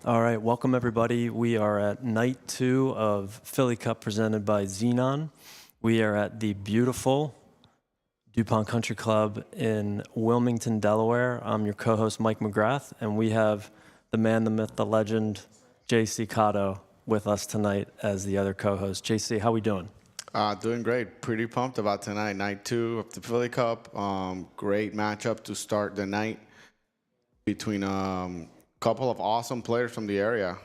All right, welcome everybody. We are at night 2 of Philly Cup presented by Xenon. We are at the beautiful Dupont Country Club in Wilmington, Delaware. I'm your co-host, Mike McGrath, and we have the man, the myth, the legend, JC Cotto with us tonight as the other co-host. JC, how we doing? Doing great. Pretty pumped about tonight. Night 2 of the Philly Cup. Great matchup to start the night between a couple of awesome players from the area.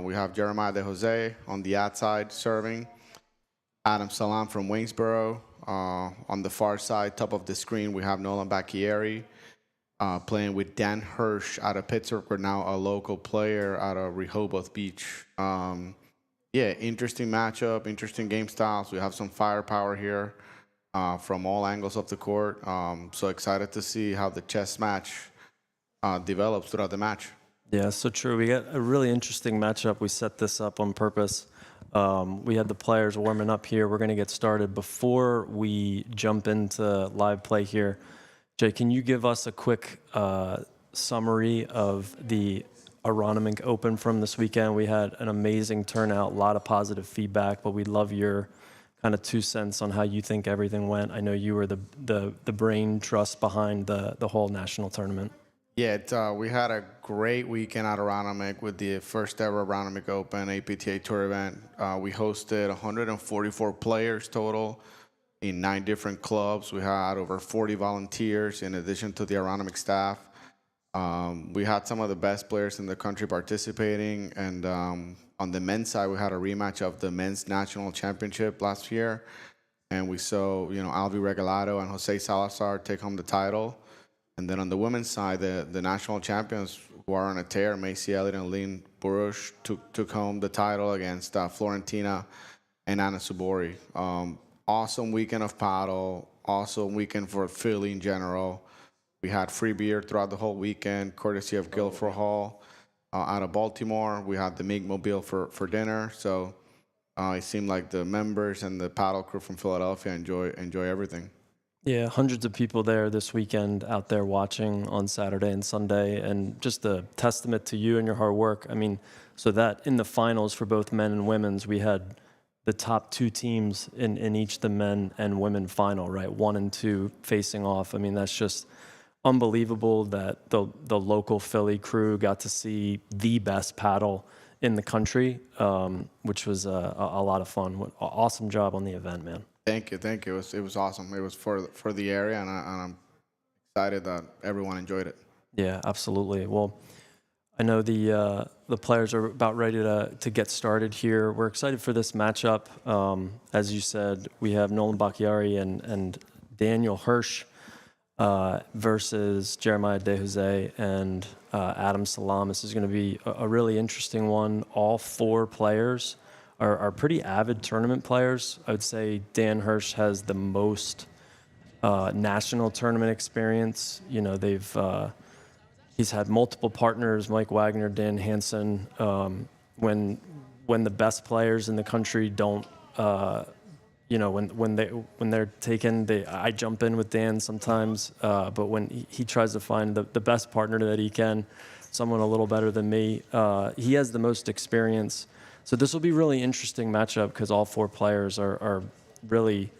We have Jeremiah De Jose on the outside serving. Adam Salam from Waynesboro. On the far side, top of the screen, we have Nolan Bacchieri playing with Dan Hirsch out of Pittsburgh. We're now a local player out of Rehoboth Beach. Yeah, interesting matchup, interesting game styles. We have some firepower here from all angles of the court. So excited to see how the chess match develops throughout the match. Yeah, so true. We got a really interesting matchup. We set this up on purpose. We had the players warming up here. We're going to get started. Before we jump into live play here, Jay, can you give us a quick summary of the Aronimink Open from this weekend? We had an amazing turnout, a lot of positive feedback, but we'd love your kind of 2 cents on how you think everything went. I know you were the brain trust behind the whole national tournament. Yeah, we had a great weekend at Aronimink with the first ever Aronimink Open APTA Tour event. We hosted 144 players total in 9 different clubs. We had over 40 volunteers in addition to the Aronimink staff. We had some of the best players in the country participating, and on the men's side, we had a rematch of the men's national championship last year, and we saw Alvi Regalado and Jose Salazar take home the title. And then on the women's side, the national champions who are on a tear, Macy Elliott and Lynn Burush, took home the title against Florentina and Anna Subori. Awesome weekend of paddle, awesome weekend for Philly in general. We had free beer throughout the whole weekend, courtesy of Guilford Hall out of Baltimore. We had the Meek Mobile for dinner. So it seemed like the members and the paddle crew from Philadelphia enjoy everything. Yeah, hundreds of people there this weekend out there watching on Saturday and Sunday, and just a testament to you and your hard work. I mean, so that in the finals for both men and women's, we had the top 2 teams in each the men and women final, right? 1 and 2 facing off. I mean, that's just unbelievable that the local Philly crew got to see the best paddle in the country, which was a lot of fun. Awesome job on the event, man. Thank you. It was awesome. It was for the area, and I'm excited that everyone enjoyed it. Yeah, absolutely. Well, I know the players are about ready to get started here. We're excited for this matchup. As you said, we have Nolan Bacchiari and Daniel Hirsch versus Jeremiah De Jose and Adam Salam. This is going to be a really interesting one. All 4 players are pretty avid tournament players. I would say Dan Hirsch has the most national tournament experience. You know, he's had multiple partners, Mike Wagner, Dan Hansen. When the best players in the country don't, when they're taken, I jump in with Dan sometimes. But when he tries to find the best partner that he can, someone a little better than me, he has the most experience. So this will be a really interesting matchup because all 4 players are really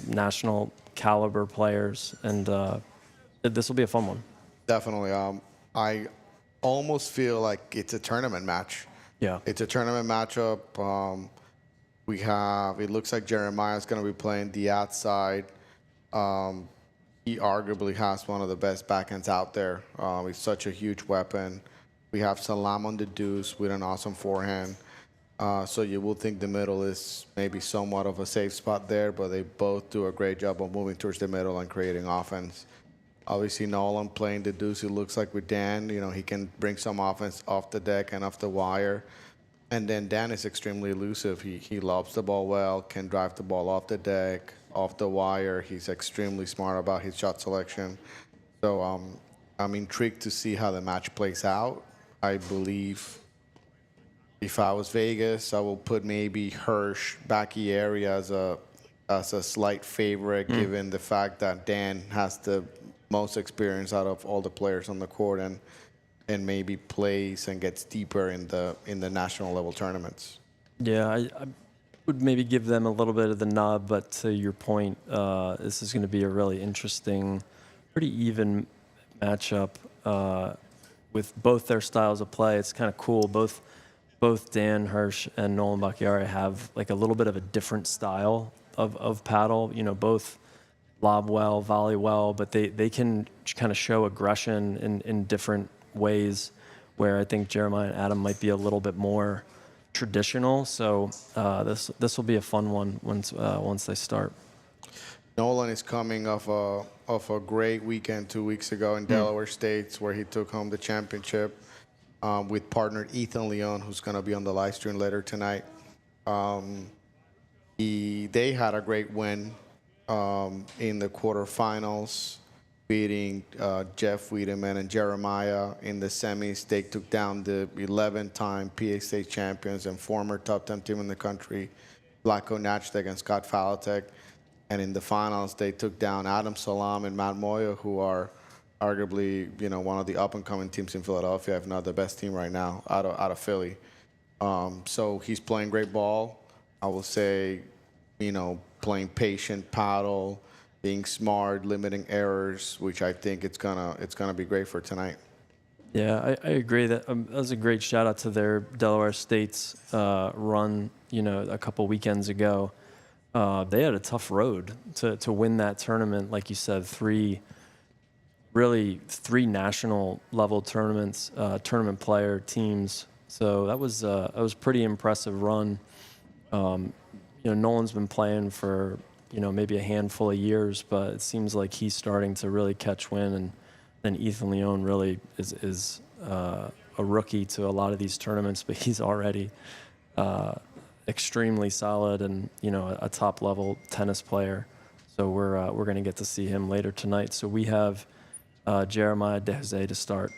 national caliber players, and this will be a fun one. Definitely. I almost feel like it's a tournament match. Yeah. It's a tournament matchup. It looks like Jeremiah's going to be playing the outside. He arguably has one of the best backhands out there. He's such a huge weapon. We have Salam on the deuce with an awesome forehand. So you will think the middle is maybe somewhat of a safe spot there, but they both do a great job of moving towards the middle and creating offense. Obviously, Nolan playing the deuce, it looks like with Dan, he can bring some offense off the deck and off the wire. And then Dan is extremely elusive. He lobs the ball well, can drive the ball off the deck, off the wire. He's extremely smart about his shot selection. So I'm intrigued to see how the match plays out. I believe if I was Vegas, I will put maybe Hirsch, Bacchieri as a slight favorite, given the fact that Dan has the most experience out of all the players on the court. And and maybe plays and gets deeper in the national level tournaments. Yeah, I would maybe give them a little bit of the nod, but to your point, this is going to be a really interesting, pretty even matchup with both their styles of play. It's kind of cool. Both Dan Hirsch and Nolan Bacchiari have like a little bit of a different style of paddle. You know, both lob well, volley well, but they can kind of show aggression in different ways, where I think Jeremiah and Adam might be a little bit more traditional. So this will be a fun one once they start. Nolan is coming off a great weekend 2 weeks ago in Delaware States, where he took home the championship with partner Ethan Leon, who's going to be on the live stream later tonight. They had a great win in the quarterfinals, beating Jeff Wiedemann and Jeremiah. In the semis, they took down the 11-time PA State champions and former top 10 team in the country, Blacko Natchtek and Scott Falatek. And in the finals, they took down Adam Salam and Matt Moya, who are arguably, one of the up-and-coming teams in Philadelphia, if not the best team right now out of Philly. So he's playing great ball. I will say, playing patient paddle, being smart, limiting errors, which I think it's gonna be great for tonight. Yeah, I agree that was a great shout out to their Delaware State's run, a couple weekends ago. They had a tough road to win that tournament. Like you said, three national level tournaments, tournament player teams. So that was a pretty impressive run. Nolan's been playing for, maybe a handful of years, but it seems like he's starting to really catch wind. And then Ethan Leon really is a rookie to a lot of these tournaments, but he's already extremely solid and, a top level tennis player. So we're going to get to see him later tonight. So we have Jeremiah De Jose to start.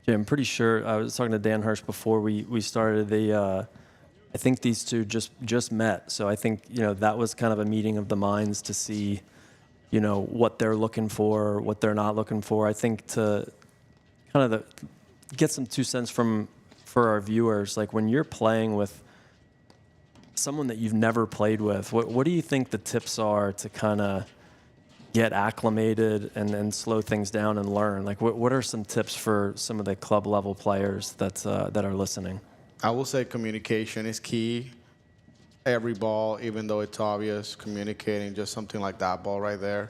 I'm pretty sure I was talking to Dan Hirsch before we started. I think these two just met, so I think that was kind of a meeting of the minds to see, what they're looking for, what they're not looking for. I think to kind of get some 2 cents for our viewers, like when you're playing with someone that you've never played with, what do you think the tips are to kind of get acclimated and then slow things down and learn? Like, what are some tips for some of the club level players that are listening? I will say communication is key. Every ball, even though it's obvious, communicating just something like that ball right there.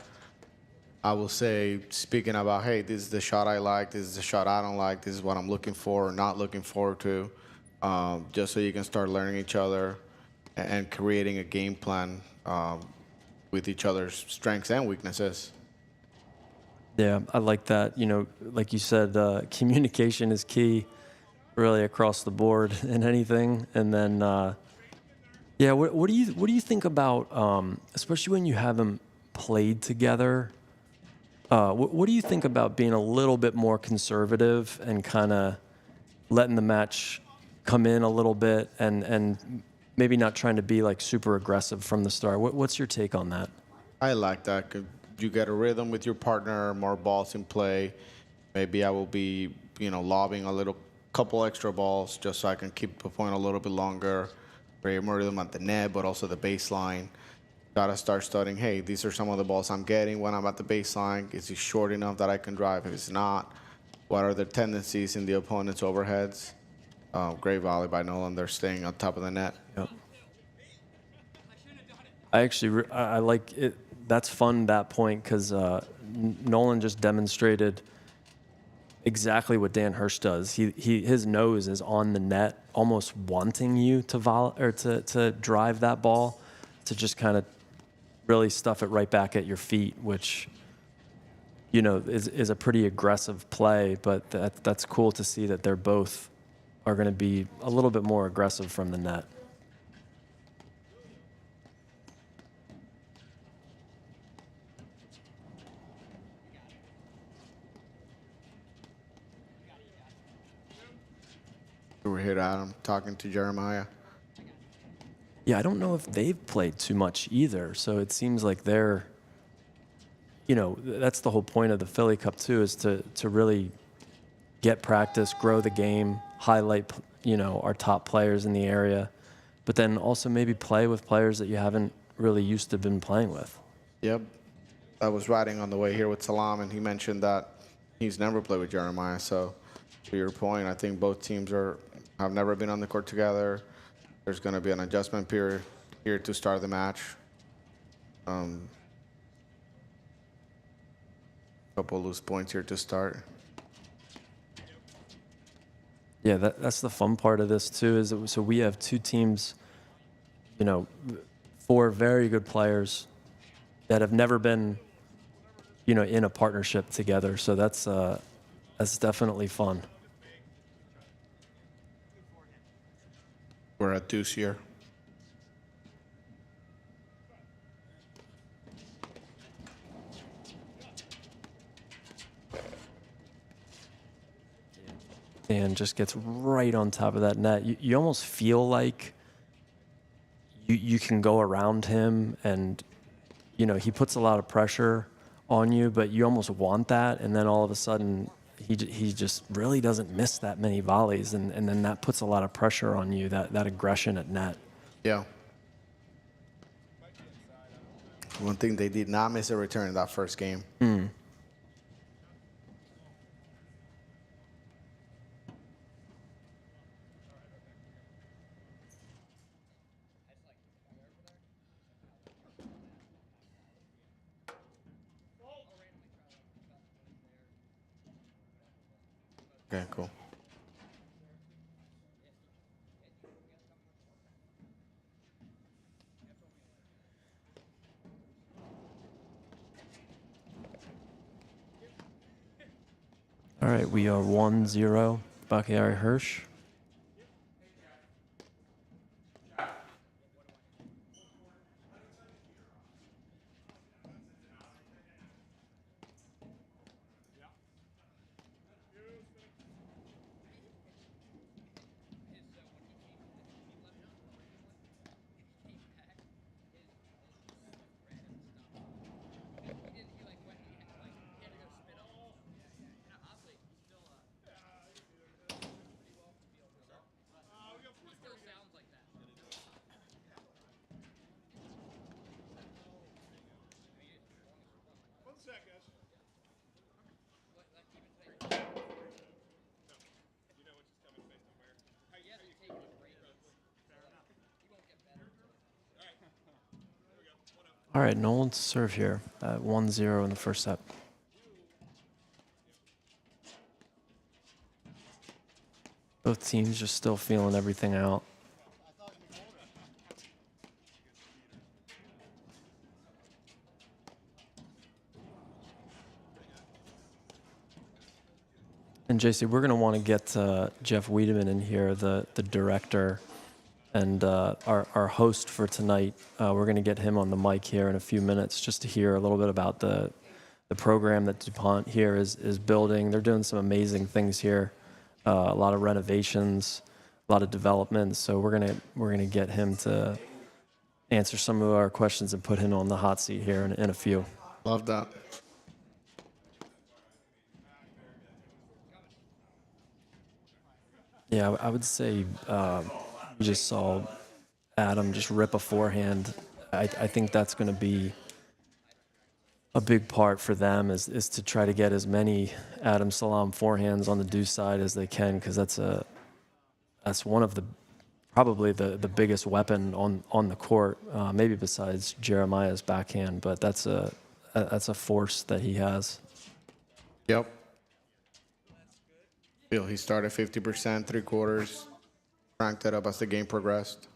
I will say speaking about, hey, this is the shot I like, this is the shot I don't like, this is what I'm looking for or not looking forward to, just so you can start learning each other and creating a game plan with each other's strengths and weaknesses. Yeah, I like that. Like you said, communication is key, really across the board in anything. And then, what do you think about, especially when you have them played together? What do you think about being a little bit more conservative and kind of letting the match come in a little bit and maybe not trying to be like super aggressive from the start? What's your take on that? I like that. You get a rhythm with your partner, more balls in play. Maybe I will be, lobbing a couple extra balls just so I can keep the point a little bit longer, create more rhythm at the net, but also the baseline. Gotta start studying, hey, these are some of the balls I'm getting when I'm at the baseline. Is it short enough that I can drive? If it's not, what are the tendencies in the opponent's overheads? Great volley by Nolan. They're staying on top of the net. Yep. I like it. That's fun, that point, because Nolan just demonstrated exactly what Dan Hirsch does. His nose is on the net, almost wanting you to drive that ball, to just kind of really stuff it right back at your feet, which is a pretty aggressive play. But that's cool to see that they're both are going to be a little bit more aggressive from the net. We're here, Adam, talking to Jeremiah. Yeah, I don't know if they've played too much either. So it seems like they're, that's the whole point of the Philly Cup too, is to really get practice, grow the game, highlight, our top players in the area, but then also maybe play with players that you haven't really used to been playing with. Yep. I was riding on the way here with Salam, and he mentioned that he's never played with Jeremiah. So, to your point, I think both teams have never been on the court together. There's going to be an adjustment period here to start the match. Couple loose points here to start. Yeah, that's the fun part of this too. So we have two teams, four very good players that have never been, in a partnership together. So that's definitely fun. We're at deuce here. And just gets right on top of that net. You almost feel like you can go around him, and he puts a lot of pressure on you, but you almost want that, and then all of a sudden he just really doesn't miss that many volleys, and then that puts a lot of pressure on you, that aggression at net. Yeah. One thing, they did not miss a return in that first game. Okay, cool. All right, we are 1-0, Bakayari Hirsch. All right, no one to serve here at 1-0 in the first set. Both teams just still feeling everything out. And JC, we're going to want to get Jeff Wiedemann in here, the director, and our host for tonight. We're going to get him on the mic here in a few minutes just to hear a little bit about the program that Dupont here is building. They're doing some amazing things here, a lot of renovations, a lot of developments. So we're gonna get him to answer some of our questions and put him on the hot seat here in a few. Love that. Yeah, I would say we just saw Adam just rip a forehand. I think that's going to be a big part for them is to try to get as many Adam Salam forehands on the deuce side as they can, because that's one of the probably the biggest weapon on the court, maybe besides Jeremiah's backhand, but that's a force that he has. Yep. Feel he started 50%, three quarters, cranked it up as the game progressed.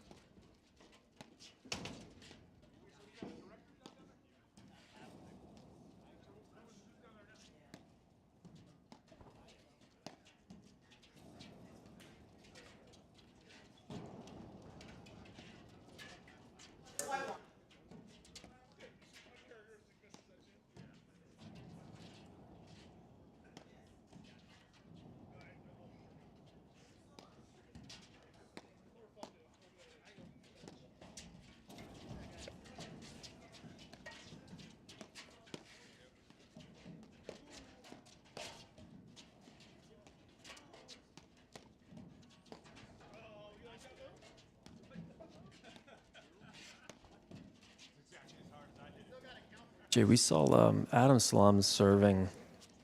Jay, we saw Adam Salam serving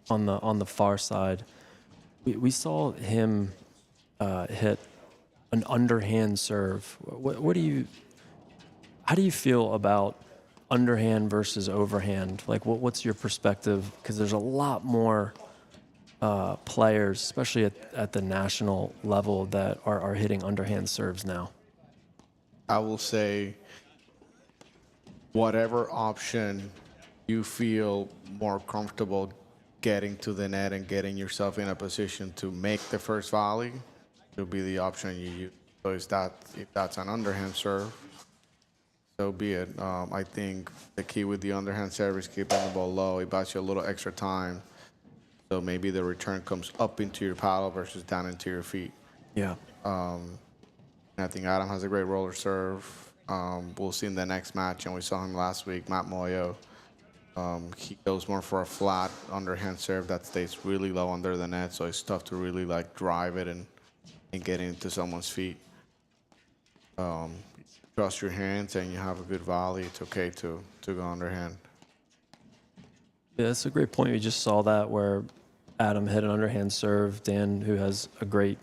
on the far side. We saw him hit an underhand serve. How do you feel about underhand versus overhand? Like, what's your perspective? Because there's a lot more players, especially at the national level, that are hitting underhand serves now. I will say whatever option you feel more comfortable getting to the net and getting yourself in a position to make the first volley will be the option you use. So if that's an underhand serve, so be it. I think the key with the underhand serve is keeping the ball low. It buys you a little extra time. So maybe the return comes up into your paddle versus down into your feet. Yeah. And I think Adam has a great roller serve. We'll see in the next match, and we saw him last week, Matt Moyo. He goes more for a flat underhand serve that stays really low under the net, so it's tough to really like drive it and get into someone's feet. Trust your hands and you have a good volley. It's okay to go underhand. Yeah, that's a great point. We just saw that where Adam hit an underhand serve. Dan, who has a great,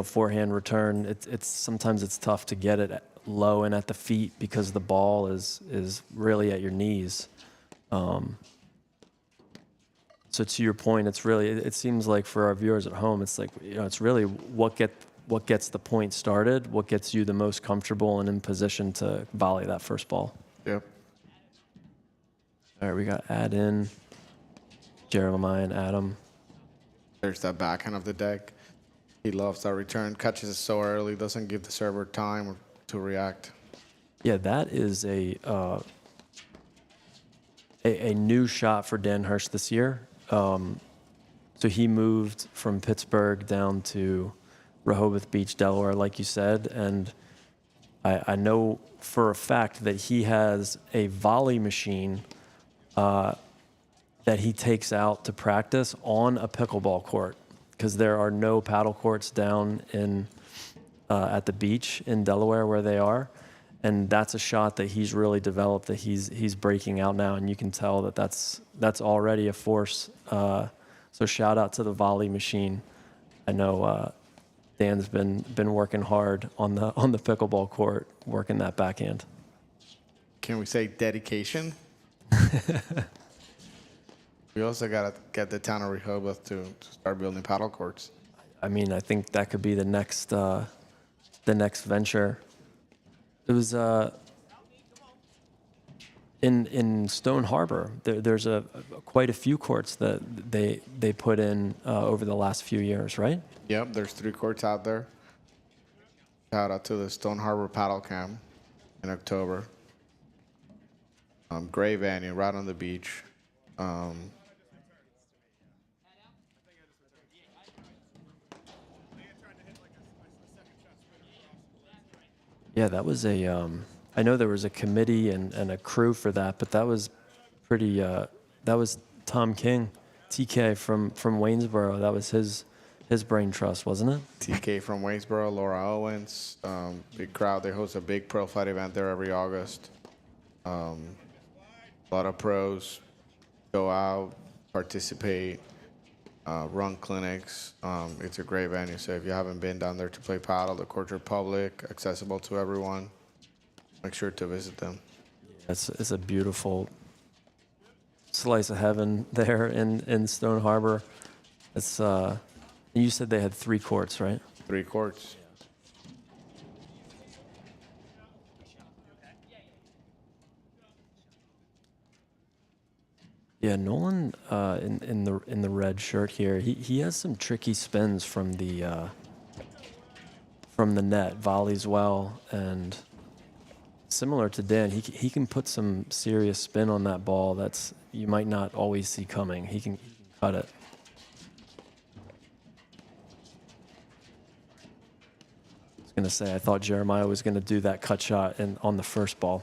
forehand return. It's sometimes it's tough to get it low and at the feet because the ball is really at your knees. So to your point, it seems like for our viewers at home, it's like, it's really what gets the point started, what gets you the most comfortable and in position to volley that first ball. Yep. All right, we got add in Jeremiah and Adam. There's that backhand of the deck. He loves that return. Catches it so early, doesn't give the server time to react. Yeah, that is a new shot for Dan Hirsch this year. So he moved from Pittsburgh down to Rehoboth Beach, Delaware, like you said, and I know for a fact that he has a volley machine that he takes out to practice on a pickleball court because there are no paddle courts down in at the beach in Delaware where they are. And that's a shot that he's really developed, that he's breaking out now, and you can tell that that's already a force. So shout out to the volley machine. I know Dan's been working hard on the pickleball court, working that backhand. Can we say dedication? We also got to get the town of Rehoboth to start building paddle courts. I mean, I think that could be the next venture. It was in Stone Harbor. There's quite a few courts that they put in over the last few years, right? Yep, there's 3 courts out there. Shout out to the Stone Harbor Paddle Camp in October. Great venue, right on the beach. Yeah, that was I know there was a committee and a crew for that, but that was pretty. That was Tom King, TK from Waynesboro. That was his brain trust, wasn't it? TK from Waynesboro, Laura Owens, big crowd. They host a big pro fight event there every August. A lot of pros go out, participate, run clinics. It's a great venue. So if you haven't been down there to play paddle, the courts are public, accessible to everyone. Make sure to visit them. It's a beautiful slice of heaven there in Stone Harbor. It's you said they had 3 courts, right? 3 courts. Yeah, Nolan in the red shirt here. He has some tricky spins from the net, volleys well, and similar to Dan, he can put some serious spin on that ball that's you might not always see coming. He can cut it. I was gonna say I thought Jeremiah was gonna do that cut shot on the first ball.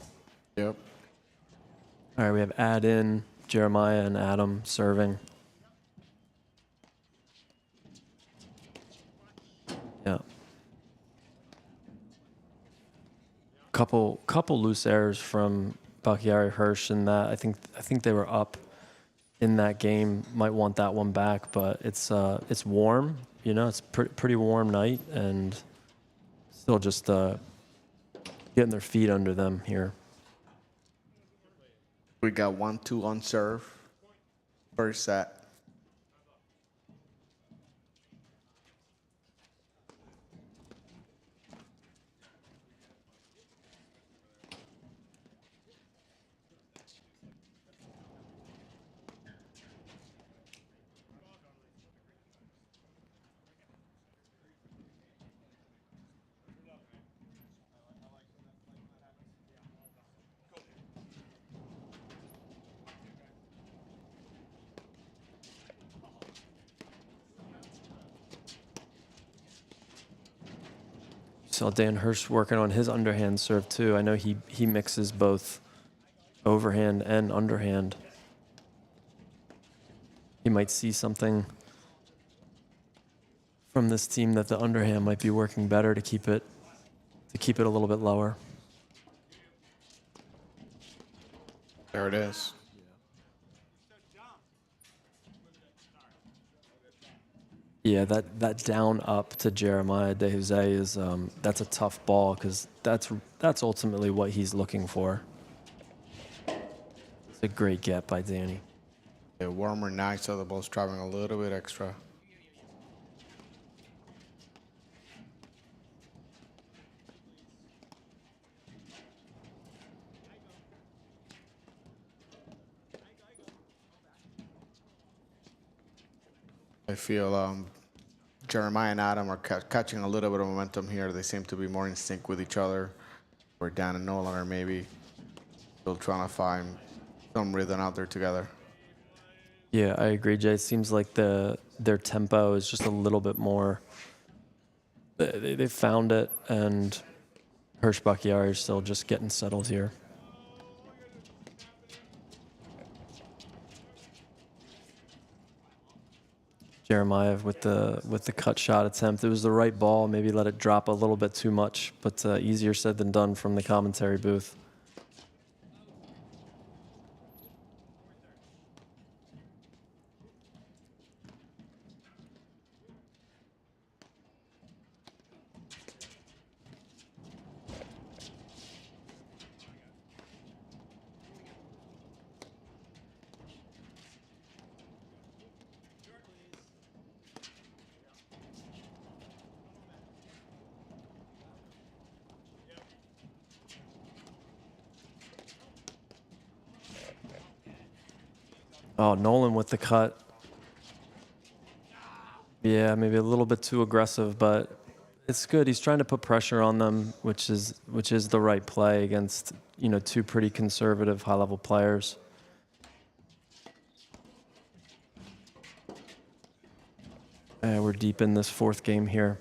Yep. All right, we have add in Jeremiah and Adam serving. Yeah. Couple loose errors from Bakhtiari Hirsch in that. I think they were up in that game. Might want that one back, but it's warm. You know, it's pretty warm night, and still just getting their feet under them here. We got 1-2 on serve. First set. Saw Dan Hirsch working on his underhand serve too. I know he mixes both overhand and underhand. He might see something from this team that the underhand might be working better to keep it a little bit lower. There it is. Yeah, that down up to Jeremiah De Jose is that's a tough ball because that's ultimately what he's looking for. It's a great get by Danny. A warmer night, so the ball's traveling a little bit extra. I feel Jeremiah and Adam are catching a little bit of momentum here. They seem to be more in sync with each other. Where Dan and Nolan are maybe still trying to find some rhythm out there together. Yeah, I agree, Jay. It seems like their tempo is just a little bit more. They found it, and Hirsch Bakhtiari is still just getting settled here. Jeremiah with the cut shot attempt. It was the right ball. Maybe let it drop a little bit too much, but easier said than done from the commentary booth. Oh, Nolan with the cut. Yeah, maybe a little bit too aggressive, but it's good. He's trying to put pressure on them, which is the right play against, you know, two pretty conservative high-level players. And we're deep in this fourth game here.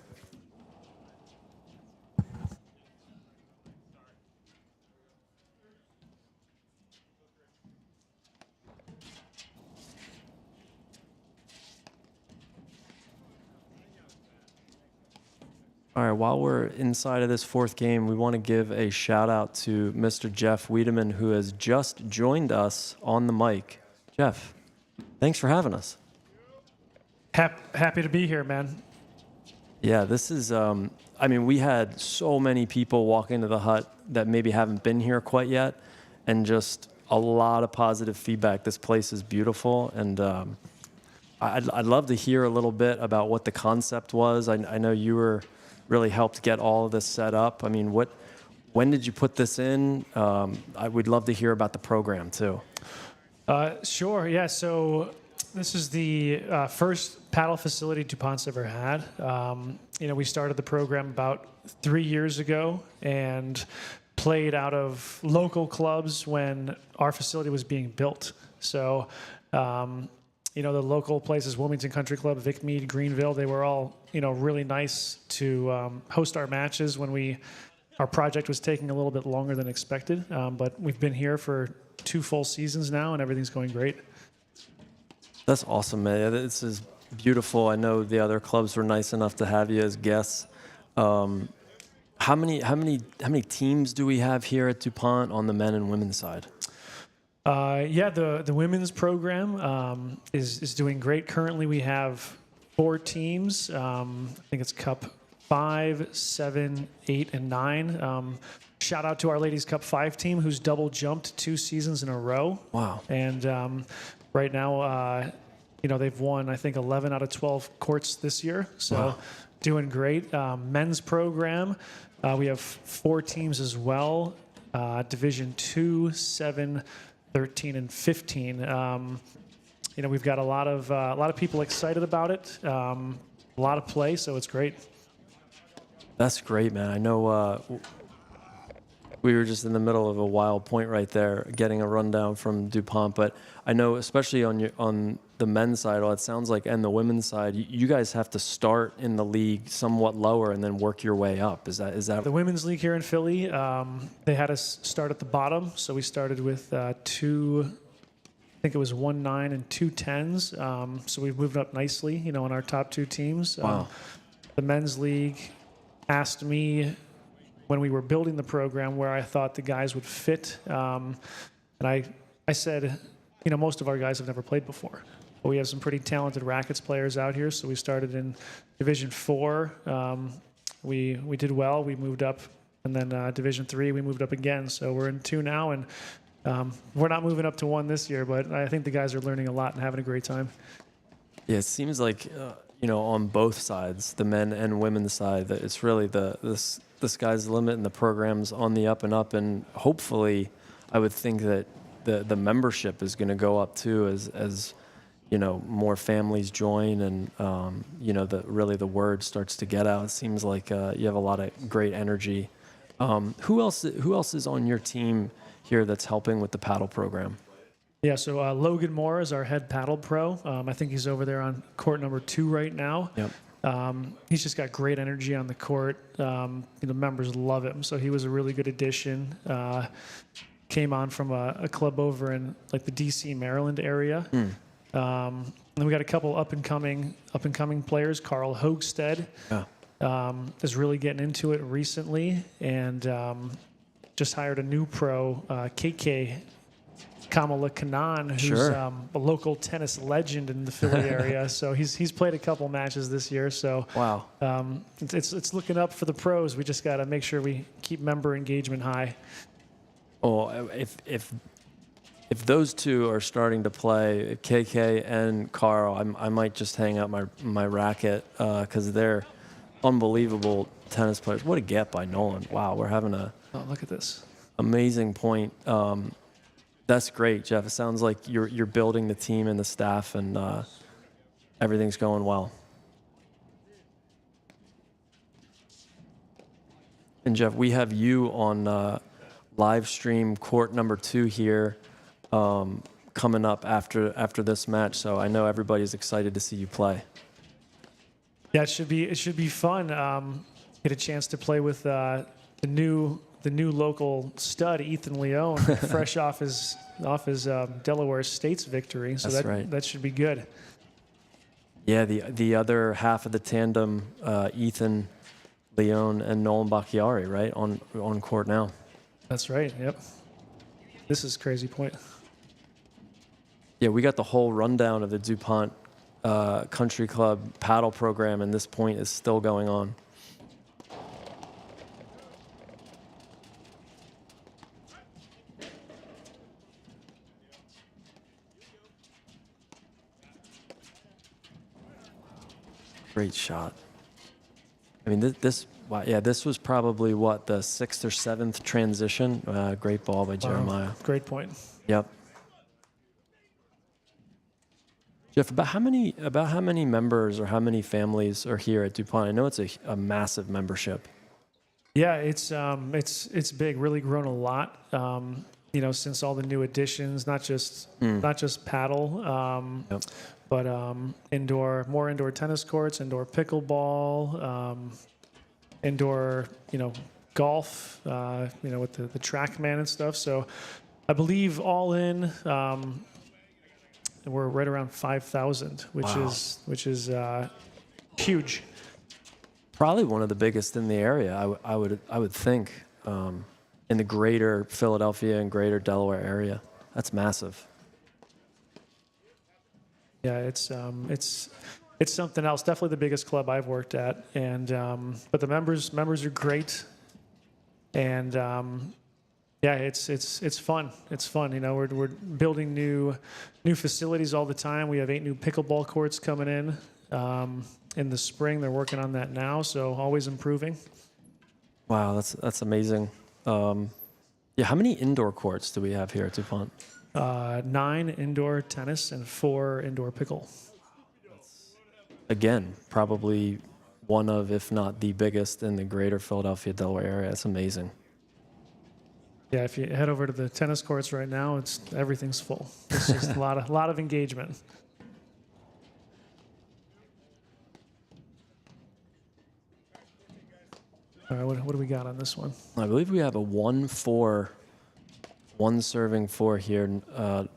All right, while we're inside of this fourth game, we want to give a shout out to Mr. Jeff Wiedemann, who has just joined us on the mic. Jeff, thanks for having us. Happy to be here, man. Yeah, this is, I mean, we had so many people walk into the hut that maybe haven't been here quite yet, and just a lot of positive feedback. This place is beautiful, and I'd love to hear a little bit about what the concept was. I know you were really helped get all of this set up. I mean, when did you put this in? I would love to hear about the program too. Sure, yeah. So this is the first paddle facility Dupont's ever had. You know, we started the program about 3 years ago and played out of local clubs when our facility was being built. So, you know, the local places, Wilmington Country Club, Vic Mead, Greenville, they were all, you know, really nice to host our matches when our project was taking a little bit longer than expected. But we've been here for 2 full seasons now, and everything's going great. That's awesome, man. This is beautiful. I know the other clubs were nice enough to have you as guests. How many teams do we have here at Dupont on the men and women's side? Yeah, the women's program is doing great. Currently, we have 4 teams. I think it's Cup 5, 7, 8, and 9. Shout out to our Ladies Cup 5 team, who's double jumped 2 seasons in a row. Wow. And right now, they've won, I think, 11 out of 12 courts this year. So Wow. doing great. Men's program, we have 4 teams as well. Division 2, 7, 13, and 15. We've got a lot of people excited about it. A lot of play, so it's great. That's great, man. I know we were just in the middle of a wild point right there, getting a rundown from Dupont. But I know, especially on the men's side, it sounds like, and the women's side, you guys have to start in the league somewhat lower and then work your way up. Is that The women's league here in Philly? They had us start at the bottom, so we started with 2. I think it was 1 9 and 2 10s. So we've moved up nicely, on our top 2 teams. Wow. The men's league asked me when we were building the program where I thought the guys would fit. And I said, most of our guys have never played before. But we have some pretty talented rackets players out here. So we started in Division 4. We did well. We moved up. And then Division 3, we moved up again. So we're in 2 now. And we're not moving up to 1 this year. But I think the guys are learning a lot and having a great time. Yeah, it seems like, on both sides, the men and women's side, that it's really the sky's the limit, and the program's on the up and up. And hopefully, I would think that the membership is going to go up too, as more families join, and the word starts to get out. It seems like you have a lot of great energy. Who else is on your team here that's helping with the paddle program? Yeah, so Logan Moore is our head paddle pro. I think he's over there on court number 2 right now. Yep. He's just got great energy on the court. The members love him, so he was a really good addition. Came on from a club over in like the D.C., Maryland area. And then we got a couple up and coming players. Carl Hogsted is really getting into it recently, and just hired a new pro, KK Kamala Kanan, who's a local tennis legend in the Philly area. So he's played a couple matches this year. So wow, it's looking up for the pros. We just got to make sure we keep member engagement high. Oh, if those 2 are starting to play, KK and Carl, I might just hang out my racket because they're unbelievable tennis players. What a get by Nolan! Wow, we're having Look at this amazing point. That's great, Jeff. It sounds like you're building the team and the staff, and everything's going well. And Jeff, we have you on live stream court number 2 here, coming up after this match. So I know everybody's excited to see you play. Yeah, it should be fun. Get a chance to play with the new local stud, Ethan Leone, fresh off his Delaware State's victory. So That's right. That should be good. Yeah, the other half of the tandem, Ethan Leone and Nolan Bacchiari, right, on court now. That's right. Yep. This is crazy point. Yeah, we got the whole rundown of the Dupont Country Club paddle program, and this point is still going on. Great shot. I mean, this was probably the 6th or 7th transition. Great ball by Jeremiah. Great point. Yep. Jeff, about how many members or how many families are here at Dupont? I know it's a massive membership. Yeah, it's big. Really grown a lot. Since all the new additions, not just paddle. Yep. But more indoor tennis courts, indoor pickleball, indoor, golf, with the TrackMan and stuff. So I believe all in, we're right around 5,000, which is huge. Probably one of the biggest in the area. I would think in the greater Philadelphia and greater Delaware area. That's massive. Yeah, it's something else. Definitely the biggest club I've worked at, and but the members are great, and yeah, it's fun. It's fun. You know, we're building new facilities all the time. We have 8 new pickleball courts coming in the spring. They're working on that now, so always improving. Wow, that's amazing. Yeah, how many indoor courts do we have here at Dupont? 9 indoor tennis and 4 indoor pickle. Again, probably one of, if not the biggest in the greater Philadelphia, Delaware area. That's amazing. Yeah, if you head over to the tennis courts right now, everything's full. It's just a lot of engagement. All right, what do we got on this one? I believe we have a 1-4, one serving 4 here.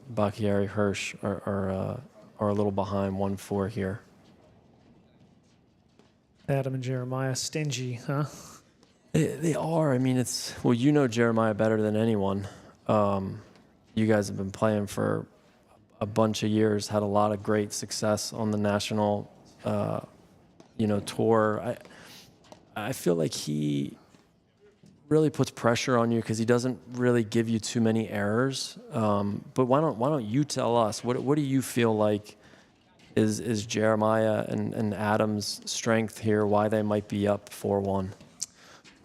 Bakhtiari Hirsch are a little behind 1-4 here. Adam and Jeremiah, stingy, huh? They are. I mean, well, you know Jeremiah better than anyone. You guys have been playing for a bunch of years, had a lot of great success on the national, tour. I feel like he really puts pressure on you because he doesn't really give you too many errors. But why don't you tell us what do you feel like is Jeremiah and Adam's strength here? Why they might be up 4-1?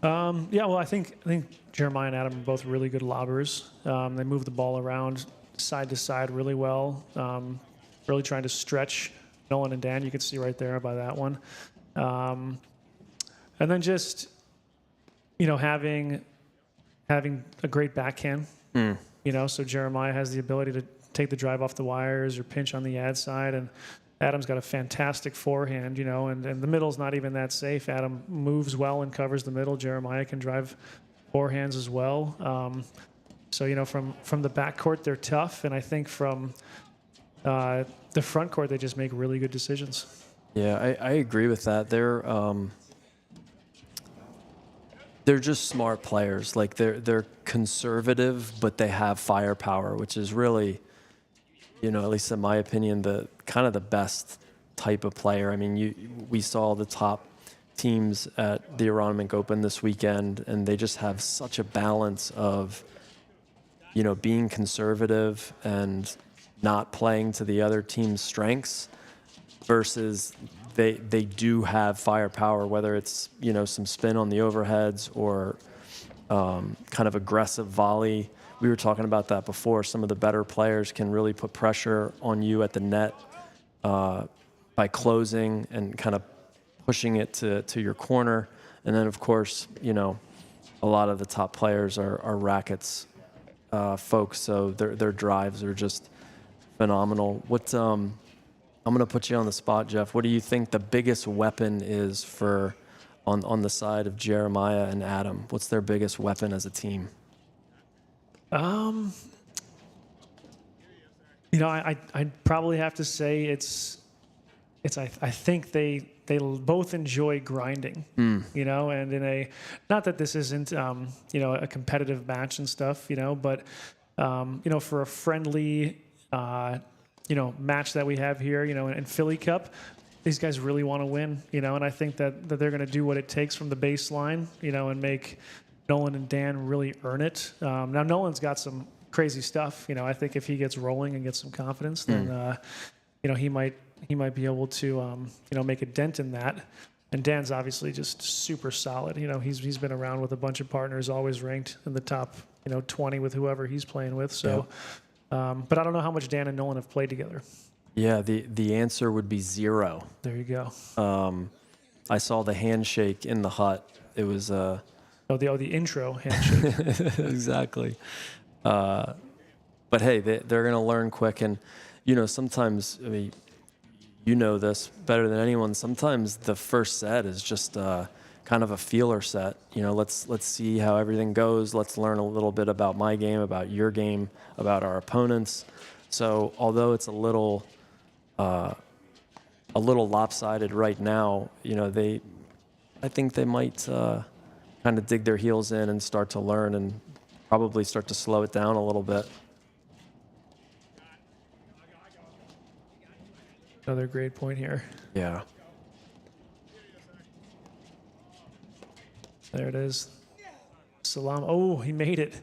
Yeah, well, I think Jeremiah and Adam are both really good lobbers. They move the ball around side to side really well. Really trying to stretch Nolan and Dan. You can see right there by that one. And then just, having a great backhand. So Jeremiah has the ability to take the drive off the wires or pinch on the ad side, and Adam's got a fantastic forehand, and the middle's not even that safe. Adam moves well and covers the middle. Jeremiah can drive forehands as well. So, from the backcourt, they're tough, and I think from the front court, they just make really good decisions. Yeah, I agree with that. They're just smart players. Like they're conservative, but they have firepower, which is really, at least in my opinion, the kind of the best type of player. I mean, we saw the top teams at the Aronimink Open this weekend, and they just have such a balance of, being conservative and not playing to the other team's strengths versus they do have firepower, whether it's, some spin on the overheads or kind of aggressive volley. We were talking about that before. Some of the better players can really put pressure on you at the net by closing and kind of pushing it to your corner. And then, of course, a lot of the top players are rackets folks, so their drives are just phenomenal. I'm going to put you on the spot, Jeff. What do you think the biggest weapon is on the side of Jeremiah and Adam? What's their biggest weapon as a team? I'd probably have to say I think they both enjoy grinding, and in not that this isn't, a competitive match and stuff, but, for a friendly, match that we have here, in Philly Cup, these guys really want to win, and I think that they're going to do what it takes from the baseline, and make Nolan and Dan really earn it. Now Nolan's got some crazy stuff, I think if he gets rolling and gets some confidence, then, he might be able to, make a dent in that. And Dan's obviously just super solid. He's been around with a bunch of partners, always ranked in the top, 20 with whoever he's playing with. So. Yeah. But I don't know how much Dan and Nolan have played together. Yeah, the answer would be 0. There you go. I saw the handshake in the hut. It was the intro handshake. Exactly. But hey, they're going to learn quick, and sometimes this better than anyone. Sometimes the first set is just kind of a feeler set. Let's see how everything goes. Let's learn a little bit about my game, about your game, about our opponents. So although it's a little lopsided right now, I think they might kind of dig their heels in and start to learn and probably start to slow it down a little bit. Another great point here. Yeah. There it is. Salam. Oh, he made it.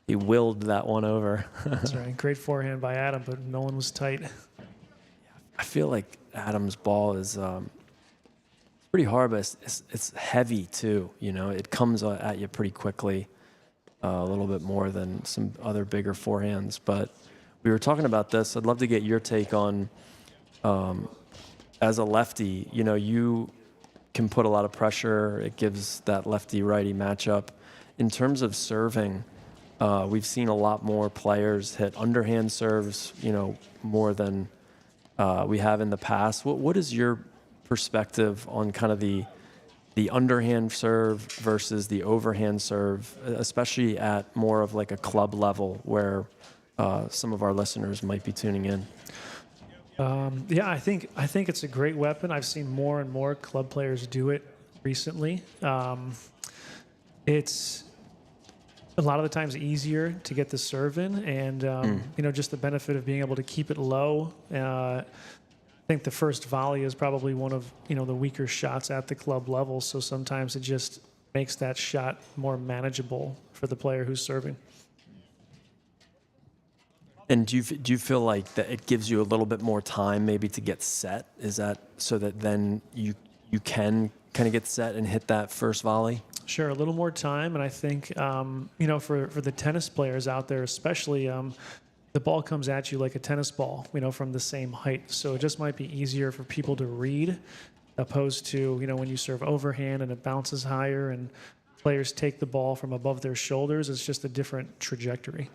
He willed that one over. That's right. Great forehand by Adam, but Nolan was tight. I feel like Adam's ball is pretty hard, but it's heavy too. You know, it comes at you pretty quickly, a little bit more than some other bigger forehands. But we were talking about this. I'd love to get your take on, as a lefty, you know, you can put a lot of pressure. It gives that lefty-righty matchup. In terms of serving, we've seen a lot more players hit underhand serves, you know, more than we have in the past. What is your perspective on kind of the underhand serve versus the overhand serve, especially at more of like a club level where some of our listeners might be tuning in? Yeah, I think it's a great weapon. I've seen more and more club players do it recently. It's a lot of the times easier to get the serve in, and you know, just the benefit of being able to keep it low. I think the first volley is probably one of, you know, the weaker shots at the club level. So sometimes it just makes that shot more manageable for the player who's serving. And do you feel like that it gives you a little bit more time maybe to get set? Is that so that then you can kind of get set and hit that first volley? Sure, a little more time, and I think you know, for the tennis players out there, especially, the ball comes at you like a tennis ball, you know, from the same height. So it just might be easier for people to read, opposed to, you know, when you serve overhand and it bounces higher and players take the ball from above their shoulders. It's just a different trajectory.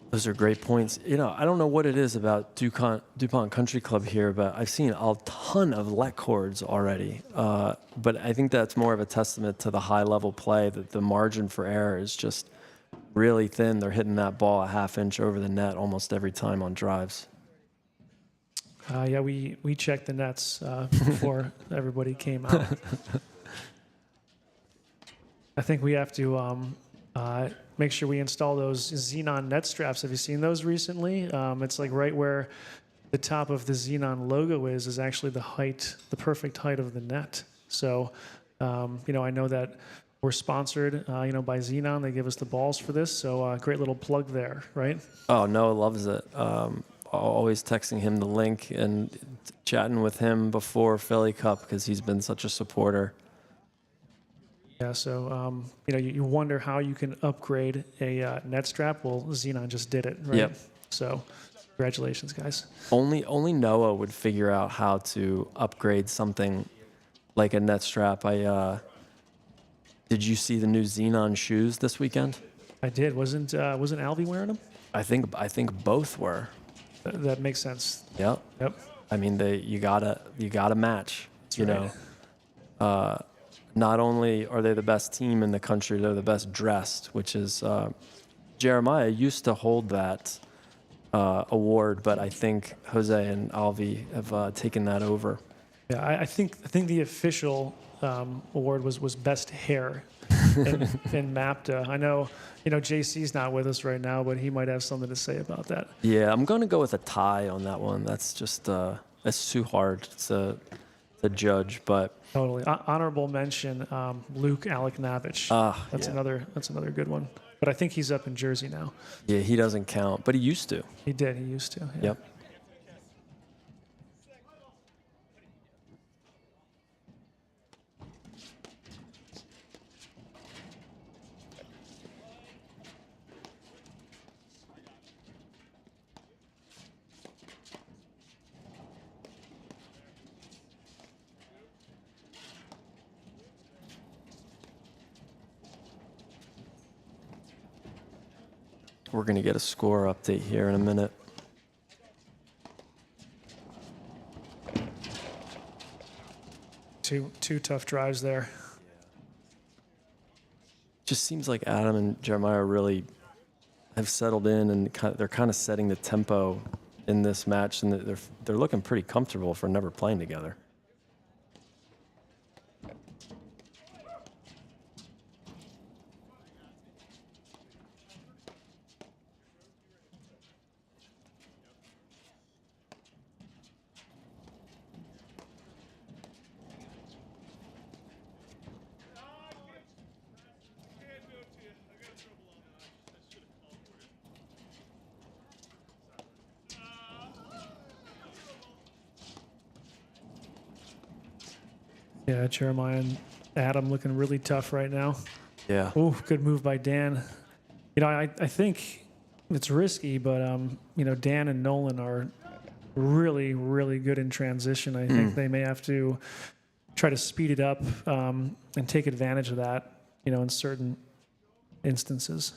Those are great points. You know, I don't know what it is about Dupont Country Club here, but I've seen a ton of let cords already. But I think that's more of a testament to the high-level play, that the margin for error is just really thin. They're hitting that ball a half inch over the net almost every time on drives. Yeah, we checked the nets before everybody came out. I think we have to make sure we install those Xenon net straps. Have you seen those recently? It's like right where the top of the Xenon logo is actually the perfect height of the net. So, you know, I know that we're sponsored, you know, by Xenon. They give us the balls for this. So great little plug there, right? Oh, Noah loves it. Always texting him the link and chatting with him before Philly Cup because he's been such a supporter. Yeah, so you know, you wonder how you can upgrade a net strap. Well, Xenon just did it, right? Yep. So, congratulations, guys. Only Noah would figure out how to upgrade something like a net strap. Did you see the new Xenon shoes this weekend? I did. Wasn't Alvy wearing them? I think both were. That makes sense. Yep. Yep. I mean, you gotta match. That's you right. know. Not only are they the best team in the country, they're the best dressed, which is Jeremiah used to hold that award, but I think Jose and Alvi have taken that over. Yeah, I think the official award was best hair in MAPTA. I know, you know, JC's not with us right now, but he might have something to say about that. Yeah, I'm going to go with a tie on that one. That's just that's too hard to judge, but. Totally. Honorable mention, Luke Aleknavich. That's another good one. But I think he's up in Jersey now. Yeah, he doesn't count, but he used to. He did. He used to. Yeah. Yep. We're going to get a score update here in a minute. Two tough drives there. Just seems like Adam and Jeremiah really have settled in, and they're kind of setting the tempo in this match, and they're looking pretty comfortable for never playing together. Yeah, Jeremiah and Adam looking really tough right now. Yeah. Oh, good move by Dan. You know, I think it's risky, but you know, Dan and Nolan are really, really good in transition. I think they may have to try to speed it up and take advantage of that, you know, in certain instances.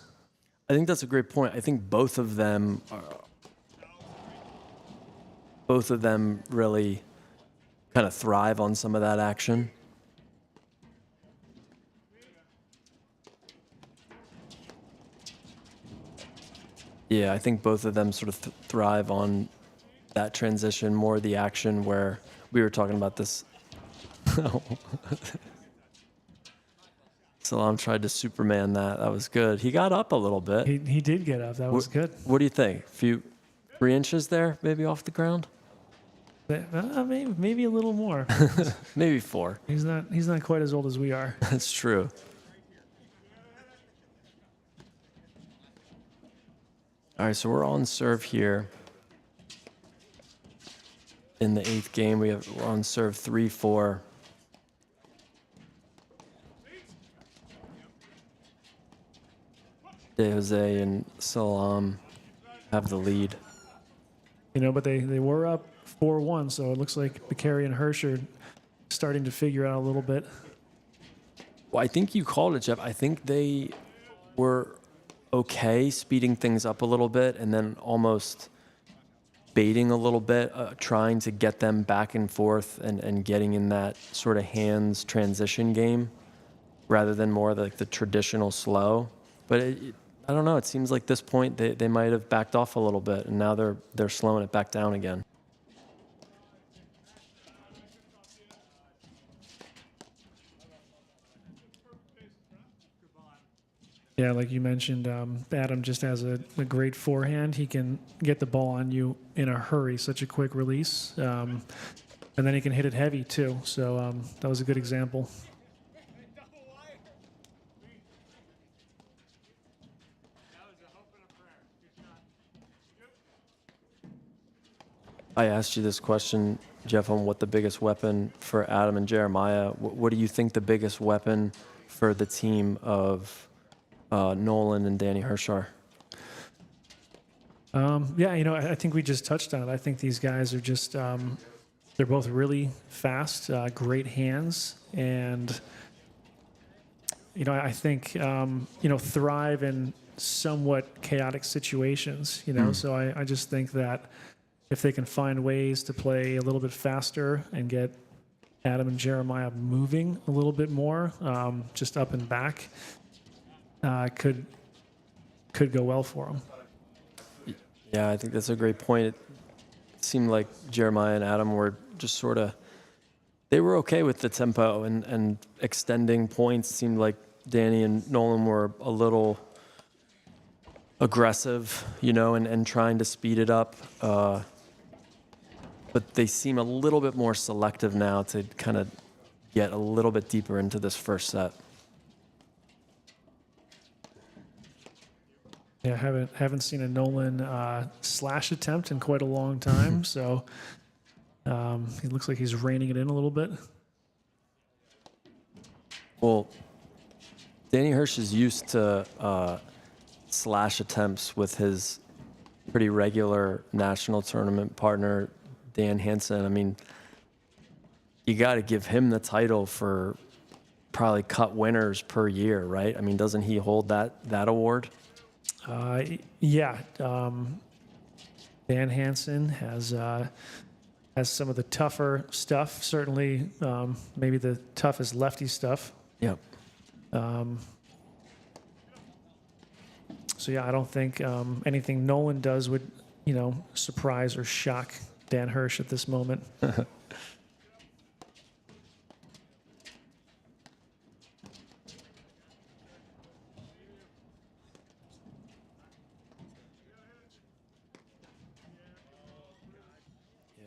I think that's a great point. I think both of them really kind of thrive on some of that action. Yeah, I think both of them sort of thrive on that transition, more the action where we were talking about this. Salam tried to Superman that. That was good. He got up a little bit. He did get up. That was good. What do you think? 3 inches there, maybe off the ground? Maybe a little more. Maybe 4. He's not quite as old as we are. That's true. All right, so we're on serve here. In the 8th game, we're on serve 3-4. De Jose and Salam have the lead. You know, but they were up 4-1, so it looks like Bakary and Hirsch are starting to figure out a little bit. Well, I think you called it, Jeff. I think they were okay speeding things up a little bit and then almost baiting a little bit, trying to get them back and forth and getting in that sort of hands transition game rather than more like the traditional slow. But I don't know. It seems like this point they might have backed off a little bit, and now they're slowing it back down again. Yeah, like you mentioned, Adam just has a great forehand. He can get the ball on you in a hurry, such a quick release. And then he can hit it heavy, too. So that was a good example. I asked you this question, Jeff, on what the biggest weapon for Adam and Jeremiah. What do you think the biggest weapon for the team of Nolan and Danny Hirsch are? Yeah, you know, I think we just touched on it. I think these guys are just, they're both really fast, great hands, and, you know, I think, you know, thrive in somewhat chaotic situations, you know, so I just think that if they can find ways to play a little bit faster and get Adam and Jeremiah moving a little bit more, just up and back, could go well for them. Yeah, I think that's a great point. It seemed like Jeremiah and Adam were just sort of, they were okay with the tempo and extending points. It seemed like Danny and Nolan were a little aggressive, you know, and trying to speed it up. But they seem a little bit more selective now to kind of get a little bit deeper into this first set. Yeah, haven't seen a Nolan slash attempt in quite a long time, so he looks like he's reining it in a little bit. Well, Danny Hirsch is used to slash attempts with his pretty regular national tournament partner, Dan Hansen. I mean, you got to give him the title for probably cut winners per year, right? I mean, doesn't he hold that award? Yeah, Dan Hansen has some of the tougher stuff. Certainly, maybe the toughest lefty stuff. Yep. So yeah, I don't think anything Nolan does would, you know, surprise or shock Dan Hirsch at this moment.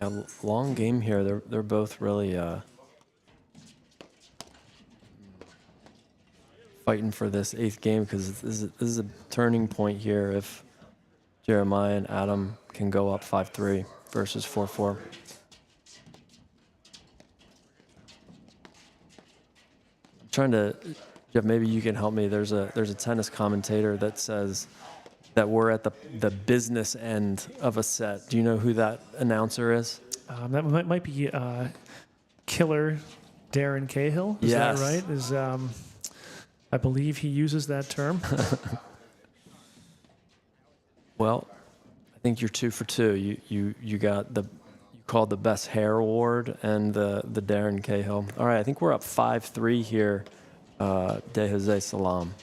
Yeah, long game here. They're both really fighting for this 8th game because this is a turning point here if Jeremiah and Adam can go up 5-3 versus 4-4. trying to, Jeff, maybe you can help me. There's a tennis commentator that says that we're at the business end of a set. Do you know who that announcer is? That might be Killer Darren Cahill. Is Yes. that right? I believe he uses that term. Well, I think you're 2 for 2. You got you called the best hair award and the Darren Cahill. All right, I think we're up 5-3 here. De Jose Salam.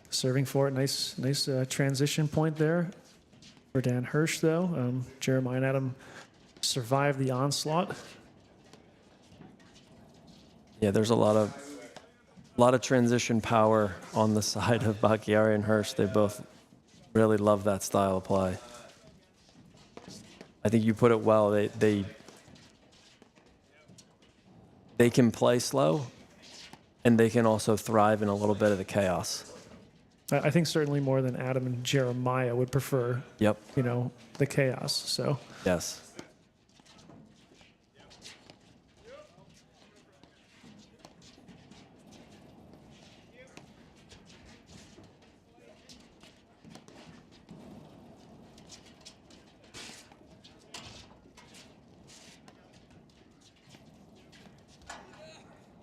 Serving for it. Nice transition point there for Dan Hirsch, though. Jeremiah and Adam survived the onslaught. Yeah, there's a lot of transition power on the side of Bakhtiari and Hirsch. They both really love that style of play. I think you put it well. They can play slow, and they can also thrive in a little bit of the chaos. I think certainly more than Adam and Jeremiah would prefer, Yep. the chaos. So Yes.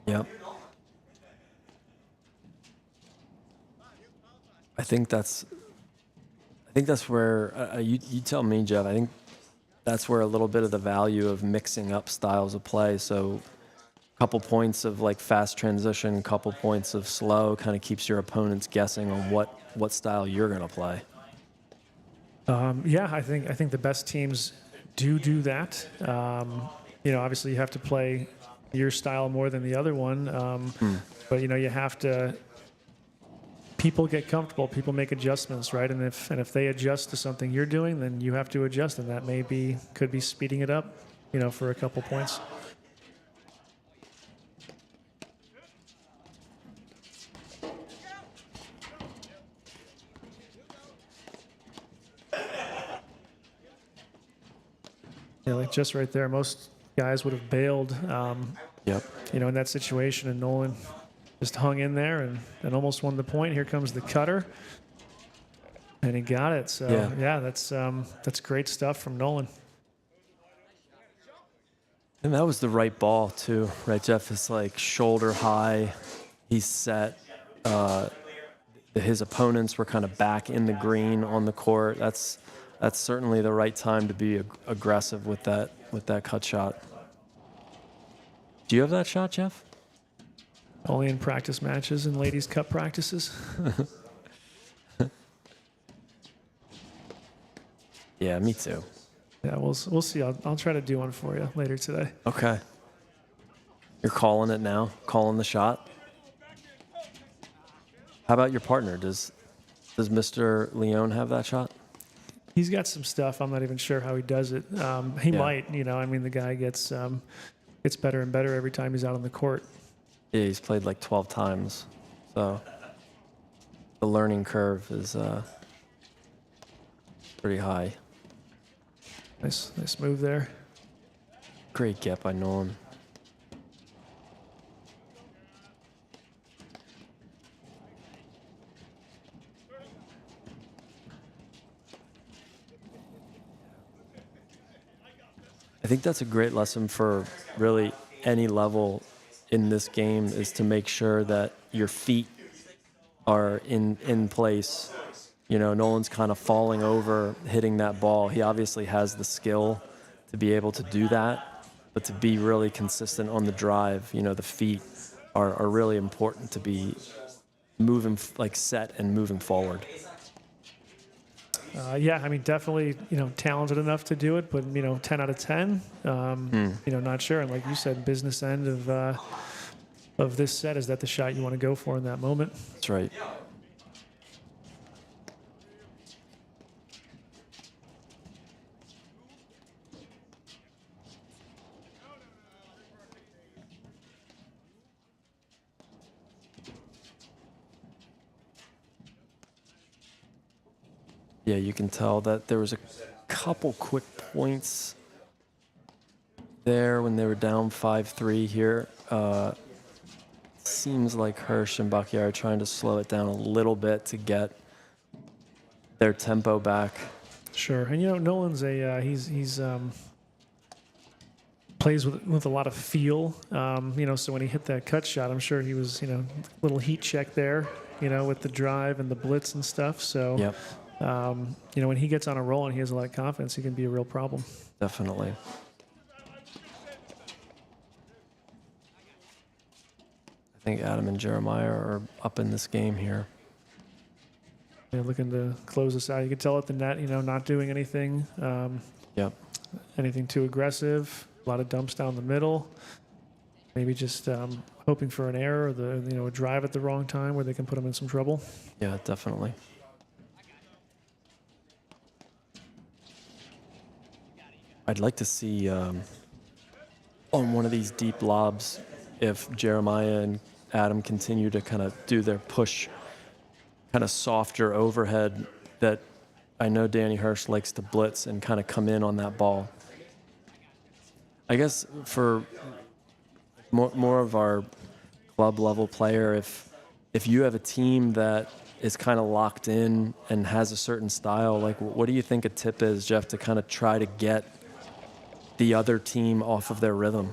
Yep. I think that's where you tell me, Jeff. I think that's where a little bit of the value of mixing up styles of play. So, a couple points of like fast transition, couple points of slow, kind of keeps your opponents guessing on what style you're going to play. yeah, I think the best teams do that. Obviously you have to play your style more than the other one, but you have to. People get comfortable. People make adjustments, right? And if they adjust to something you're doing, then you have to adjust, and that could be speeding it up, for a couple points. Yeah, like just right there, most guys would have bailed, Yep. in that situation, and Nolan just hung in there and almost won the point. Here comes the cutter, and he got it. So yeah, that's great stuff from Nolan. And that was the right ball too, right, Jeff? It's like shoulder high. He's set. His opponents were kind of back in the green on the court. That's certainly the right time to be aggressive with that cut shot. Do you have that shot, Jeff? Only in practice matches and ladies' cup practices. Yeah, me too. Yeah, we'll see. I'll try to do one for you later today. Okay. You're calling it now? Calling the shot? How about your partner? Does Mr. Leone have that shot? He's got some stuff. I'm not even sure how he does it. He might. The guy gets better and better every time he's out on the court. Yeah, he's played like 12 times. So the learning curve is pretty high. Nice move there. Great get by Nolan. I think that's a great lesson for really any level in this game, is to make sure that your feet are in place. Nolan's kind of falling over, hitting that ball. He obviously has the skill to be able to do that, but to be really consistent on the drive, the feet are really important to be moving, like set and moving forward. Definitely, talented enough to do it, but 10 out of 10, not sure. And like you said, business end of this set, is that the shot you want to go for in that moment? That's right. Yeah, you can tell that there was a couple quick points there when they were down 5-3 here. seems like Hirsch and Bucky are trying to slow it down a little bit to get their tempo back. Sure. And, Nolan's he's plays with a lot of feel, so when he hit that cut shot, I'm sure he was, little heat check there, with the drive and the blitz and stuff. So, Yep. When he gets on a roll and he has a lot of confidence, he can be a real problem. Definitely. I think Adam and Jeremiah are up in this game here. Yeah, looking to close this out. You could tell at the net, not doing anything, Yep. anything too aggressive. A lot of dumps down the middle. Maybe just hoping for an error, or a drive at the wrong time where they can put them in some trouble. Yeah, definitely. I'd like to see on one of these deep lobs if Jeremiah and Adam continue to kind of do their push, kind of softer overhead that I know Danny Hirsch likes to blitz and kind of come in on that ball. I guess for more of our club level player, if you have a team that is kind of locked in and has a certain style, like what do you think a tip is, Jeff, to kind of try to get the other team off of their rhythm?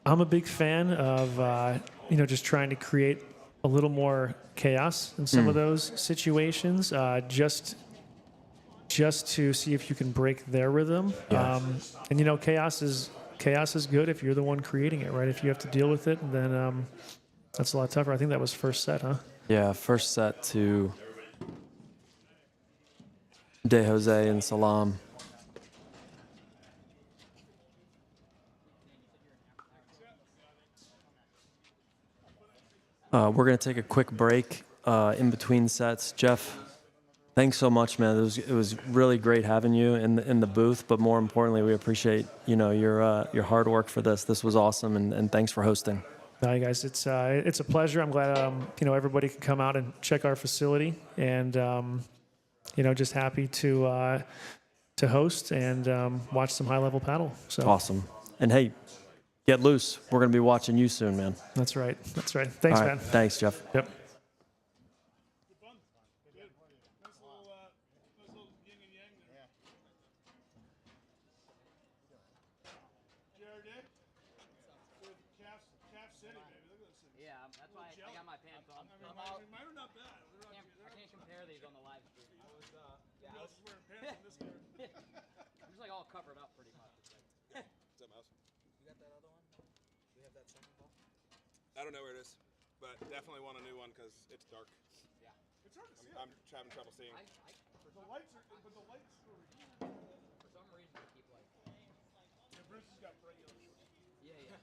I'm a big fan of just trying to create a little more chaos in some of those situations, just to see if you can break their rhythm. Yeah. And chaos is good if you're the one creating it, right? If you have to deal with it, then that's a lot tougher. I think that was first set, huh? Yeah, first set to De Jose and Salam. We're going to take a quick break in between sets. Jeff, thanks so much, man. It was really great having you in the booth, but more importantly, we appreciate your hard work for this. This was awesome, and thanks for hosting. No, guys, it's a pleasure. I'm glad everybody can come out and check our facility, and just happy to host and watch some high-level paddle. So Awesome. And hey, get loose. We're going to be watching you soon, man. That's right. Thanks, All right. man. Thanks, Jeff. Yep. Yeah, that's why I got my pants on. Mine are not bad. I can't compare these on the live stream. Yeah, I was wearing pants in this game. I'm just like all covered up pretty much. What's up, Mouse? You got that other one? Do we have that second ball? I don't know where it is, but definitely want a new one because it's dark. Yeah. It's hard to see. I'm having trouble seeing. The lights are, but the lights over here. For some reason, I keep like. Yeah, Bruce has got bright yellow shorts. Yeah, yeah.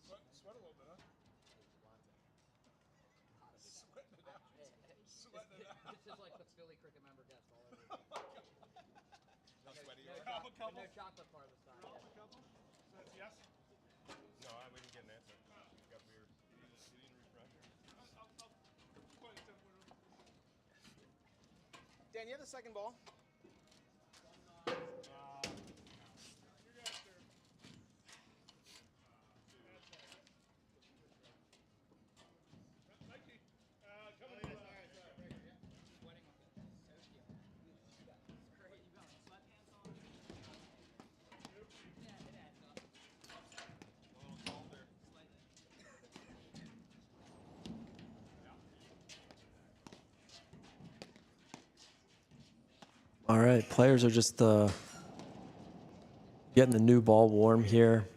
Sweat a little bit, huh? Sweating it out. Sweating it out. It's just like the Philly cricket member guest all over. How sweaty you No, are? no chocolate part this time. That's yes? No, we didn't get an answer. You got weird. You didn't refresh? Dan, you have the second ball? All right, players are just getting the new ball warm here.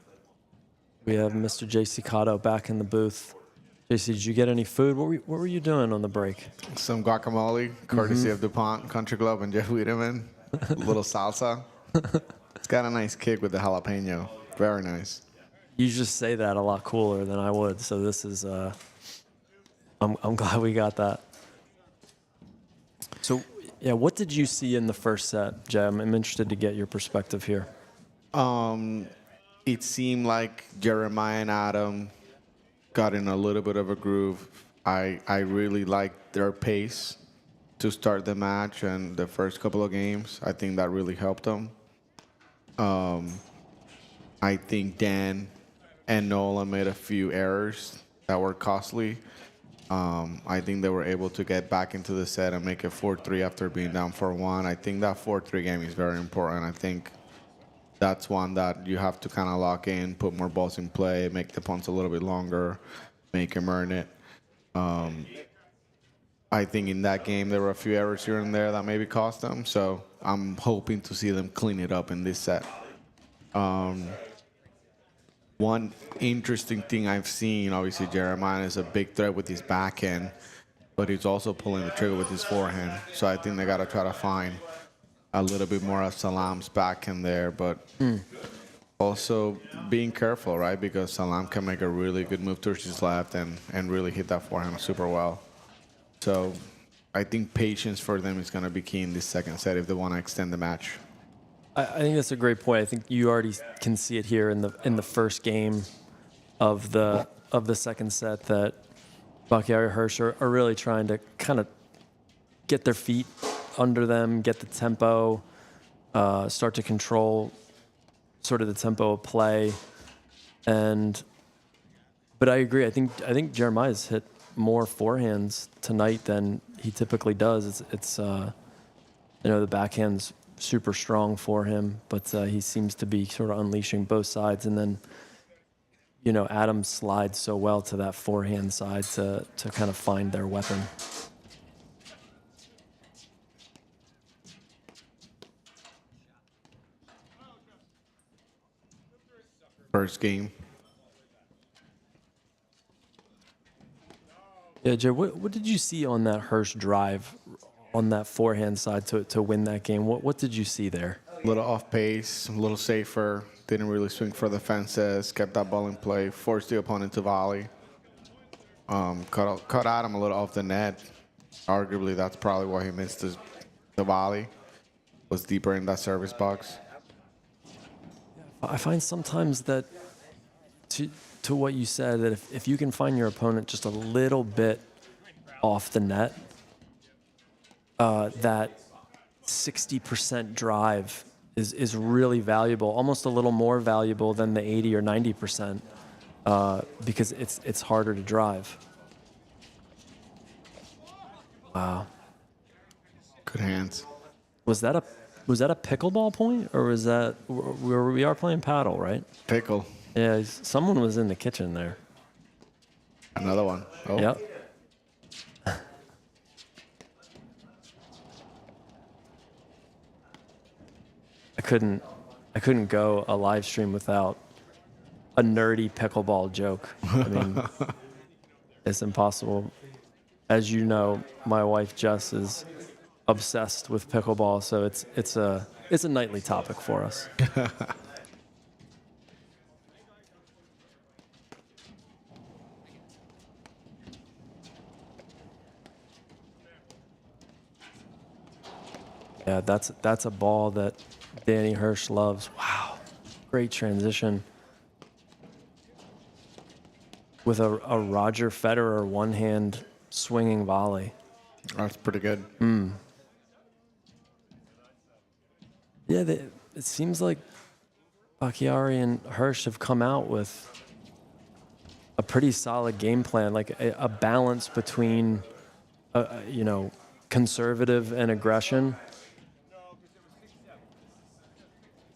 We have Mr. JC Cotto back in the booth. JC, did you get any food? What were you doing on the break? Some guacamole, courtesy of Dupont Country Club and Jeff Wiedemann. A little salsa. It's got a nice kick with the jalapeno. Very nice. You just say that a lot cooler than I would, so this is, I'm glad we got that. So, yeah, what did you see in the first set, Jay? I'm interested to get your perspective here. It seemed like Jeremiah and Adam got in a little bit of a groove. I really liked their pace. to start the match and the first couple of games. I think that really helped him. I think Dan and Nola made a few errors that were costly. I think they were able to get back into the set and make it 4-3 after being down 4-1. I think that 4-3 game is very important. I think that's one that you have to kind of lock in, put more balls in play, make the punts a little bit longer, make him earn it. I think in that game there were a few errors here and there that maybe cost them. So I'm hoping to see them clean it up in this set. One interesting thing I've seen, obviously Jeremiah is a big threat with his backhand, but he's also pulling the trigger with his forehand. So I think they got to try to find a little bit more of Salam's backhand there, but also being careful, right? Because Salam can make a really good move towards his left and really hit that forehand super well. So I think patience for them is going to be key in this second set if they want to extend the match. I think that's a great point. I think you already can see it here in the first game of the second set that Bakhtiari Hirsch are really trying to kind of get their feet under them, get the tempo, start to control sort of the tempo of play. But I agree. I think Jeremiah's hit more forehands tonight than he typically does. It's the backhand's super strong for him, but he seems to be sort of unleashing both sides. And then, Adam slides so well to that forehand side to kind of find their weapon. First game. Yeah, Joe, what did you see on that Hirsch drive on that forehand side to win that game? What did you see there? A little off pace, a little safer, didn't really swing for the fences, kept that ball in play, forced the opponent to volley. Caught Adam a little off the net. Arguably, that's probably why he missed the volley. Was deeper in that service box. I find sometimes that, to what you said, that if you can find your opponent just a little bit off the net, that 60% drive is really valuable, almost a little more valuable than the 80 or 90%, because it's harder to drive. Wow. Good hands. Was that a pickleball point, or was that we are playing paddle, right? Pickle. Yeah, someone was in the kitchen there. Another one. Oh. Yep. I couldn't go a live stream without a nerdy pickleball joke. I mean, it's impossible. As you know, my wife Jess is obsessed with pickleball, so it's a nightly topic for us. Yeah, that's a ball that Danny Hirsch loves. Wow, great transition. With a Roger Federer one-hand swinging volley. That's pretty good. Yeah, it seems like Bakhtiari and Hirsch have come out with a pretty solid game plan, like a balance between, conservative and aggression.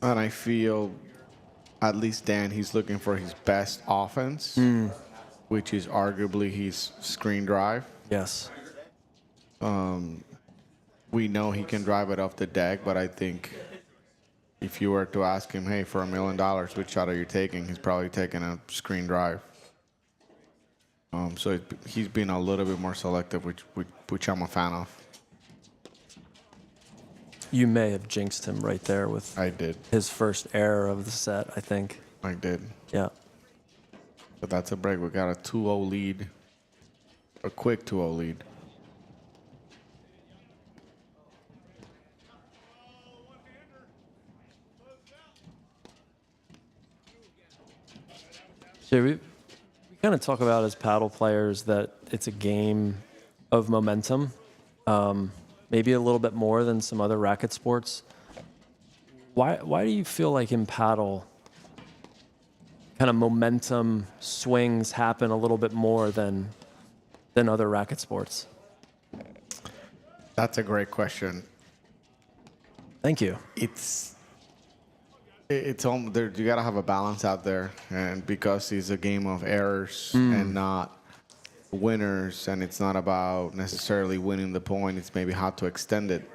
And I feel, at least Dan, he's looking for his best offense, which is arguably his screen drive. Yes. We know he can drive it off the deck, but I think if you were to ask him, hey, for $1 million, which shot are you taking? He's probably taking a screen drive. So he's been a little bit more selective, which I'm a fan of. You may have jinxed him right there with I did. his first error of the set, I think. I did. Yeah. But that's a break. We got a 2-0 lead. A quick 2-0 lead. So we kind of talk about as paddle players that it's a game of momentum. maybe a little bit more than some other racket sports. Why do you feel like in paddle, kind of momentum swings happen a little bit more than other racket sports? That's a great question. Thank you. It's there. You gotta have a balance out there, and because it's a game of errors and not winners, and it's not about necessarily winning the point. It's maybe how to extend it.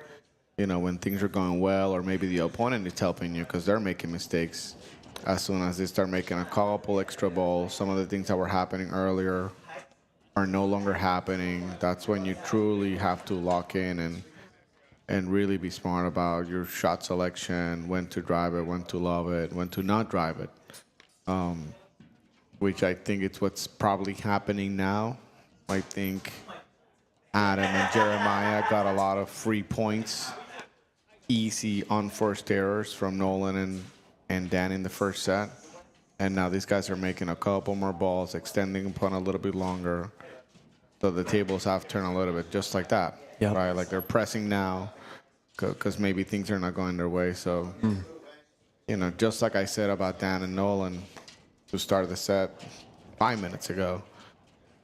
When things are going well, or maybe the opponent is helping you because they're making mistakes. As soon as they start making a couple extra balls, some of the things that were happening earlier are no longer happening. That's when you truly have to lock in and really be smart about your shot selection, when to drive it, when to love it, when to not drive it, which I think it's what's probably happening now. I think Adam and Jeremiah got a lot of free points, easy unforced errors from Nolan and Dan in the first set. And now these guys are making a couple more balls, extending upon a little bit longer. So the tables have turned a little bit just like that, Yep. right? Like they're pressing now because maybe things are not going their way. So, just like I said about Dan and Nolan to start the set 5 minutes ago,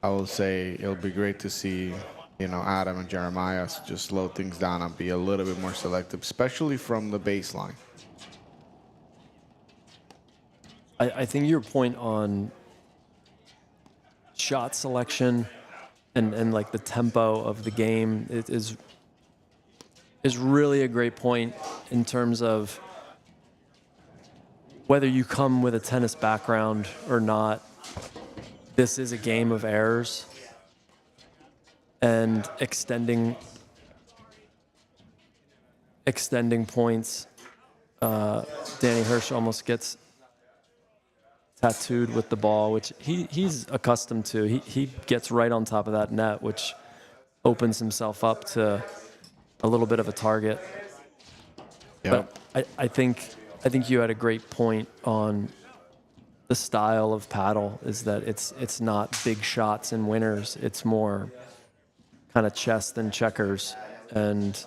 I will say it'll be great to see, Adam and Jeremiah just slow things down and be a little bit more selective, especially from the baseline. I think your point on shot selection and like the tempo of the game is really a great point in terms of whether you come with a tennis background or not. This is a game of errors, and extending points. Danny Hirsch almost gets tattooed with the ball, which he's accustomed to. He gets right on top of that net, which opens himself up to a little bit of a target. Yep. But I think you had a great point on the style of paddle, is that it's not big shots and winners. It's more kind of chess than checkers, and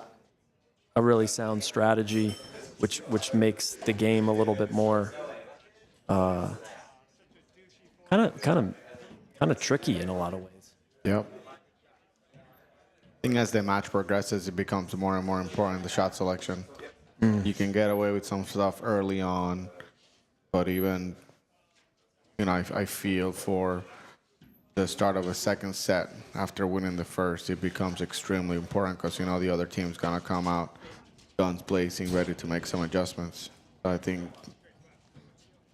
a really sound strategy, which makes the game a little bit more kind of tricky in a lot of ways. Yep. I think as the match progresses, it becomes more and more important, the shot selection. You can get away with some stuff early on, but even, I feel for the start of a second set after winning the first, it becomes extremely important because, the other team's going to come out guns blazing, ready to make some adjustments. So I think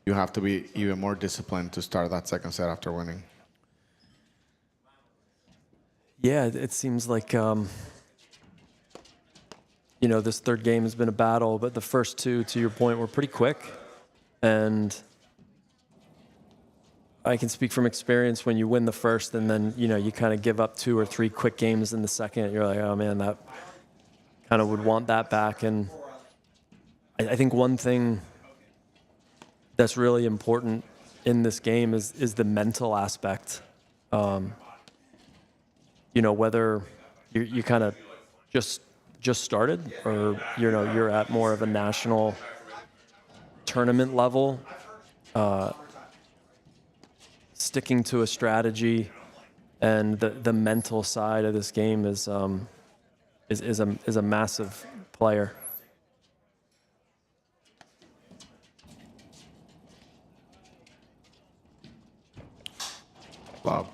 you have to be even more disciplined to start that second set after winning. Yeah, it seems like, this third game has been a battle, but the first two, to your point, were pretty quick. And I can speak from experience, when you win the first and then, you kind of give up 2 or 3 quick games in the second, you're like, oh man, that kind of would want that back. And I think one thing that's really important in this game is the mental aspect. Whether you kind of just started, or you're at more of a national tournament level, sticking to a strategy and the mental side of this game is a massive player. Wow.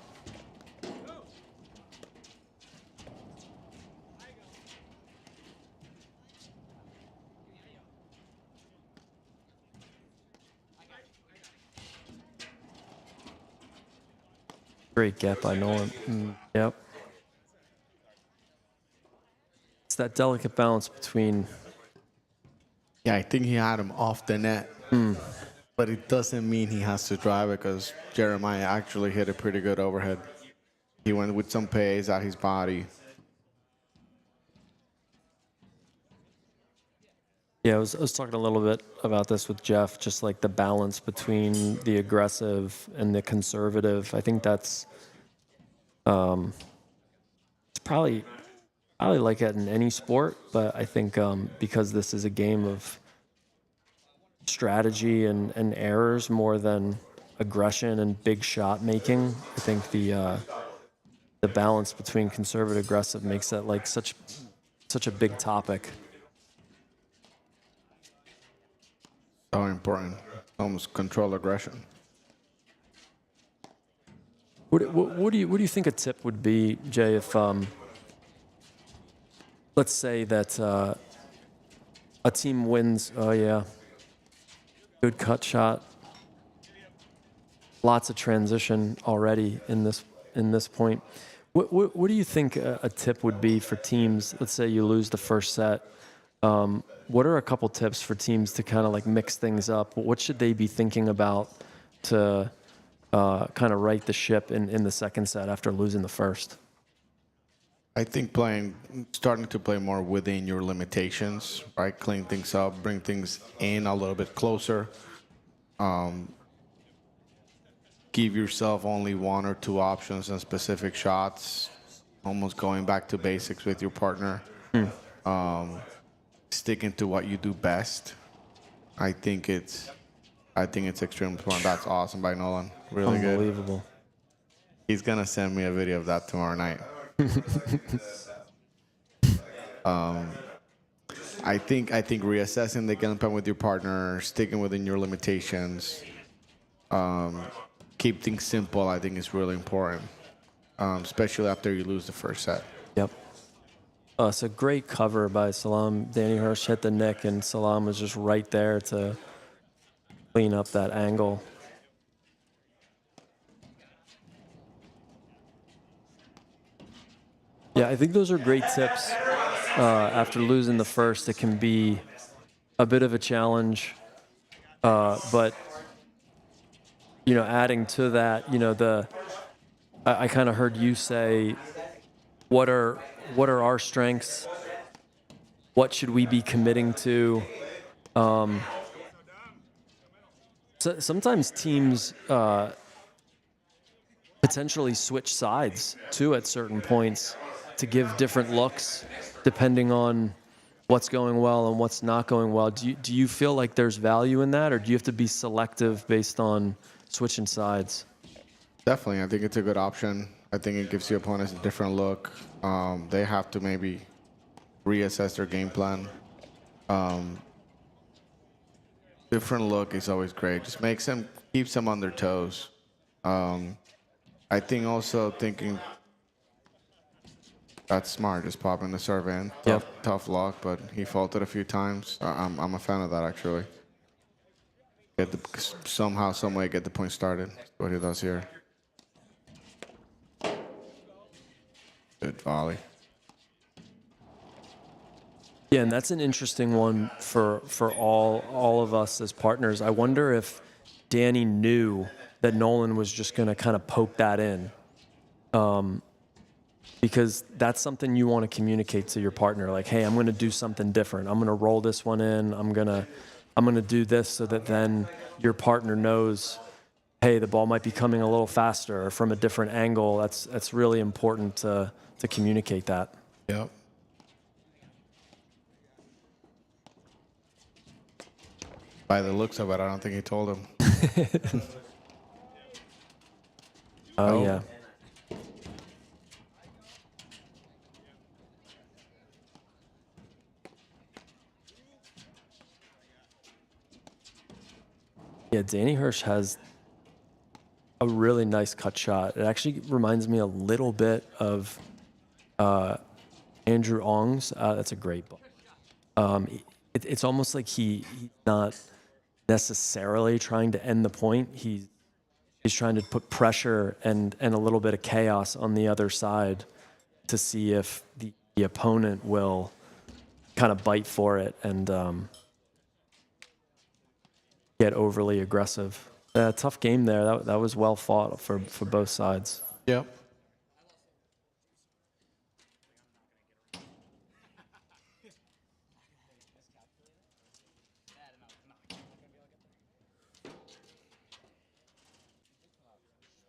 Great get by Nolan. Yep. It's that delicate balance between. Yeah, I think he had him off the net. But it doesn't mean he has to drive it, because Jeremiah actually hit a pretty good overhead. He went with some pace at his body. Yeah, I was talking a little bit about this with Jeff, just like the balance between the aggressive and the conservative. I think that's it's probably I like it in any sport, but I think because this is a game of strategy and errors more than aggression and big shot making, I think the balance between conservative aggressive makes that like such a big topic. So important. Almost control aggression. What do you think a tip would be, Jay, if let's say that a team wins? Oh yeah, good cut shot. Lots of transition already in this point. What do you think a tip would be for teams? Let's say you lose the first set. What are a couple tips for teams to kind of like mix things up? What should they be thinking about to kind of right the ship in the second set after losing the first? I think starting to play more within your limitations, right? Clean things up, bring things in a little bit closer. Give yourself only one or two options and specific shots. Almost going back to basics with your partner. Sticking to what you do best. I think it's extremely important. That's awesome by Nolan. Really good. Unbelievable. He's gonna send me a video of that tomorrow night. I think reassessing the game plan with your partner, sticking within your limitations, keep things simple. I think is really important, especially after you lose the first set. Yep. It's a great cover by Salam. Danny Hirsch hit the nick, and Salam was just right there to clean up that angle. Yeah, I think those are great tips. After losing the first, it can be a bit of a challenge, but you know, adding to that, you know, I kind of heard you say, what are our strengths? What should we be committing to? So sometimes teams potentially switch sides too at certain points to give different looks depending on what's going well and what's not going well. Do you feel like there's value in that, or do you have to be selective based on switching sides? Definitely, I think it's a good option. I think it gives your opponents a different look. They have to maybe reassess their game plan. Different look is always great. Just keeps them on their toes. I think also thinking that's smart, just popping the serve in. Tough luck, but he faulted a few times. I'm a fan of that actually. Somehow, some way, get the point started. That's what he does here. Good volley. Yeah, and that's an interesting one for all of us as partners. I wonder if Danny knew that Nolan was just going to kind of poke that in, because that's something you want to communicate to your partner. Like, hey, I'm going to do something different. I'm going to roll this one in. I'm going to do this so that then your partner knows, hey, the ball might be coming a little faster or from a different angle. That's really important to communicate that. Yep. By the looks of it, I don't think he told him. Oh, yeah. Yeah, Danny Hirsch has a really nice cut shot. It actually reminds me a little bit of Andrew Ong's. That's a great ball. It's almost like he's not necessarily trying to end the point. He's trying to put pressure and a little bit of chaos on the other side to see if the opponent will kind of bite for it and get overly aggressive. Tough game there. That was well fought for both sides. Yep.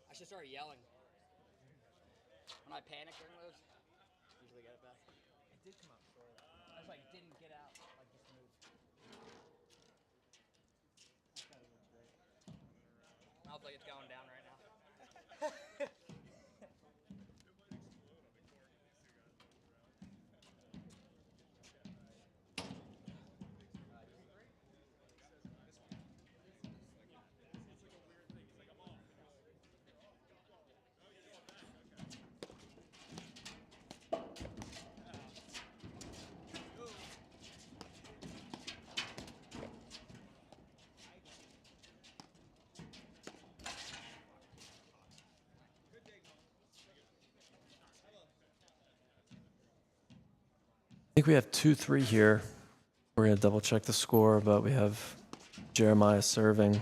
I should start yelling. When I panic during those, usually get it back. did come out sore. That's why it didn't get out. Like just moved. Smells like it's going down right now. I think we have 2-3 here. We're going to double check the score, but we have Jeremiah serving.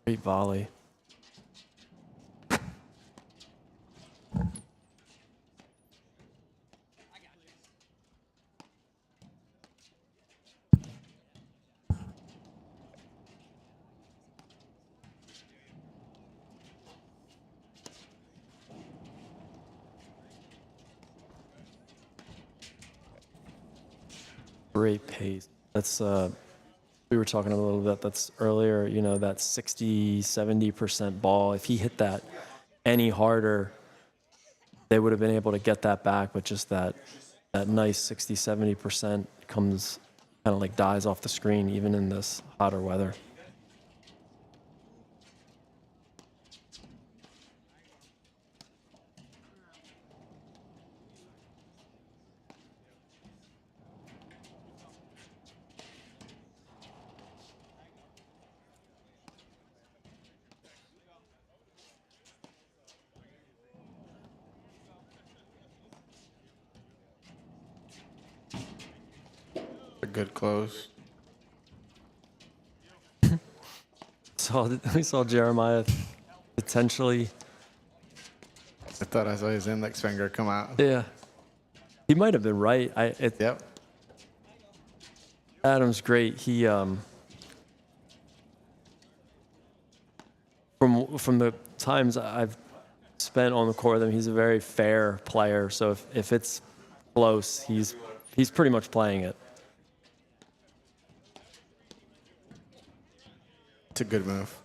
Great volley. Great pace. That's we were talking a little bit that's earlier, you know, that 60-70% ball. If he hit that any harder, they would have been able to get that back, but just that nice 60-70% comes kind of like dies off the screen even in this hotter weather. A good close. We saw Jeremiah potentially. I thought I saw his index finger come out. Yeah, he might have been right. Yep. Adam's great. He from the times I've spent on the court with him, he's a very fair player. So if it's close, he's pretty much playing it. It's a good move.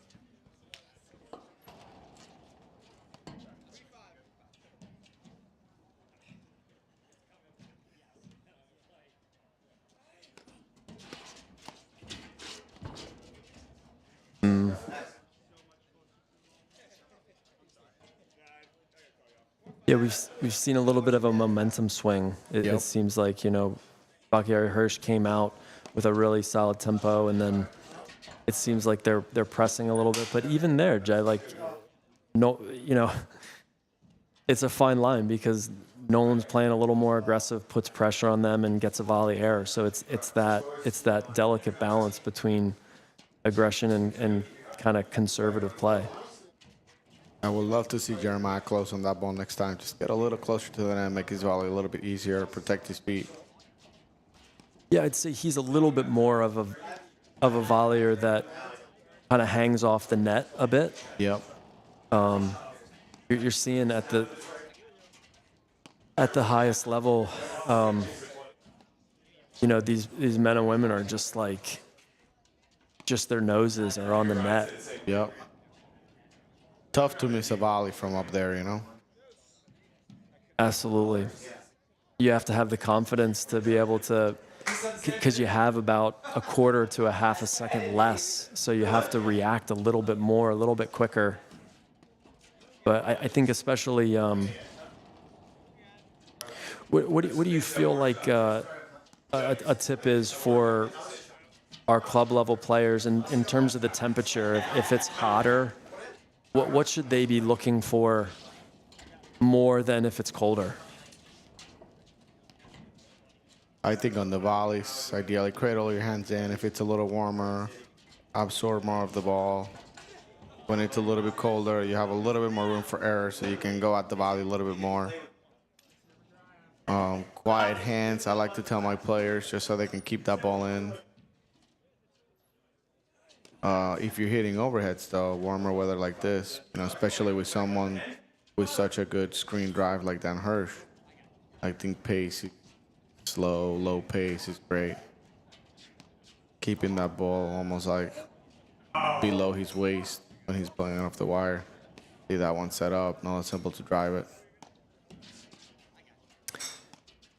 Yeah, we've seen a little bit of a momentum swing. It Yep. seems like, you know, Bakari Hirsch came out with a really solid tempo, and then it seems like they're pressing a little bit. But even there, Jay, like, no, you know, it's a fine line because Nolan's playing a little more aggressive, puts pressure on them, and gets a volley error. So it's that delicate balance between aggression and kind of conservative play. I would love to see Jeremiah close on that ball next time. Just get a little closer to the net, make his volley a little bit easier, protect his feet. Yeah, I'd say he's a little bit more of a volleyer that kind of hangs off the net a bit. Yep. You're seeing at the highest level, you know, these men and women are just like, just their noses are on the net. Yep. Tough to miss a volley from up there, you know? Absolutely. You have to have the confidence to be able to, because you have about a quarter to a half a second less, so you have to react a little bit more, a little bit quicker. But I think especially, what do you feel like a tip is for our club level players in terms of the temperature? If it's hotter, what should they be looking for more than if it's colder? I think on the volleys, ideally cradle your hands in. If it's a little warmer, absorb more of the ball. When it's a little bit colder, you have a little bit more room for error, so you can go at the volley a little bit more. Quiet hands, I like to tell my players, just so they can keep that ball in. If you're hitting overheads, though, warmer weather like this, you know, especially with someone with such a good screen drive like Dan Hirsch, I think pace, slow, low pace is great. Keeping that ball almost like below his waist when he's playing off the wire. See that one set up, not simple to drive it.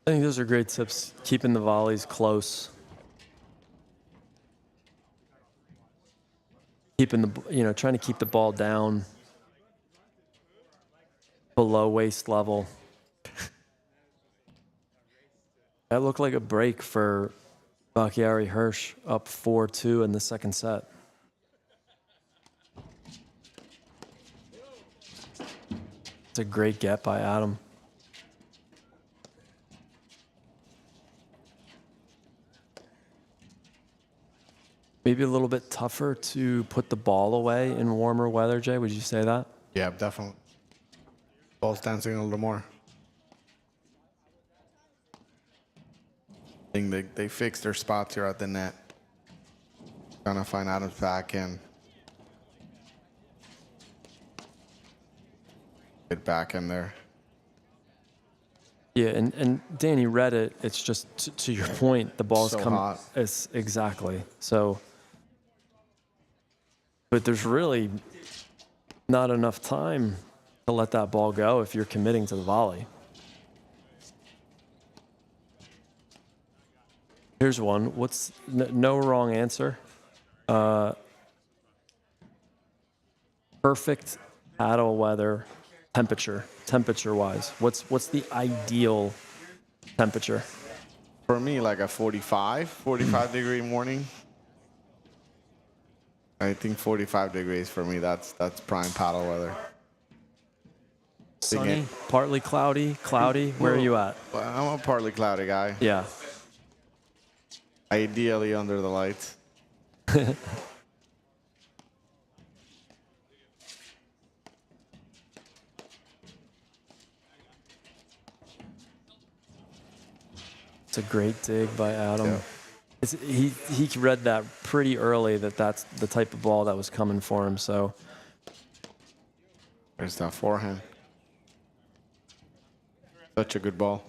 I think those are great tips. Keeping the volleys close. Keeping the, trying to keep the ball down below waist level. That looked like a break for Bakhtiari Hirsch, up 4-2 in the second set. It's a great get by Adam. Maybe a little bit tougher to put the ball away in warmer weather, Jay. Would you say that? Yeah, definitely. Ball's dancing a little more. I think they fixed their spots here at the net. Trying to find Adam's back in. Get back in there. Yeah, and Danny read it. It's just to your point, the ball's So coming. hot. It's exactly so. But there's really not enough time to let that ball go if you're committing to the volley. Here's one. What's no wrong answer? Perfect paddle weather temperature-wise. What's the ideal temperature? For me, like a 45 degree morning. I think 45 degrees for me, that's prime paddle weather. Sunny, partly cloudy. Where are you at? Well, I'm a partly cloudy guy. Yeah. Ideally under the lights. It's a great dig by Adam. Yeah. He read that pretty early that's the type of ball that was coming for him. So There's that forehand. Such a good ball.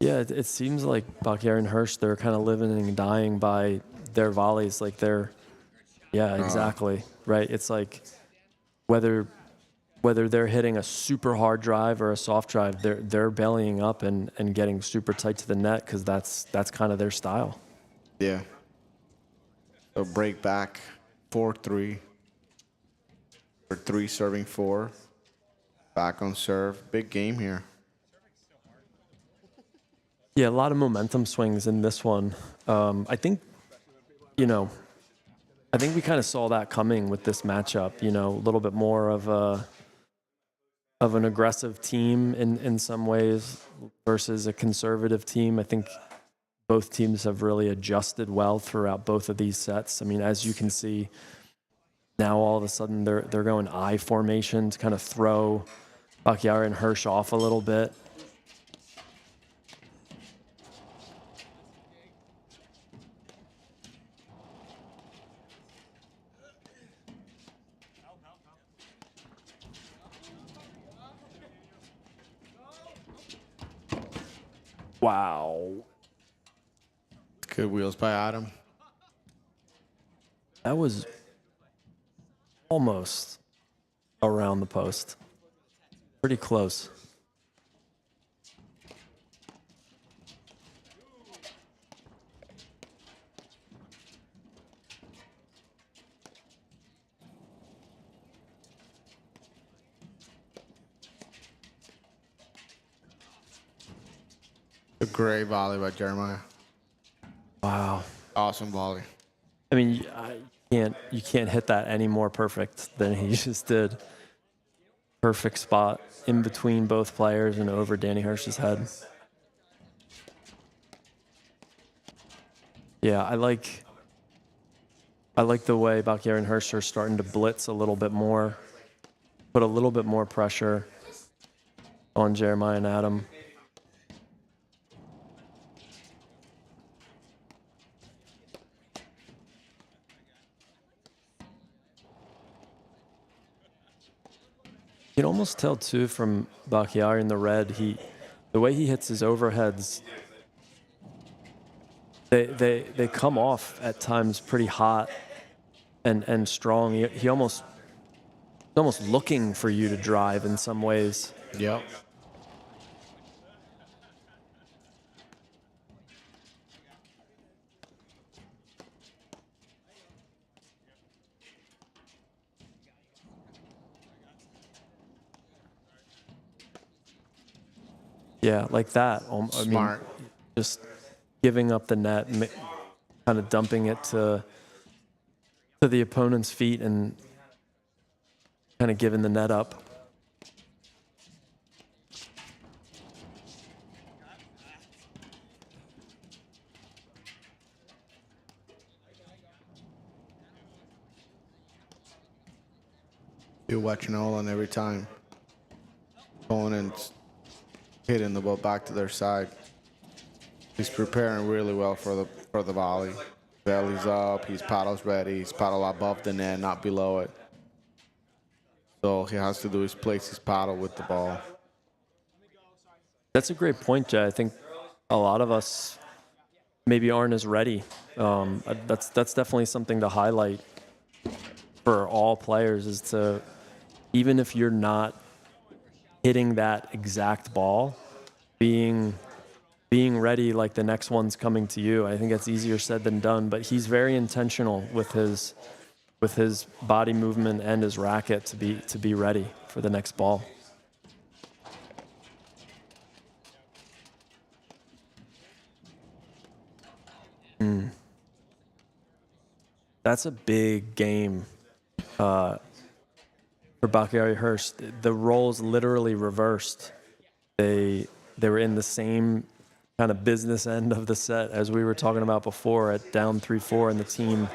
yeah, it seems like Bakhtiari and Hirsch, they're kind of living and dying by their volleys. Like yeah, exactly. Right. It's like whether they're hitting a super hard drive or a soft drive, they're bellying up and getting super tight to the net because that's kind of their style. Yeah. So break back, 4-3. For 3 serving 4. Back on serve. Big game here. Yeah, a lot of momentum swings in this one. I think, I think we kind of saw that coming with this matchup. A little bit more of an aggressive team in some ways versus a conservative team. I think both teams have really adjusted well throughout both of these sets. I mean, as you can see, now all of a sudden they're going I formation to kind of throw Bakhtiari and Hirsch off a little bit. Wow. Good wheels by Adam. That was almost around the post. Pretty close. A great volley by Jeremiah. Wow. Awesome volley. I mean, you can't hit that any more perfect than he just did. Perfect spot in between both players and over Danny Hirsch's head. Yeah, I like the way Bakhtiari and Hirsch are starting to blitz a little bit more, put a little bit more pressure on Jeremiah and Adam. You can almost tell too from Bakhtiari in the red, the way he hits his overheads, they come off at times pretty hot and strong. He almost looking for you to drive in some ways. Yep. Yeah, like that. I mean, Smart. just giving up the net, kind of dumping it to the opponent's feet and kind of giving the net up. You watch Nolan every time. Opponents hitting the ball back to their side. He's preparing really well for the volley. Belly's up, his paddle's ready, his paddle above the net, not below it. So all he has to do is place his paddle with the ball. That's a great point, Jay. I think a lot of us maybe aren't as ready. That's definitely something to highlight for all players, is to, even if you're not hitting that exact ball, being ready like the next one's coming to you. I think that's easier said than done, but he's very intentional with his body movement and his racket to be ready for the next ball. That's a big game for Bakhtiari Hurst. The roles literally reversed. They were in the same kind of business end of the set as we were talking about before, at down 3-4, and the team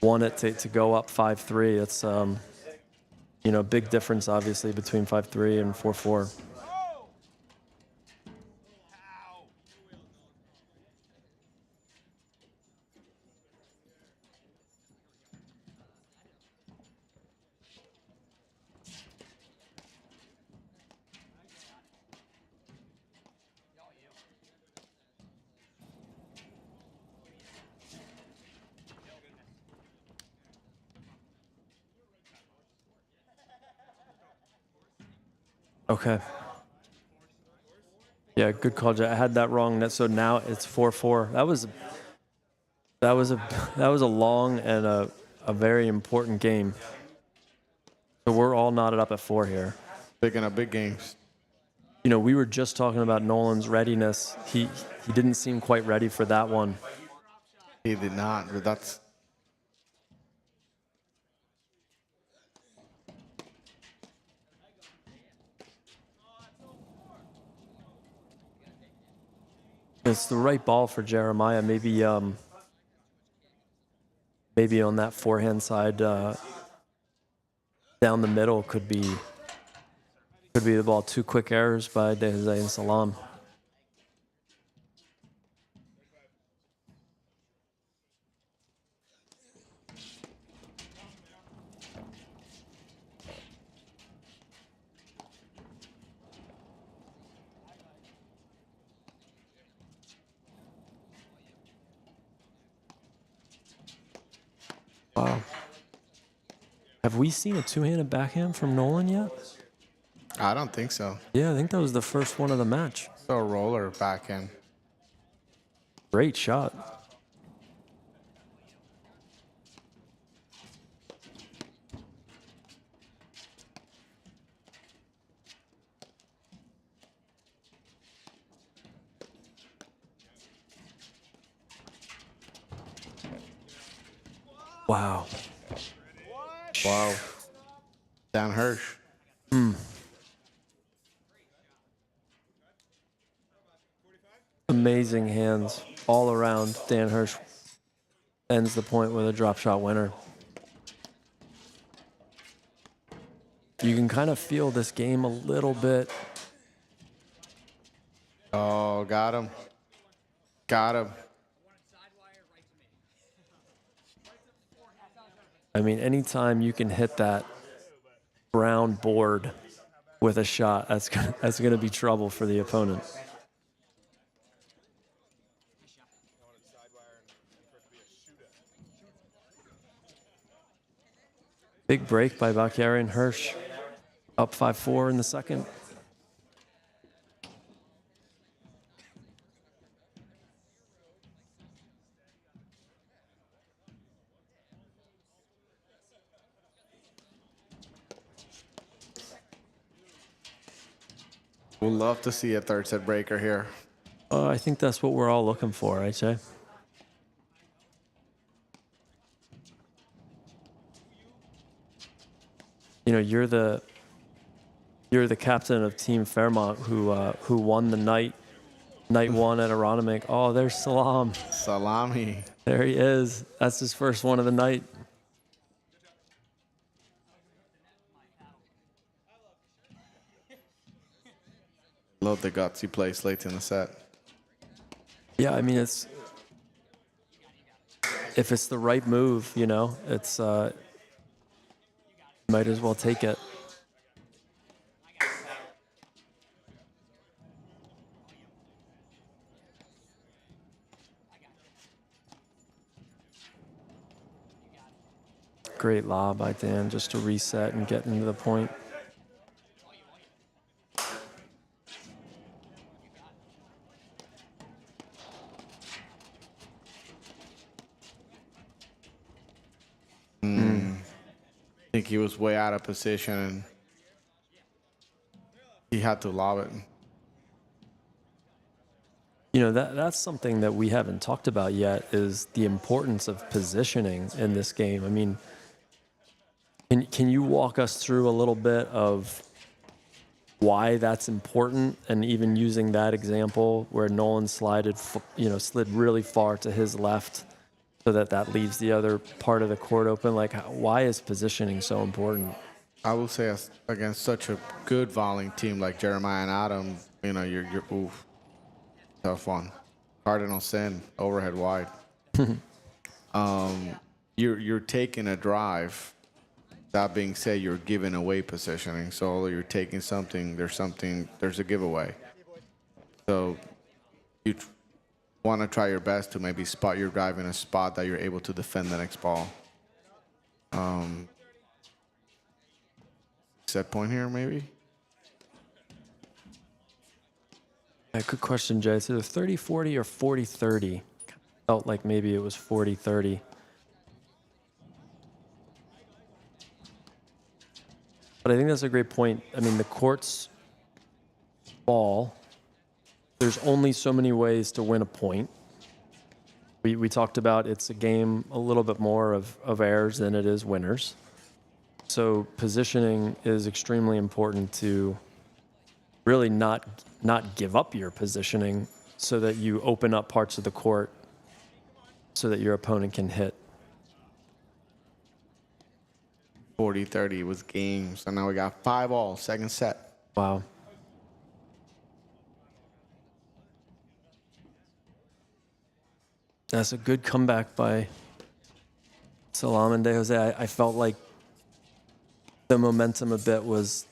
won it to go up 5-3. It's big difference obviously between 5-3 and 4-4. Okay. Yeah, good call, Jay. I had that wrong. So now it's 4-4. That was a long and a very important game. So we're all knotted up at 4 here. Picking up big games. We were just talking about Nolan's readiness. He didn't seem quite ready for that one. He did not, but that's... It's the right ball for Jeremiah. Maybe on that forehand side down the middle could be the ball. 2 quick errors by Dehazeh and Salam. Wow. Have we seen a two-handed backhand from Nolan yet? I don't think so. Yeah, I think that was the first one of the match. So a roller backhand. Great shot. Wow. Wow. Dan Hirsch. Amazing hands all around. Dan Hirsch ends the point with a drop shot winner. You can kind of feel this game a little bit. Oh, got him. Got him. I mean, anytime you can hit that brown board with a shot, that's gonna be trouble for the opponent. Big break by Bakhtiari and Hirsch. Up 5-4 in the second. We'd love to see a third set breaker here. I think that's what we're all looking for, right, Jay? You know, you're the captain of Team Fairmont who won the night one at Aronimink. Oh, there's Salam. Salami. There he is. That's his first one of the night. Love the gutsy plays late in the set. Yeah, I mean, if it's the right move, you know, it's might as well take it. Great lob by Dan just to reset and get into the point. I think he was way out of position and he had to lob it. You know, that's something that we haven't talked about yet is the importance of positioning in this game. I mean, can you walk us through a little bit of why that's important, and even using that example where Nolan slid really far to his left so that leaves the other part of the court open? Like, why is positioning so important? I will say against such a good volleying team like Jeremiah and Adam, you know, you're oof, tough one. Cardinal sin, overhead wide. You're taking a drive. That being said, you're giving away positioning. So although you're taking something, there's a giveaway. So you want to try your best to maybe spot your drive in a spot that you're able to defend the next ball. Set point here, maybe? Yeah, good question, Jay. It's either 30-40 or 40-30. Felt like maybe it was 40-30. But I think that's a great point. I mean, the court's ball, there's only so many ways to win a point. We talked about it's a game a little bit more of errors than it is winners. So positioning is extremely important to really not give up your positioning so that you open up parts of the court so that your opponent can hit. 40-30 was game. So now we got 5-all, second set. Wow. That's a good comeback by Salam and De Jose. I felt like the momentum a bit was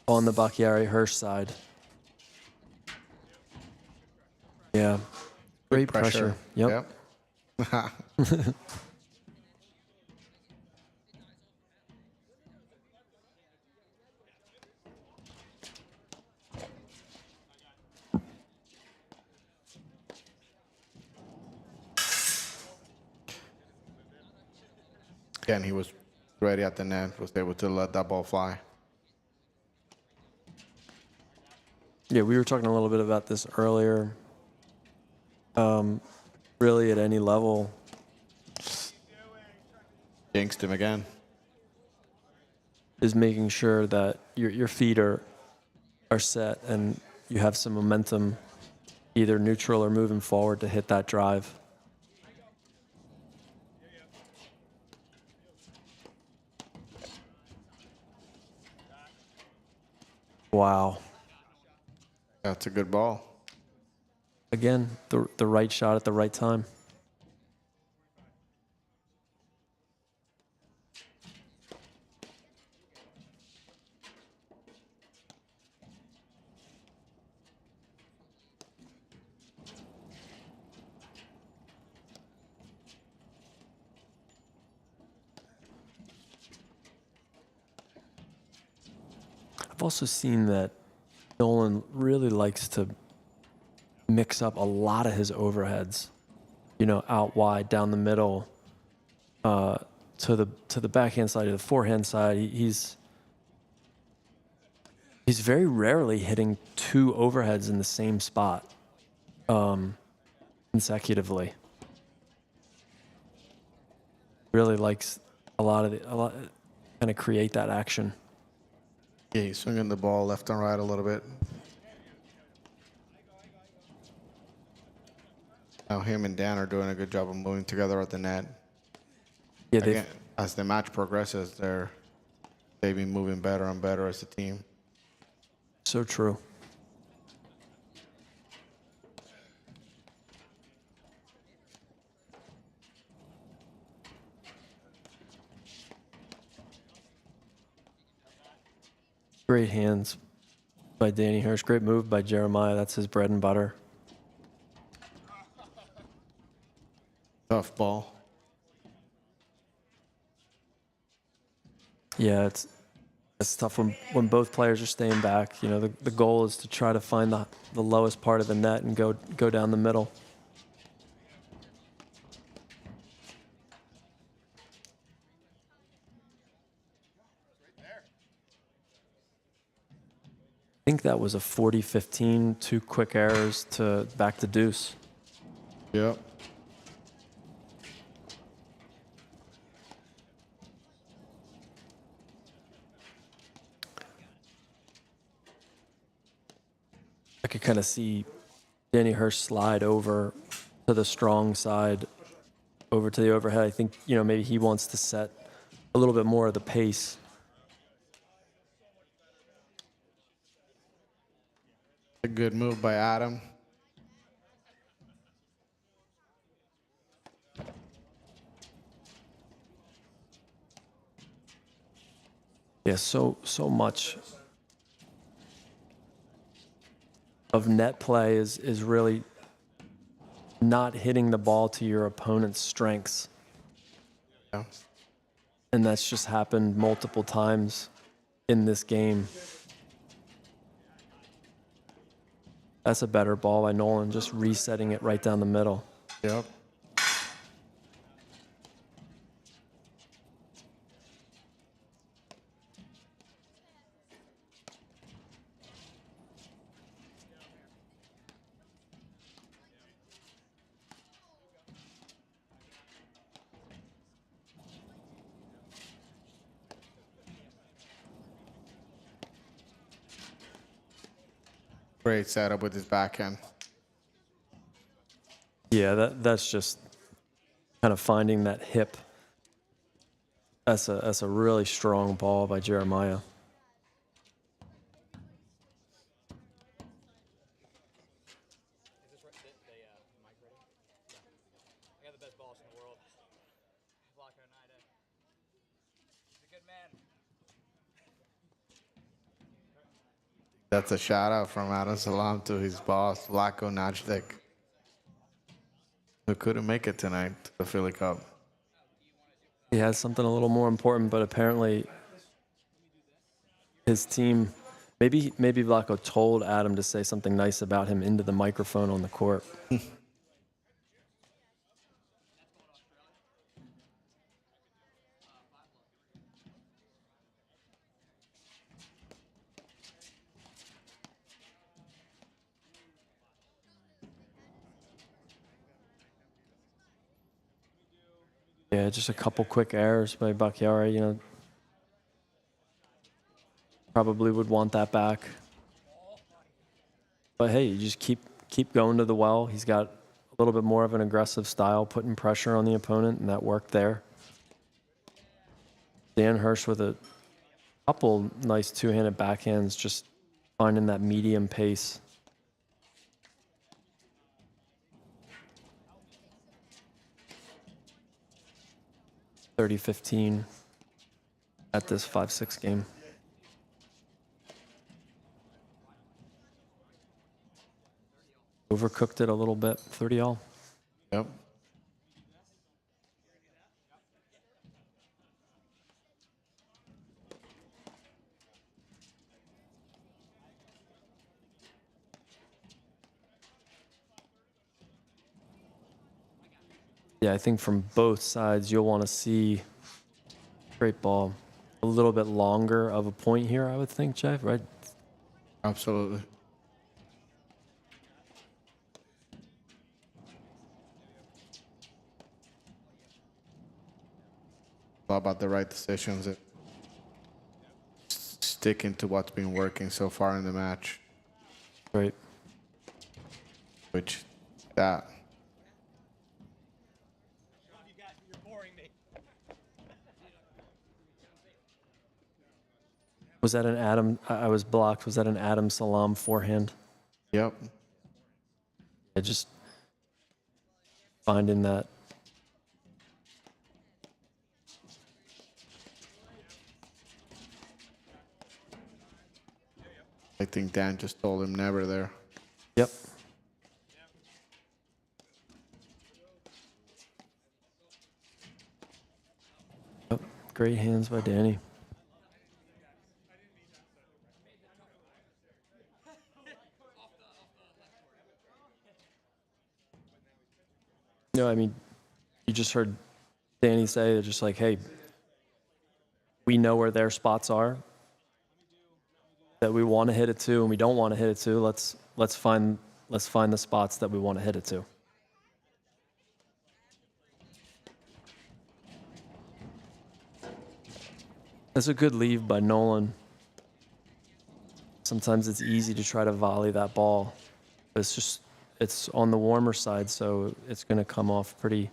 on the Bakhtiari Hirsch side. Yeah. Great pressure. Yep. Again, he was ready at the net, was able to let that ball fly. Yeah, we were talking a little bit about this earlier. Really, at any level. Jinxed him again. Is making sure that your feet are set and you have some momentum, either neutral or moving forward to hit that drive. Wow. That's a good ball. Again, the right shot at the right time. I've also seen that Nolan really likes to mix up a lot of his overheads, you know, out wide, down the middle, to the backhand side, to the forehand side. He's very rarely hitting two overheads in the same spot consecutively. Really likes a lot kind of create that action. Yeah, he's swinging the ball left and right a little bit. Now him and Dan are doing a good job of moving together at the net. Yeah, Again, as the match progresses, they've been moving better and better as a team. so true. Great hands by Danny Hirsch. Great move by Jeremiah. That's his bread and butter. Tough ball. Yeah, it's tough when both players are staying back. You know, the goal is to try to find the lowest part of the net and go down the middle. I think that was a 40-15, two quick errors to back to deuce. Yep. I could kind of see Danny Hirsch slide over to the strong side, over to the overhead. I think, you know, maybe he wants to set a little bit more of the pace. A good move by Adam. Yeah, so much of net play is really not hitting the ball to your opponent's strengths. Yeah. And that's just happened multiple times in this game. That's a better ball by Nolan, just resetting it right down the middle. Yep. Great setup with his backhand. Yeah, that's just kind of finding that hip. That's a really strong ball by Jeremiah. Is this right? The mic ready? Yeah. I got the best boss in the world. Vlaco Nida. He's a good man. That's a shout out from Adam Salam to his boss, Vlaco Najdik, who couldn't make it tonight to the Philly Cup. He has something a little more important, but apparently his team, maybe Vlaco told Adam to say something nice about him into the microphone on the court. Yeah, just a couple quick errors by Bakhtiari, you know. Probably would want that back. But hey, you just keep going to the well. He's got a little bit more of an aggressive style, putting pressure on the opponent, and that worked there. Dan Hirsch with a couple nice two-handed backhands, just finding that medium pace. (30-15) at this 5-6 game. Overcooked it a little bit, 30-all. Yep. Yeah, I think from both sides, you'll want to see great ball. A little bit longer of a point here, I would think, Jay, right? Absolutely. All about the right decisions. Sticking to what's been working so far in the match, Right. which that. Was that an Adam? I was blocked. Was that an Adam Salam forehand? Yep. I just finding that. I think Dan just told him never there. Yep. Yep. Great hands by Danny. No, I mean, you just heard Danny say they're just like, hey, we know where their spots are that we want to hit it to and we don't want to hit it to. Let's find the spots that we want to hit it to. That's a good leave by Nolan. Sometimes it's easy to try to volley that ball, but it's on the warmer side, so it's going to come off pretty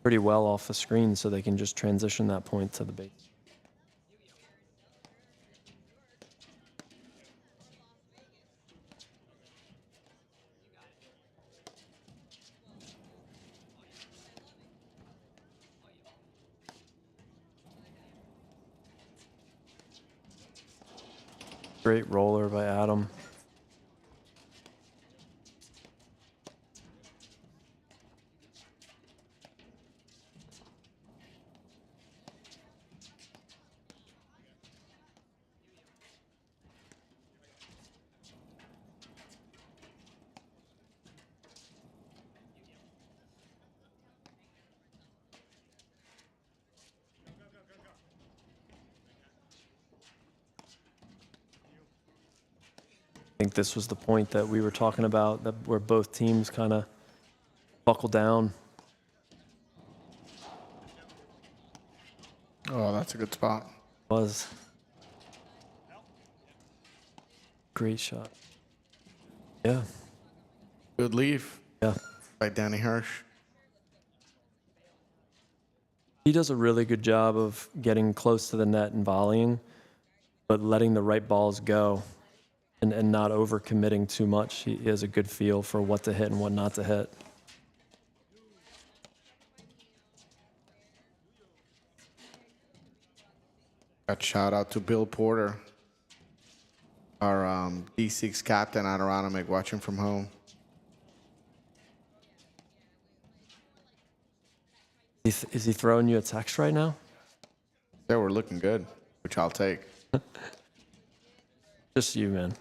well off the screen, so they can just transition that point to the base. Great roller by Adam. I think this was the point that we were talking about, that where both teams kind of buckle down. Oh, that's a good spot. Was great shot. Yeah, Good leave yeah. by Danny Hirsch. He does a really good job of getting close to the net and volleying, but letting the right balls go and not overcommitting too much. He has a good feel for what to hit and what not to hit. Got shout out to Bill Porter, our D6 captain out of Aronimink, watching from home. Is he throwing you a text right now? They were looking good, which I'll take. Just you, man.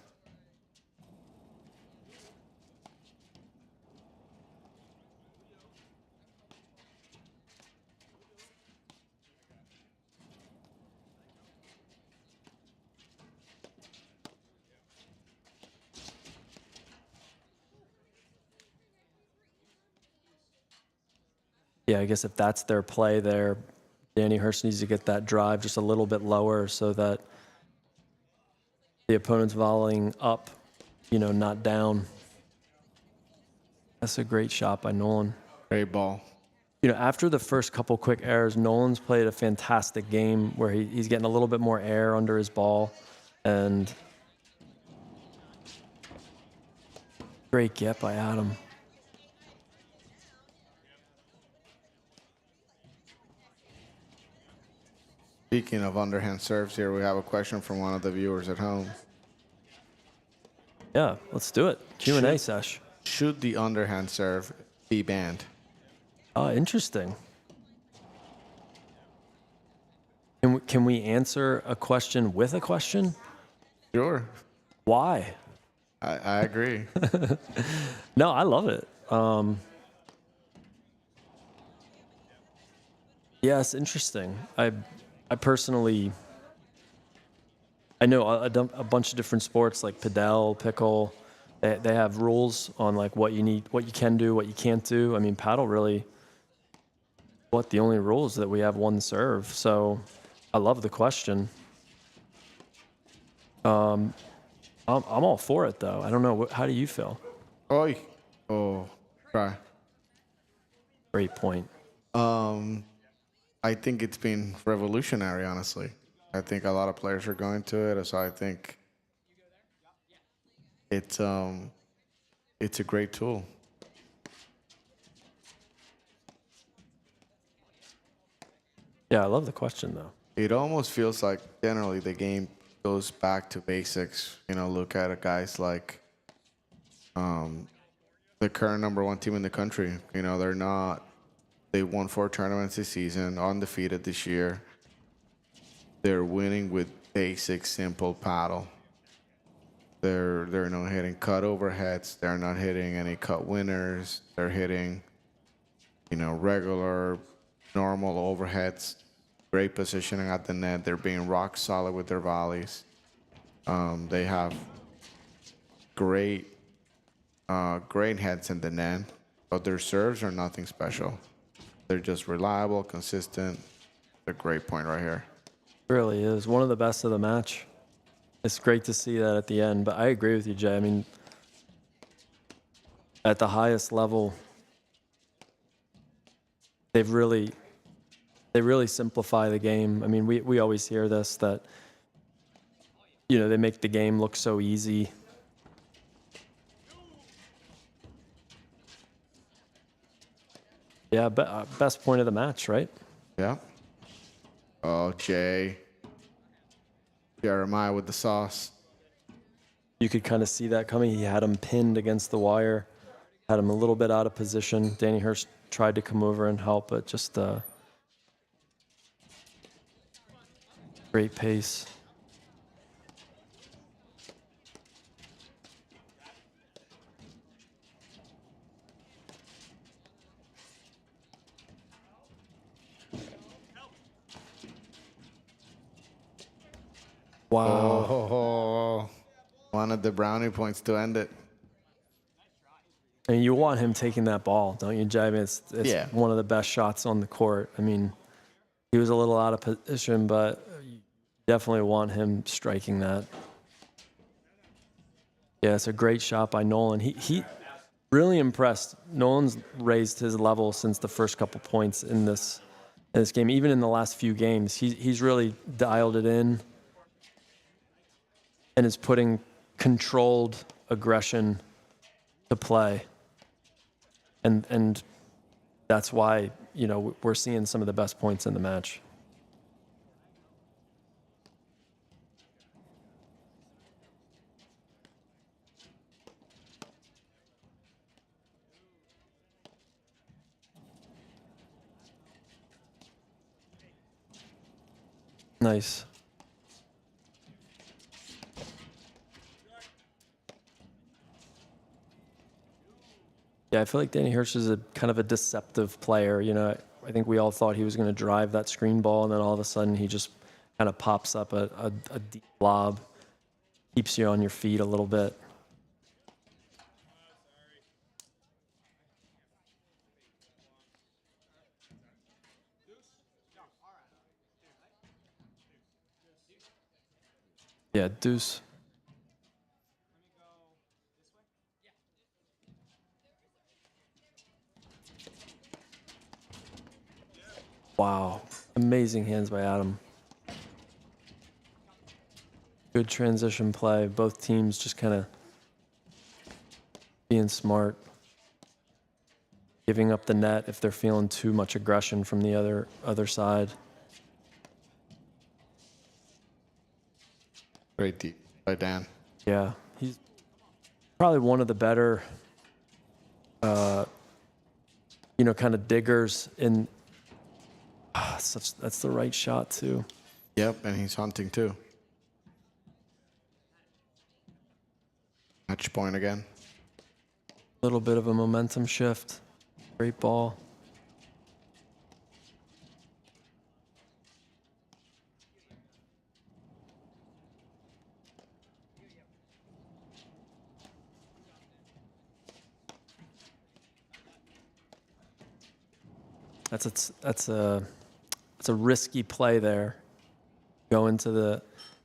Yeah, I guess if that's their play there, Danny Hirsch needs to get that drive just a little bit lower so that the opponent's volleying up, not down. That's a great shot by Nolan. Great ball. After the first couple quick errors, Nolan's played a fantastic game where he's getting a little bit more air under his ball, and great get by Adam. Speaking of underhand serves here, we have a question from one of the viewers at home. Yeah, let's do it. Q&A sesh. Should the underhand serve be banned? Interesting. Can we answer a question with a question? Sure. Why? I agree. No, I love it. Yeah, it's interesting. I personally, I know a bunch of different sports like padel, pickle. They have rules on like what you need, what you can do, what you can't do. I mean, paddle really, the only rules that we have one serve. So I love the question. I'm all for it though. I don't know. How do you feel? Oi. Oh, try. Great point. I think it's been revolutionary, honestly. I think a lot of players are going to it, so I think it's a great tool. Yeah, I love the question though. It almost feels like generally the game goes back to basics. You know, look at guys like the current number one team in the country. You know, they won 4 tournaments this season, undefeated this year. They're winning with basic, simple paddle. They're not hitting cut overheads. They're not hitting any cut winners. They're hitting, regular, normal overheads. Great positioning at the net. They're being rock solid with their volleys. They have great, great heads in the net, but their serves are nothing special. They're just reliable, consistent. A great point right here. It really is one of the best of the match. It's great to see that at the end, but I agree with you, Jay. I mean, at the highest level, they really simplify the game. I mean, we always hear this, that, they make the game look so easy. Yeah, best point of the match, right? Yeah. Oh, Jay. Jeremiah with the sauce. You could kind of see that coming. He had him pinned against the wire, had him a little bit out of position. Danny Hirsch tried to come over and help, but just great pace. Wow. Oh, wanted the brownie points to end it. And you want him taking that ball, don't you, Jay? I mean, it's Yeah. one of the best shots on the court. I mean, he was a little out of position, but you definitely want him striking that. Yeah, it's a great shot by Nolan. He really impressed. Nolan's raised his level since the first couple points in this game. Even in the last few games, he's really dialed it in and is putting controlled aggression to play. And that's why, we're seeing some of the best points in the match. Nice. Yeah, I feel like Danny Hirsch is a kind of a deceptive player. I think we all thought he was going to drive that screen ball, and then all of a sudden he just kind of pops up a deep lob, keeps you on your feet a little bit. Yeah, deuce. Wow. Amazing hands by Adam. Good transition play. Both teams just kind of being smart. Giving up the net if they're feeling too much aggression from the other side. Great deep by Dan. Yeah, he's probably one of the better, kind of diggers in. That's the right shot too. Yep, and he's hunting too. Match point again. Little bit of a momentum shift. Great ball. That's a risky play there. Going to the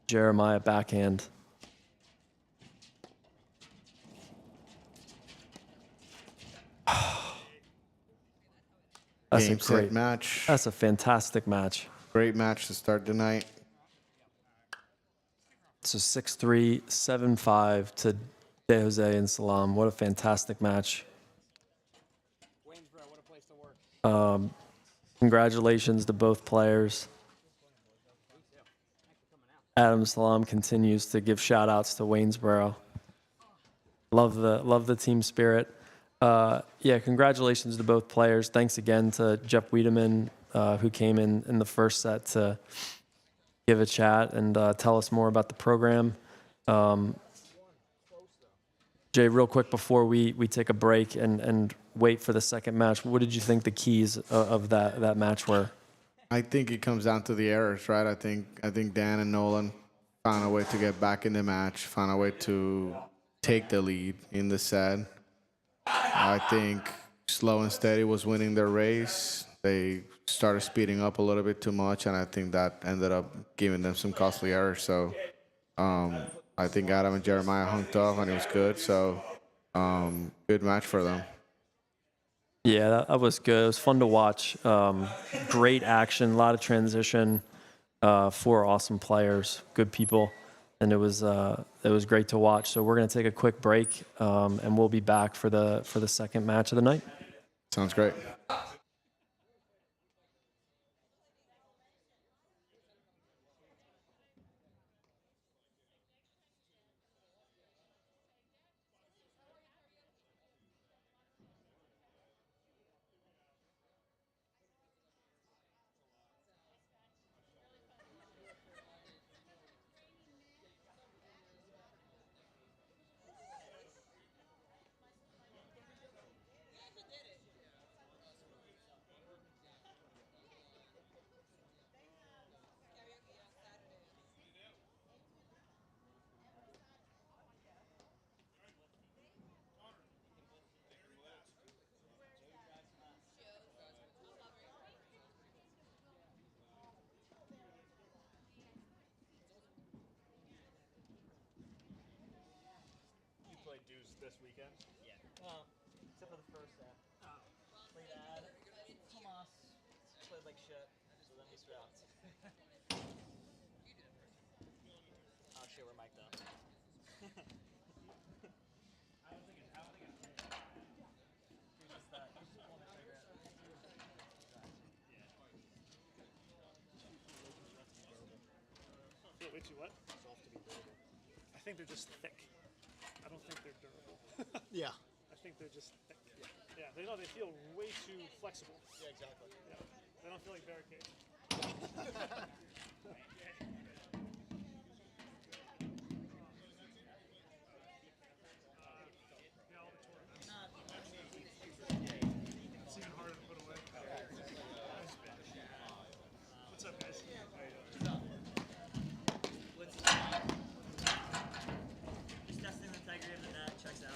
Jeremiah backhand. That's Game, a set, great match. That's a fantastic match. Great match to start the night. So 6-3, 7-5 to De Jose and Salam. What a fantastic match. Waynesboro, what a place to work. Congratulations to both players. Adam Salam continues to give shout outs to Waynesboro. Love the team spirit. Yeah, congratulations to both players. Thanks again to Jeff Wiedemann, who came in the first set to give a chat and tell us more about the program. Jay, real quick before we take a break and wait for the second match, what did you think the keys of that match were? I think it comes down to the errors, right? I think Dan and Nolan found a way to get back in the match, found a way to take the lead in the set. I think Slow and Steady was winning their race. They started speeding up a little bit too much, and I think that ended up giving them some costly errors. So I think Adam and Jeremiah hung tough, and it was good. So good match for them. Yeah, that was good. It was fun to watch. Great action, a lot of transition. 4 awesome players, good people, and it was great to watch. So we're gonna take a quick break, and we'll be back for the second match of the night. Sounds great. You played Deuce this weekend? Yeah. Well, except for the first set. Played Tomas. Played like shit. So then we swapped. Oh shit, we're mic'd up. Feel way too what? I think they're just thick. I don't think they're durable. Yeah. I think they're just thick. Yeah, they feel way too flexible. Yeah, exactly. Yeah. They don't feel like barricades. It's even harder to put away. What's up, guys? Just testing the integrity of the net. Checks out.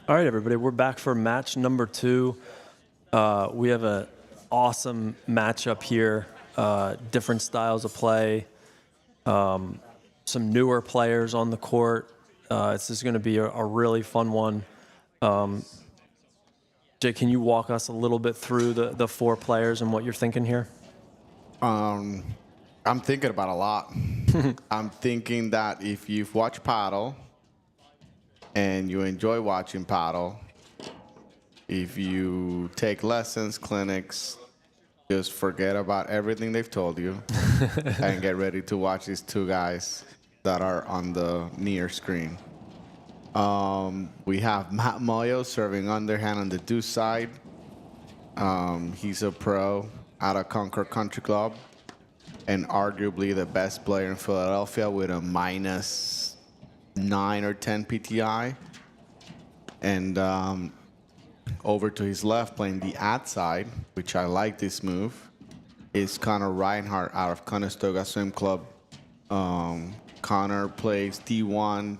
All right, everybody, we're back for match number 2. We have an awesome matchup here, different styles of play, some newer players on the court. This is going to be a really fun one. Jay, can you walk us a little bit through the 4 players and what you're thinking here? I'm thinking about a lot. I'm thinking that if you've watched paddle and you enjoy watching paddle, if you take lessons, clinics, just forget about everything they've told you and get ready to watch these 2 guys that are on the near screen. We have Matt Moyo serving underhand on the deuce side. He's a pro out of Concord Country Club and arguably the best player in Philadelphia with a minus 9 or 10 PTI. And over to his left, playing the ad side, which I like this move, is Connor Reinhardt out of Conestoga Swim Club. Connor plays D1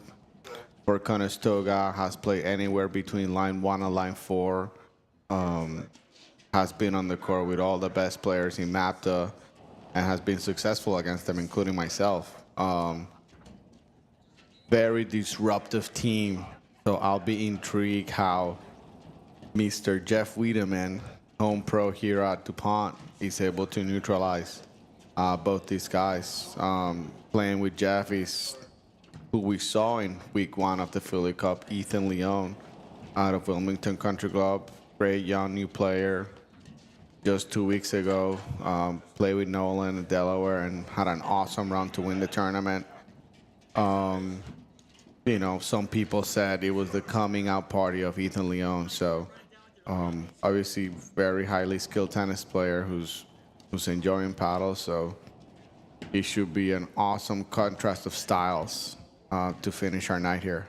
for Conestoga, has played anywhere between line 1 and line 4, has been on the court with all the best players in MAPTA, and has been successful against them, including myself. Very disruptive team, so I'll be intrigued how Mr. Jeff Wiedemann, home pro here at Dupont, is able to neutralize both these guys. Playing with Jeff is who we saw in week 1 of the Philly Cup, Ethan Leon, out of Wilmington Country Club. Great young new player. Just 2 weeks ago, played with Nolan in Delaware and had an awesome run to win the tournament. You know, some people said it was the coming out party of Ethan Leon. So obviously very highly skilled tennis player who's enjoying paddle. So it should be an awesome contrast of styles to finish our night here.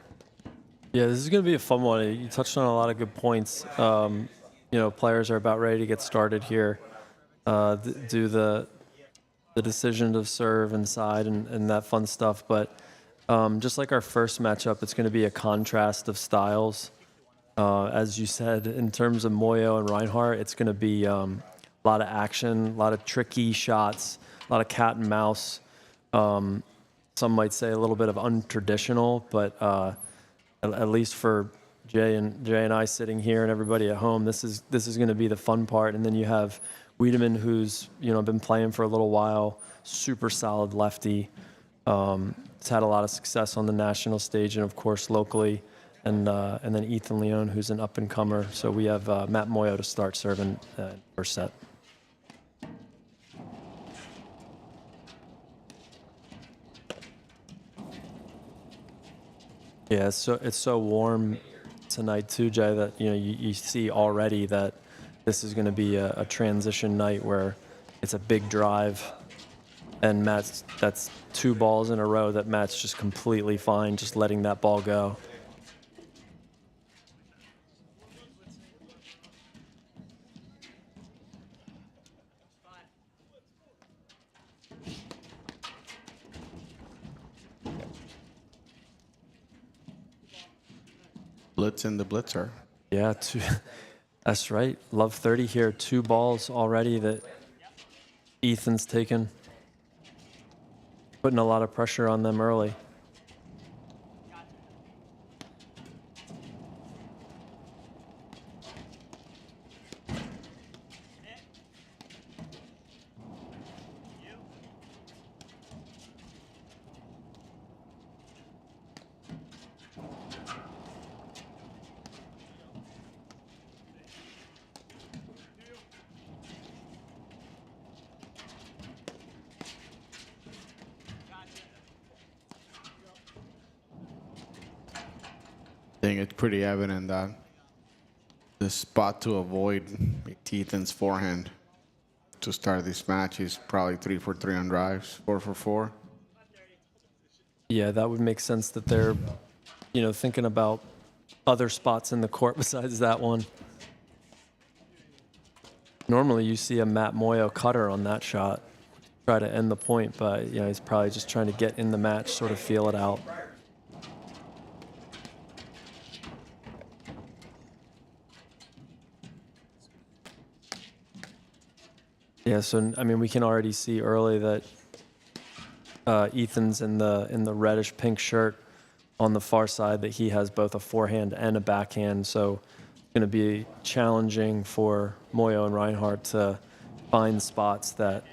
Yeah, this is going to be a fun one. You touched on a lot of good points. You know, players are about ready to get started here. Do the decision to serve inside and that fun stuff. But just like our first matchup, it's going to be a contrast of styles. As you said, in terms of Moyo and Reinhardt, it's going to be a lot of action, a lot of tricky shots, a lot of cat and mouse. Some might say a little bit of untraditional, but at least for Jay and I sitting here and everybody at home, this is going to be the fun part. And then you have Wiedemann, who's been playing for a little while, super solid lefty. He's had a lot of success on the national stage and of course locally. And then Ethan Leon, who's an up and comer. So we have Matt Moyo to start serving first set. Yeah, it's so warm tonight too, Jay, that you see already that this is going to be a transition night where it's a big drive, and that's 2 balls in a row that Matt's just completely fine, just letting that ball go. Blitz in the blitzer. Yeah, that's right. Love 30 here. 2 balls already that Ethan's taken. Putting a lot of pressure on them early. I think it's pretty evident that the spot to avoid Ethan's forehand to start this match is probably 3 for 3 on drives, 4 for 4. Yeah, that would make sense that they're, thinking about other spots in the court besides that one. Normally you see a Matt Moyo cutter on that shot, try to end the point, but he's probably just trying to get in the match, sort of feel it out. Yeah, so I mean, we can already see early that Ethan's in the reddish pink shirt on the far side, that he has both a forehand and a backhand. So it's going to be challenging for Moyo and Reinhardt to find spots that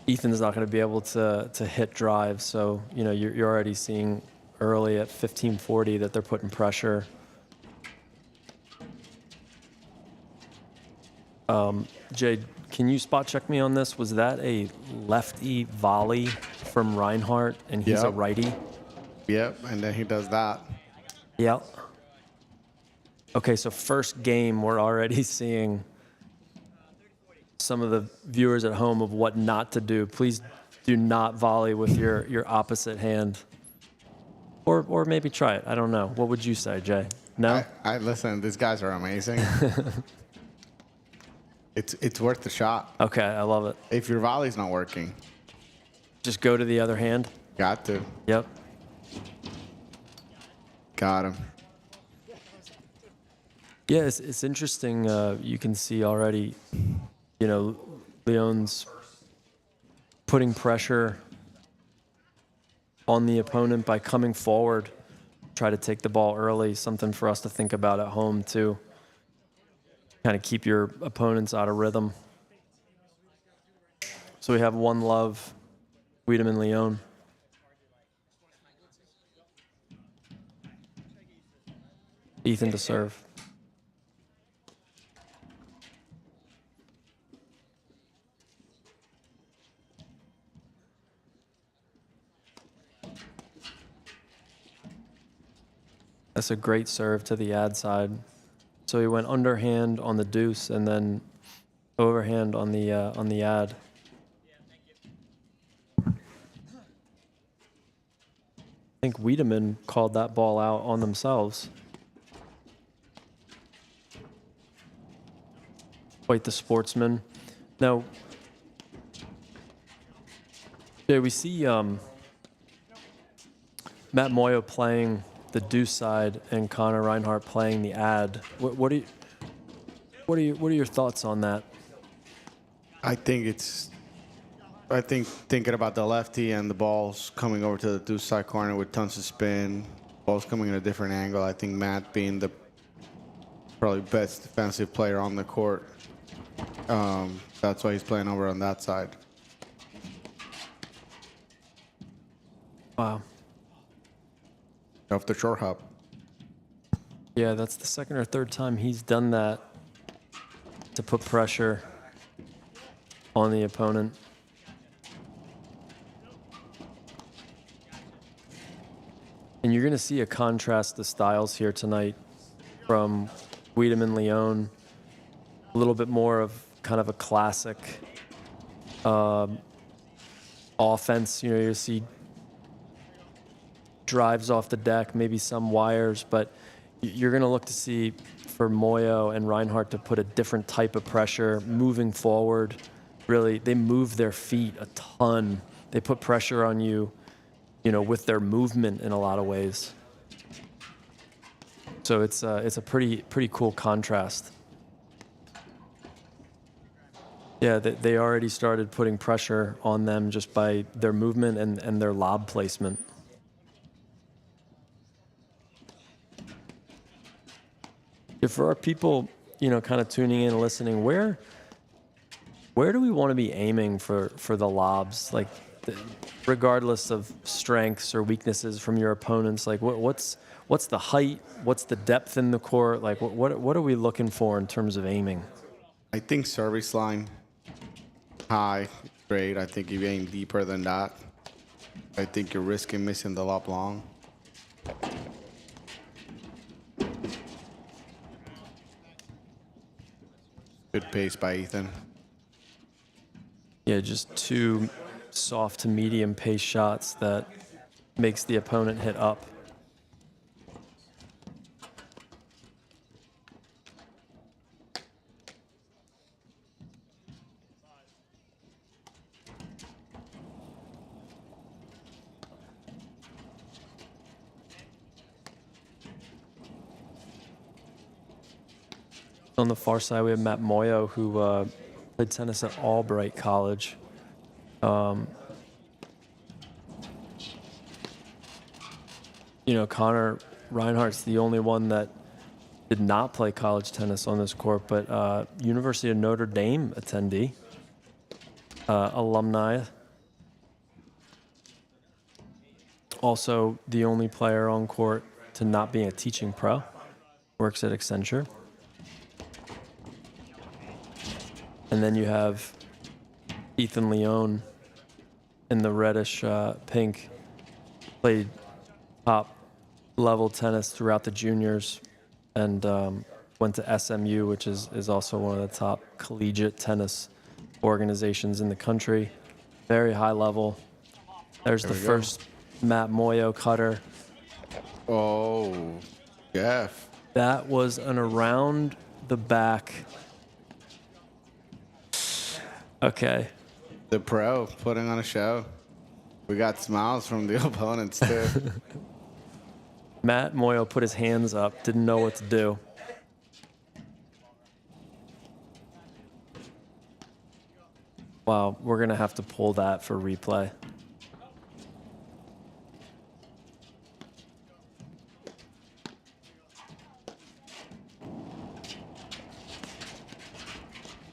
Ethan's not going to be able to hit drives. So, you know, you're already seeing early at 1540 that they're putting pressure. Jay, can you spot check me on this? Was that a lefty volley from Reinhardt, and he's a Yep. righty? Yep, and then he does that. Yeah. Okay, so first game, we're already seeing some of the viewers at home of what not to do. Please do not volley with your opposite hand. Or maybe try it. I don't know. What would you say, Jay? No? I listen. These guys are amazing. It's worth the shot. Okay, I love it. If your volley's not working, Just go to the other hand. got to. Yep. Got him. Yeah, it's interesting. You can see already, you know, Leon's putting pressure on the opponent by coming forward, try to take the ball early. Something for us to think about at home too. Kind of keep your opponents out of rhythm. So we have one love, Wiedemann Leon. Ethan to serve. That's a great serve to the ad side. So he went underhand on the deuce and then overhand on the ad. I think Wiedemann called that ball out on themselves. Quite the sportsman. Now, yeah, we see Matt Moyo playing the deuce side and Connor Reinhardt playing the ad. What are your thoughts on that? I think thinking about the lefty and the balls coming over to the deuce side corner with tons of spin, balls coming in a different angle. I think Matt being the probably best defensive player on the court. That's why he's playing over on that side. Wow. Off the short hop. Yeah, that's the second or third time he's done that to put pressure on the opponent. And you're going to see a contrast of styles here tonight from Wiedemann Leon, a little bit more of kind of a classic offense. You know, you see drives off the deck, maybe some wires, but you're going to look to see for Moyo and Reinhardt to put a different type of pressure moving forward. Really, they move their feet a ton. They put pressure on you, you know, with their movement in a lot of ways. So it's a pretty cool contrast. Yeah, they already started putting pressure on them just by their movement and their lob placement. If for our people, you know, kind of tuning in and listening, where do we want to be aiming for the lobs? Like, regardless of strengths or weaknesses from your opponents, like what's the height? What's the depth in the court? Like, what are we looking for in terms of aiming? I think service line high, great. I think if you aim deeper than that, I think you're risking missing the lob long. Good pace by Ethan. Yeah, just two soft to medium pace shots that makes the opponent hit up. On the far side, we have Matt Moyo, who played tennis at Albright College. You know, Connor Reinhardt's the only one that did not play college tennis on this court, but University of Notre Dame attendee, alumni. Also, the only player on court to not be a teaching pro. Works at Accenture. And then you have Ethan Leone in the reddish pink. Played top level tennis throughout the juniors and went to SMU, which is also one of the top collegiate tennis organizations in the country. Very high level. There's the first Matt Moyo cutter. Oh, Jeff. That was an around the back. Okay. The pro putting on a show. We got smiles from the opponents too. Matt Moyo put his hands up, didn't know what to do. Wow, we're going to have to pull that for replay.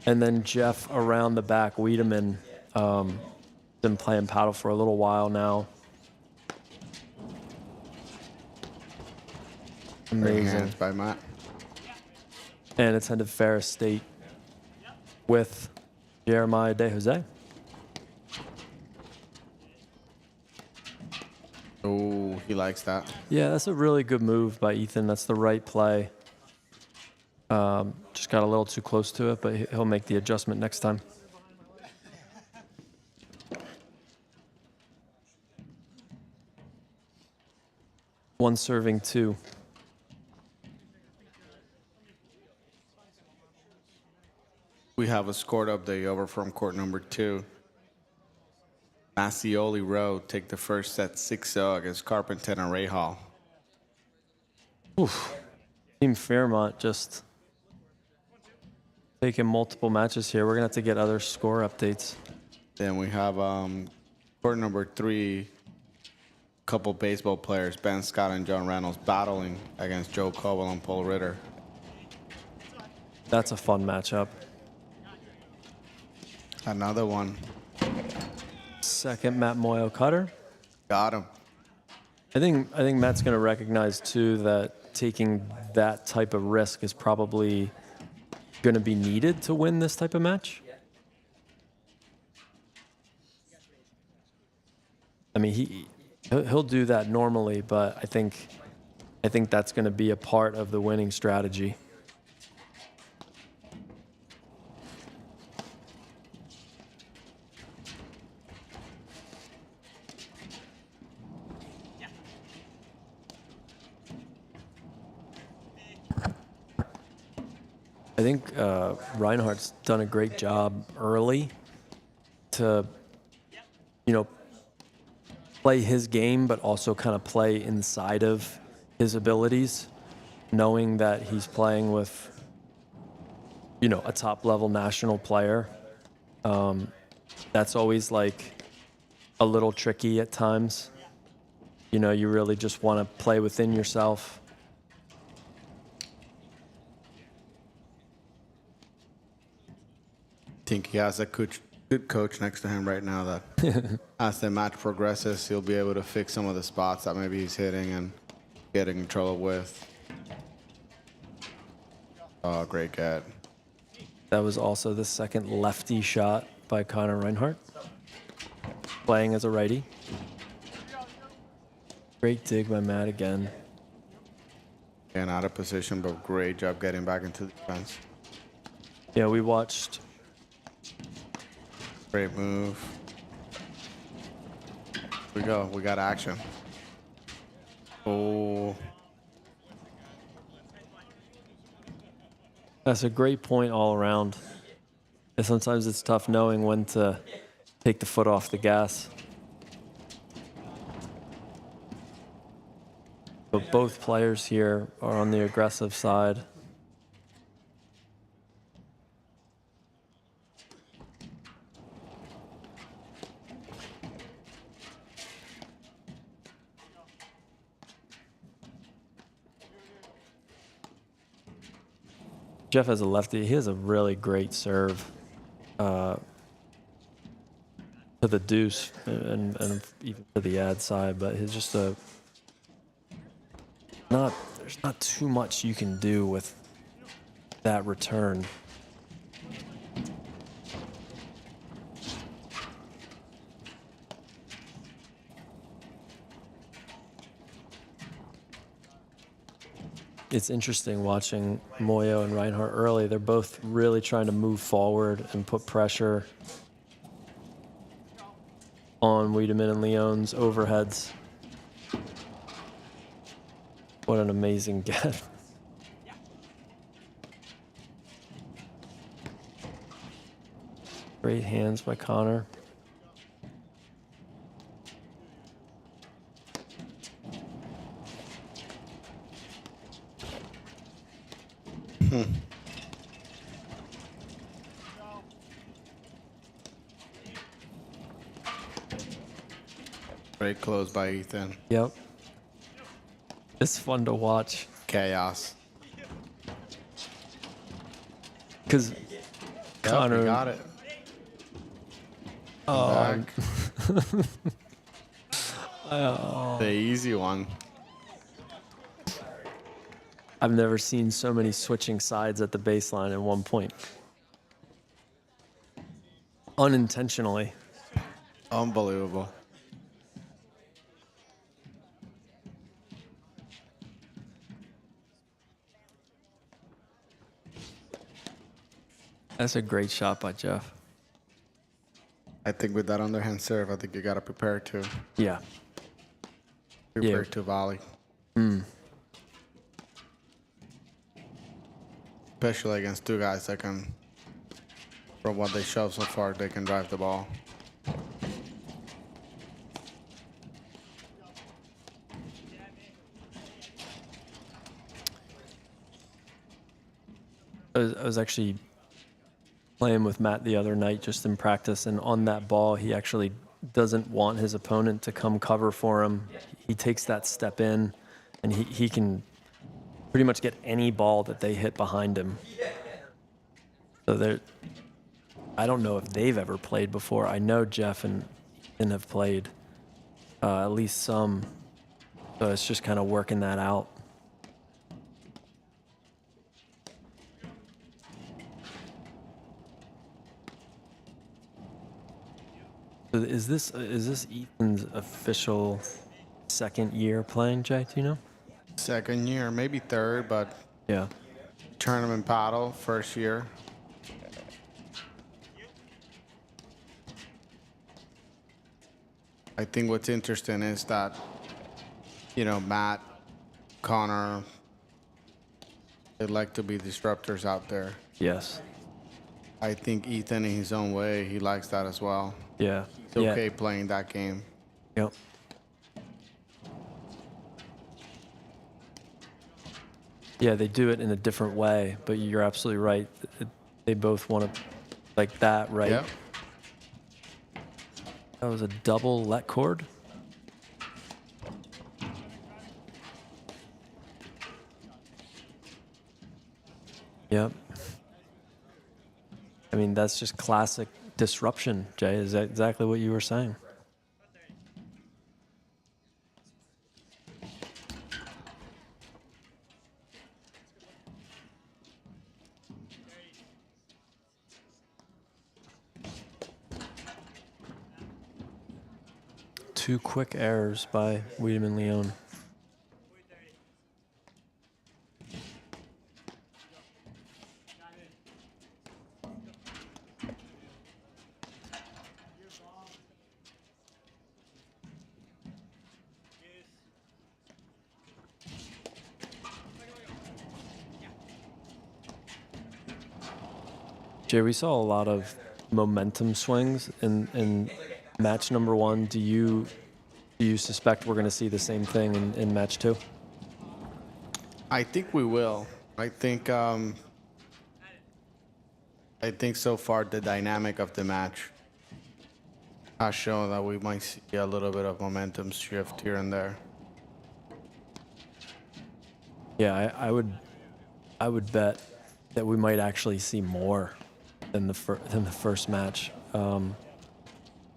And then Jeff around the back, Wiedemann, been playing paddle for a little while now. Great Amazing. hands by Matt. And attended Ferris State with Jeremiah De Jose. Oh, he likes that. Yeah, that's a really good move by Ethan. That's the right play. Just got a little too close to it, but he'll make the adjustment next time. One serving two. We have a scored update over from court number 2. Massioli Road take the first set 6-0 against Carpenter and Ray Hall. Oof. Team Fairmont just taking multiple matches here. We're going to have to get other score updates. Then we have court number 3, couple baseball players, Ben Scott and John Reynolds, battling against Joe Coble and Paul Ritter. That's a fun matchup. Another one. Second Matt Moyo cutter. Got him. I think Matt's going to recognize too that taking that type of risk is probably going to be needed to win this type of match. I mean, he'll do that normally, but I think that's going to be a part of the winning strategy. I think Reinhardt's done a great job early to, play his game, but also kind of play inside of his abilities, knowing that he's playing with, a top-level national player. That's always like a little tricky at times. You really just want to play within yourself. I think he has a good coach next to him right now that as the match progresses, he'll be able to fix some of the spots that maybe he's hitting and getting in trouble with. Oh, great get. That was also the second lefty shot by Connor Reinhardt, playing as a righty. Great dig by Matt again. And out of position, but great job getting back into the defense. Yeah, we watched. Great move. Here we go. We got action. Oh. That's a great point all around. And sometimes it's tough knowing when to take the foot off the gas. But both players here are on the aggressive side. Jeff has a lefty. He has a really great serve to the deuce and even to the ad side, but he's just there's not too much you can do with that return. It's interesting watching Moyo and Reinhardt early. They're both really trying to move forward and put pressure on Wiedemann and Leon's overheads. What an amazing get. Great hands by Connor. Great close by Ethan. Yep. It's fun to watch Chaos. because Yep, Connor he got it. Oh. Back. The easy one. I've never seen so many switching sides at the baseline at one point. Unintentionally. Unbelievable. That's a great shot by Jeff. I think with that underhand serve, I think you got to prepare to Yeah. to volley. Especially against two guys that can, from what they showed so far, they can drive the ball. I was actually playing with Matt the other night just in practice, and on that ball, he actually doesn't want his opponent to come cover for him. He takes that step in, and he can pretty much get any ball that they hit behind him. So I don't know if they've ever played before. I know Jeff and Ethan have played at least some, so it's just kind of working that out. Is this Ethan's official second year playing, Jay? Do you know? Second year, maybe third, but Yeah. tournament paddle, first year. I think what's interesting is that, Matt, Connor, they like to be disruptors out there. Yes. I think Ethan, in his own way, he likes that as well. Yeah. He's okay playing that game. Yep. Yeah, they do it in a different way, but you're absolutely right. They both want to like that, right? Yep. That was a double let cord. Yep. I mean, that's just classic disruption, Jay. Is that exactly what you were saying? Two quick errors by Wiedemann Leon. Jay, we saw a lot of momentum swings in match number one. Do you suspect we're going to see the same thing in match two? I think we will. I think so far the dynamic of the match has shown that we might see a little bit of momentum shift here and there. Yeah, I would bet that we might actually see more than the first match,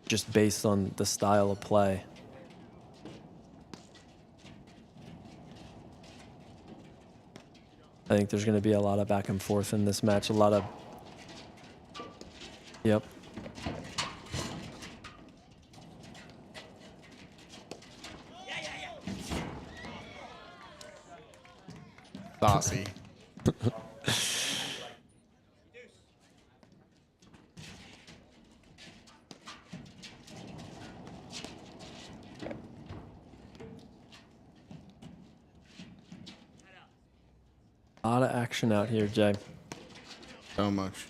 just based on the style of play. I think there's going to be a lot of back and forth in this match. A lot of, yep. Saucy. A lot of action out here, Jay. So much.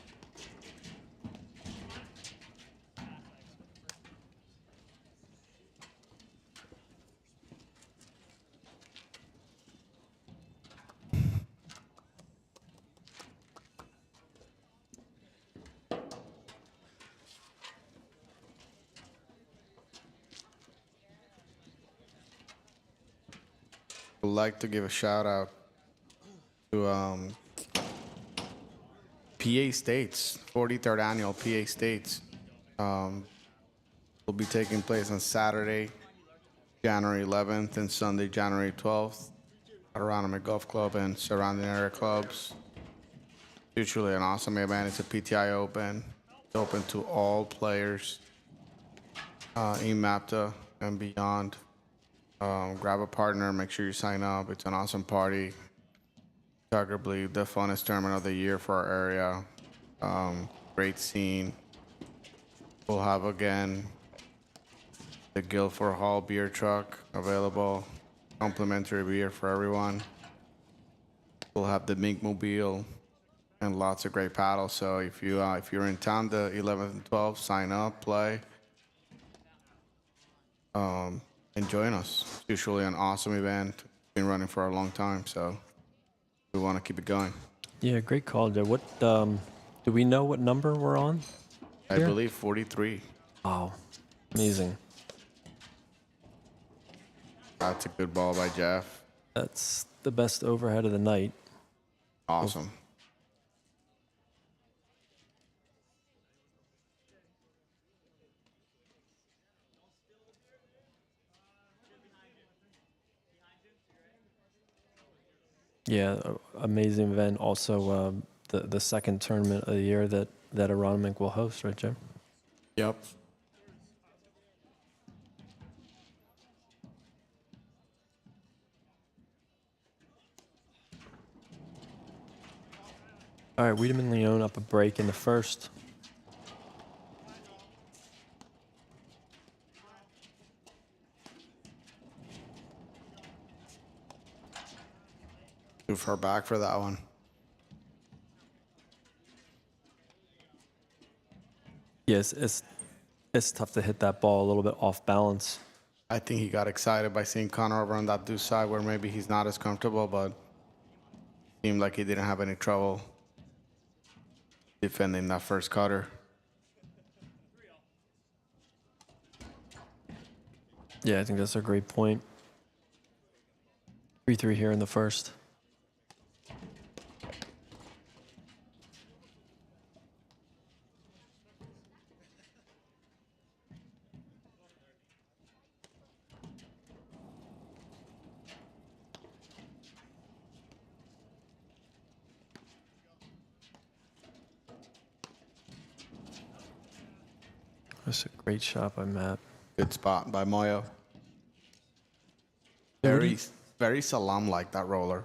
Would like to give a shout out to PA States, 43rd annual PA States. Will be taking place on Saturday, January 11th, and Sunday, January 12th, at Aronimink Golf Club and surrounding area clubs. It's truly an awesome event. It's a PTI Open. It's open to all players in MAPTA and beyond. Grab a partner, make sure you sign up. It's an awesome party. Arguably the funnest tournament of the year for our area. Great scene. We'll have again the Guilford Hall beer truck available. Complimentary beer for everyone. We'll have the Mink Mobile and lots of great paddles. So if you're in town the 11th and 12th, sign up, play. And join us. It's usually an awesome event. Been running for a long time, so we want to keep it going. Yeah, great call, Jay. What do we know what number we're on? I believe 43. Wow, amazing. That's a good ball by Jeff. That's the best overhead of the night. Awesome. Yeah, amazing event. Also, the second tournament of the year that Aronimink will host, right, Jim? Yep. All right, Wiedemann and Leone up a break in the first. Too far back for that one. Yes, it's tough to hit that ball a little bit off balance. I think he got excited by seeing Connor over on that deuce side where maybe he's not as comfortable, but seemed like he didn't have any trouble defending that first cutter. Yeah, I think that's a great point. 3-3 here in the first. That's a great shot by Matt. Good spot by Moyo. Very Salam like that roller.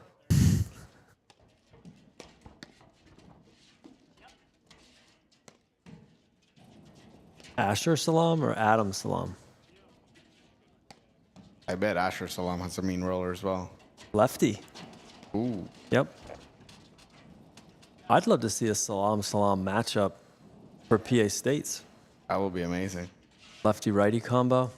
Asher Salam or Adam Salam? I bet Asher Salam has a mean roller as well. Lefty. Ooh. Yep. I'd love to see a Salam matchup for PA States. That would be amazing. Lefty righty combo.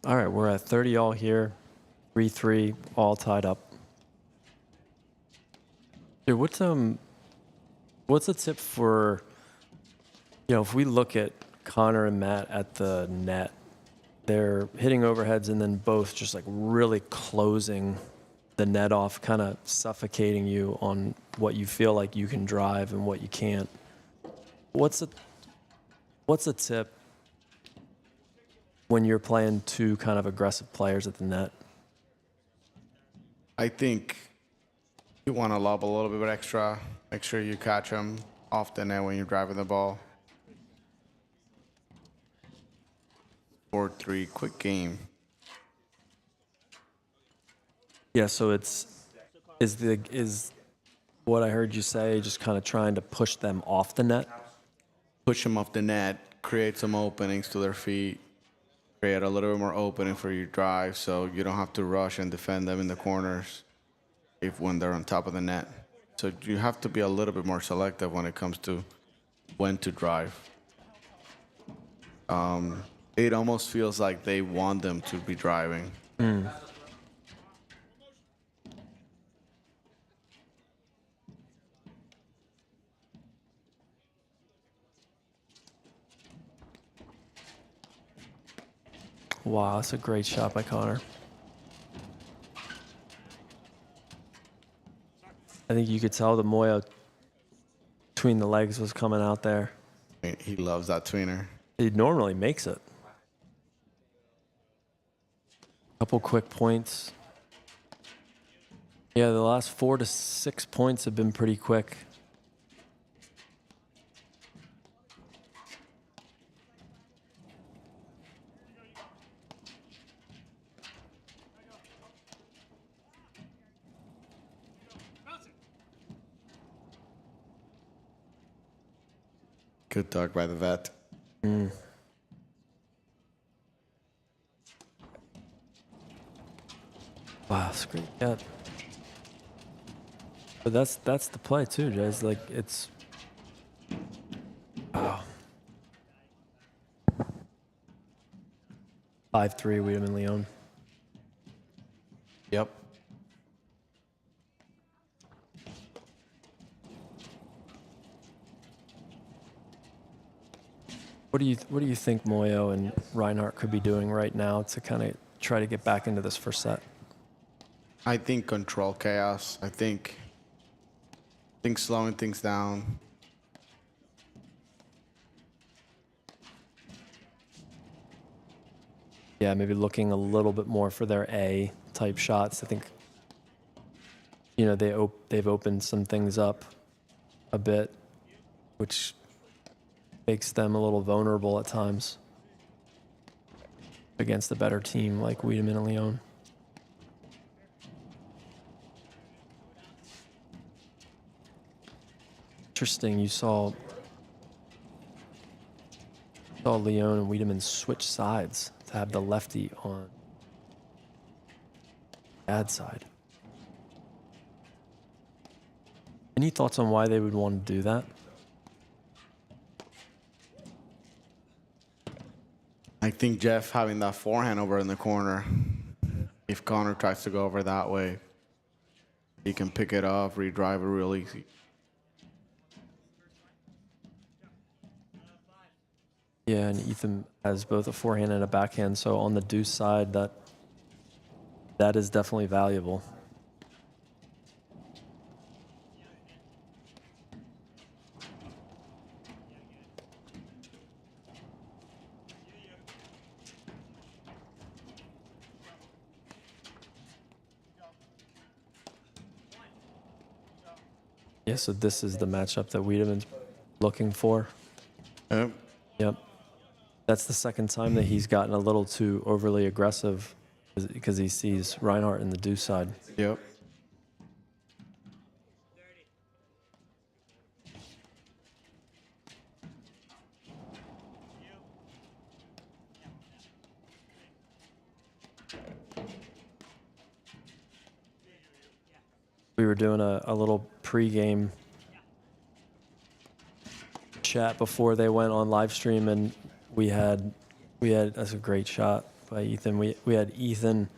All right, we're at 30 all here. 3-3, all tied up. Dude, what's What's a tip for, if we look at Connor and Matt at the net, they're hitting overheads and then both just like really closing the net off, kind of suffocating you on what you feel like you can drive and what you can't. What's a tip when you're playing two kind of aggressive players at the net? I think you want to lob a little bit extra. Make sure you catch them off the net when you're driving the ball. 4-3, quick game. Yeah, so is what I heard you say just kind of trying to push them off the net? Push them off the net, create some openings to their feet, create a little bit more opening for your drive so you don't have to rush and defend them in the corners when they're on top of the net. So you have to be a little bit more selective when it comes to when to drive. It almost feels like they want them to be driving. Wow, that's a great shot by Connor. I think you could tell the Moyo between the legs was coming out there. I mean, he loves that tweener. He normally makes it. Couple quick points. Yeah, the last 4 to 6 points have been pretty quick. Good talk by the vet. Wow, that's a great cat. But that's the play too, Jez. Like it's. Oh. 5-3, Weedham and Leon. Yep. What do you think Moyo and Reinhardt could be doing right now to kind of try to get back into this first set? I think control chaos. I think slowing things down. Yeah, maybe looking a little bit more for their A type shots. I think they've opened some things up a bit, which makes them a little vulnerable at times against a better team like Weedham and Leon. Interesting, you saw Leon and Wiedemann switch sides to have the lefty on bad side. Any thoughts on why they would want to do that? I think Jeff having that forehand over in the corner, if Connor tries to go over that way, he can pick it up, redrive it real easy. Yeah, and Ethan has both a forehand and a backhand, so on the deuce side, that is definitely valuable. Yeah, so this is the matchup that Wiedemann's looking for. Yep. That's the second time that he's gotten a little too overly aggressive because he sees Reinhardt in the deuce side. Yep. We were doing a little pregame chat before they went on live stream, and we had that's a great shot by Ethan. We had Ethan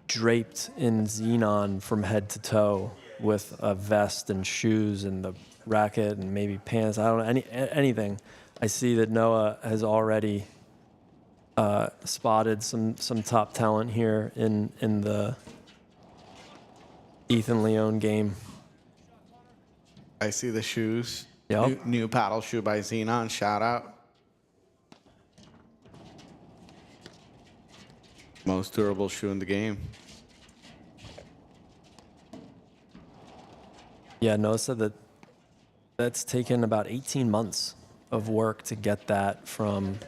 draped in Xenon from head to toe, with a vest and shoes and the racket and maybe pants. I don't know, anything. I see that Noah has already spotted some top talent here in the Ethan Leone game. I see the shoes. Yep. New paddle shoe by Xenon. Shout out. Most durable shoe in the game. Yeah, Noah said that that's taken about 18 months of work to get that from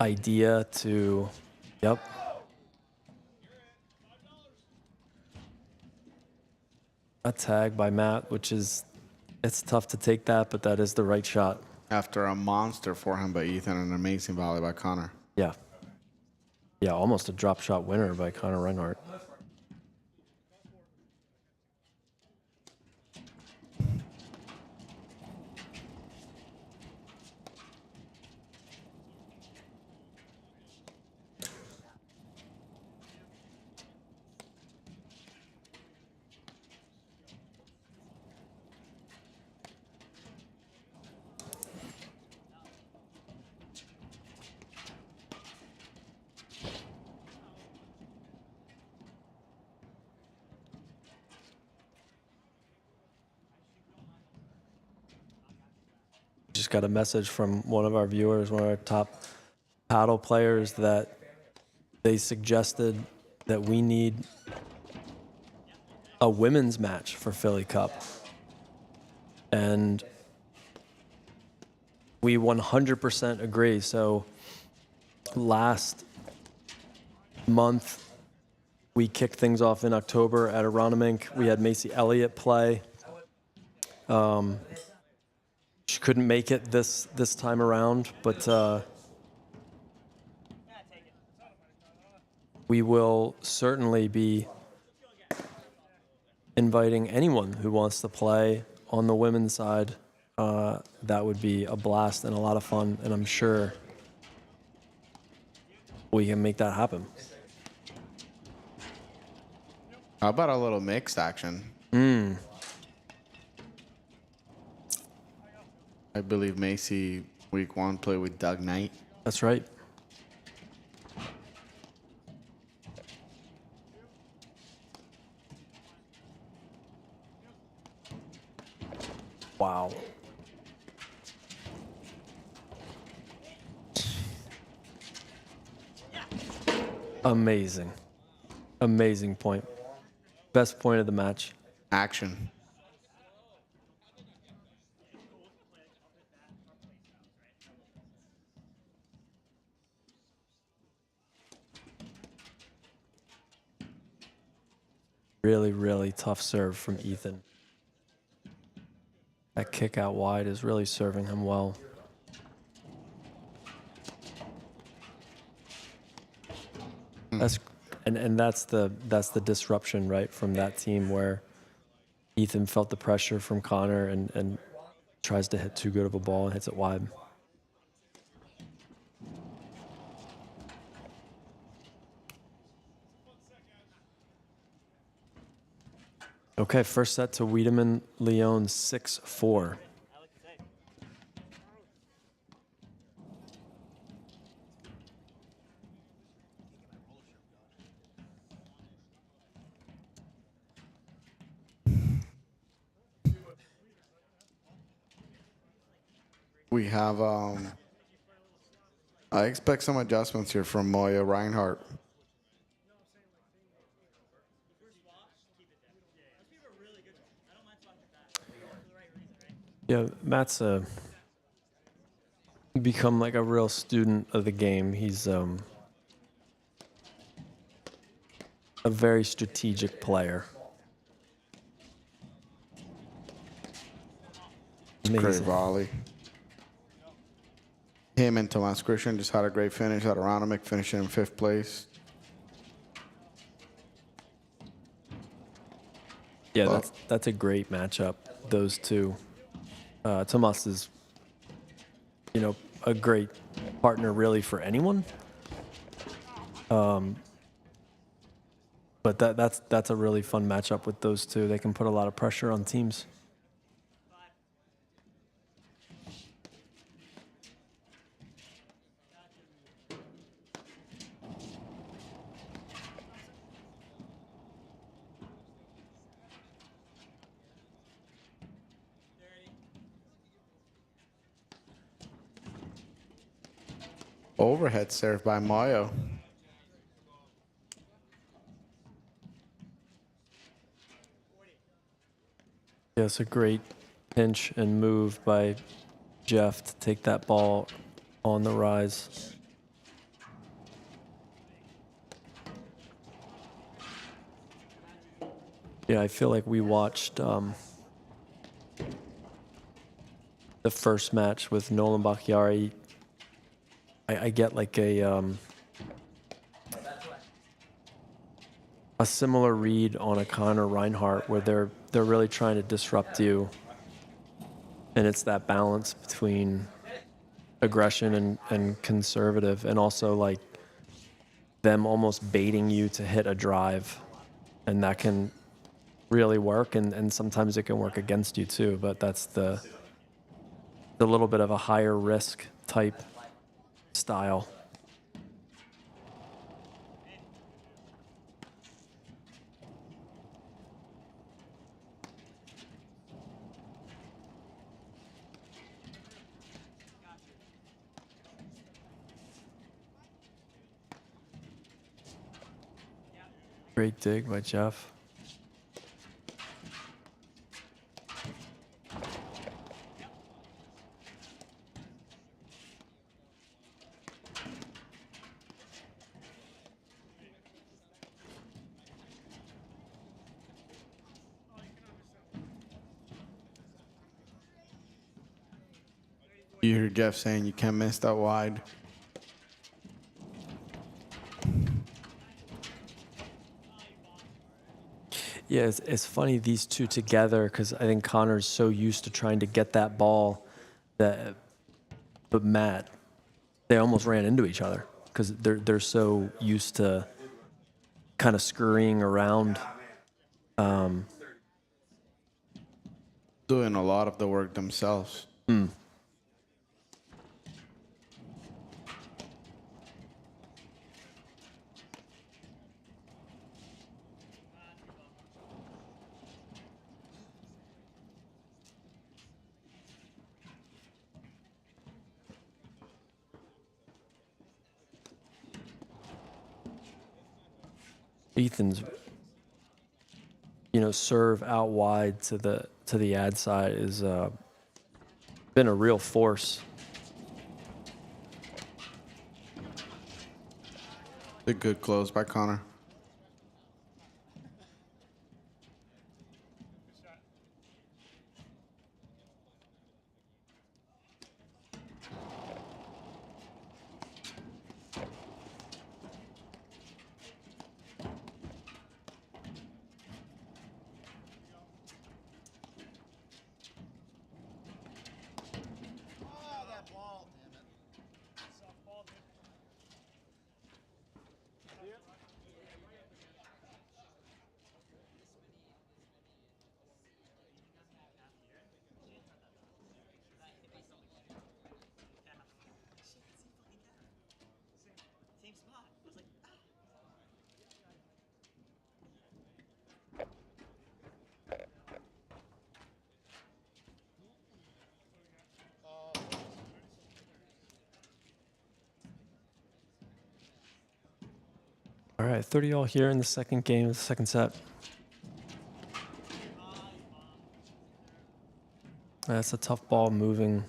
idea to, yep. A tag by Matt, which is, it's tough to take that, but that is the right shot. After a monster forehand by Ethan and an amazing volley by Connor. Yeah. Yeah, almost a drop shot winner by Connor Reinhardt. Just got a message from one of our viewers, one of our top paddle players, that they suggested that we need a women's match for Philly Cup. And we 100% agree. So last month, we kicked things off in October at Aronimink. We had Macy Elliott play. She couldn't make it this time around, but we will certainly be inviting anyone who wants to play on the women's side. That would be a blast and a lot of fun, and I'm sure we can make that happen. How about a little mixed action? I believe Macy, week 1, played with Doug Knight. That's right. Wow. Amazing. Amazing point. Best point of the match. Action. Really, really tough serve from Ethan. That kick out wide is really serving him well. That's the disruption, right, from that team, where Ethan felt the pressure from Connor and tries to hit too good of a ball and hits it wide. Okay, first set to Wiedemann Leone 6-4. We have, I expect some adjustments here from Moya Reinhardt. Yeah, Matt's become like a real student of the game. He's a very strategic player. Great Amazing. volley. Him and Tomas Christian just had a great finish at Aronimink, finishing in 5th place. Yeah, that's a great matchup, those two. Tomas is, a great partner really for anyone. But that's a really fun matchup with those two. They can put a lot of pressure on teams. Overhead serve by Mayo. Yeah, it's a great pinch and move by Jeff to take that ball on the rise. Yeah, I feel like we watched the first match with Nolan Bakhtiari. I get like a similar read on a Connor Reinhardt where they're really trying to disrupt you, and it's that balance between aggression and conservative, and also like them almost baiting you to hit a drive, and that can really work, and sometimes it can work against you too. But that's the little bit of a higher risk type style. Great dig by Jeff. You hear Jeff saying you can't miss that wide. Yeah, it's funny these two together because I think Connor's so used to trying to get that ball that, but Matt, they almost ran into each other because they're so used to kind of scurrying around. Doing a lot of the work themselves. Ethan's, serve out wide to the ad side is been a real force. A good close by Connor. All right, 30 all here in the second game, the second set. That's a tough ball moving.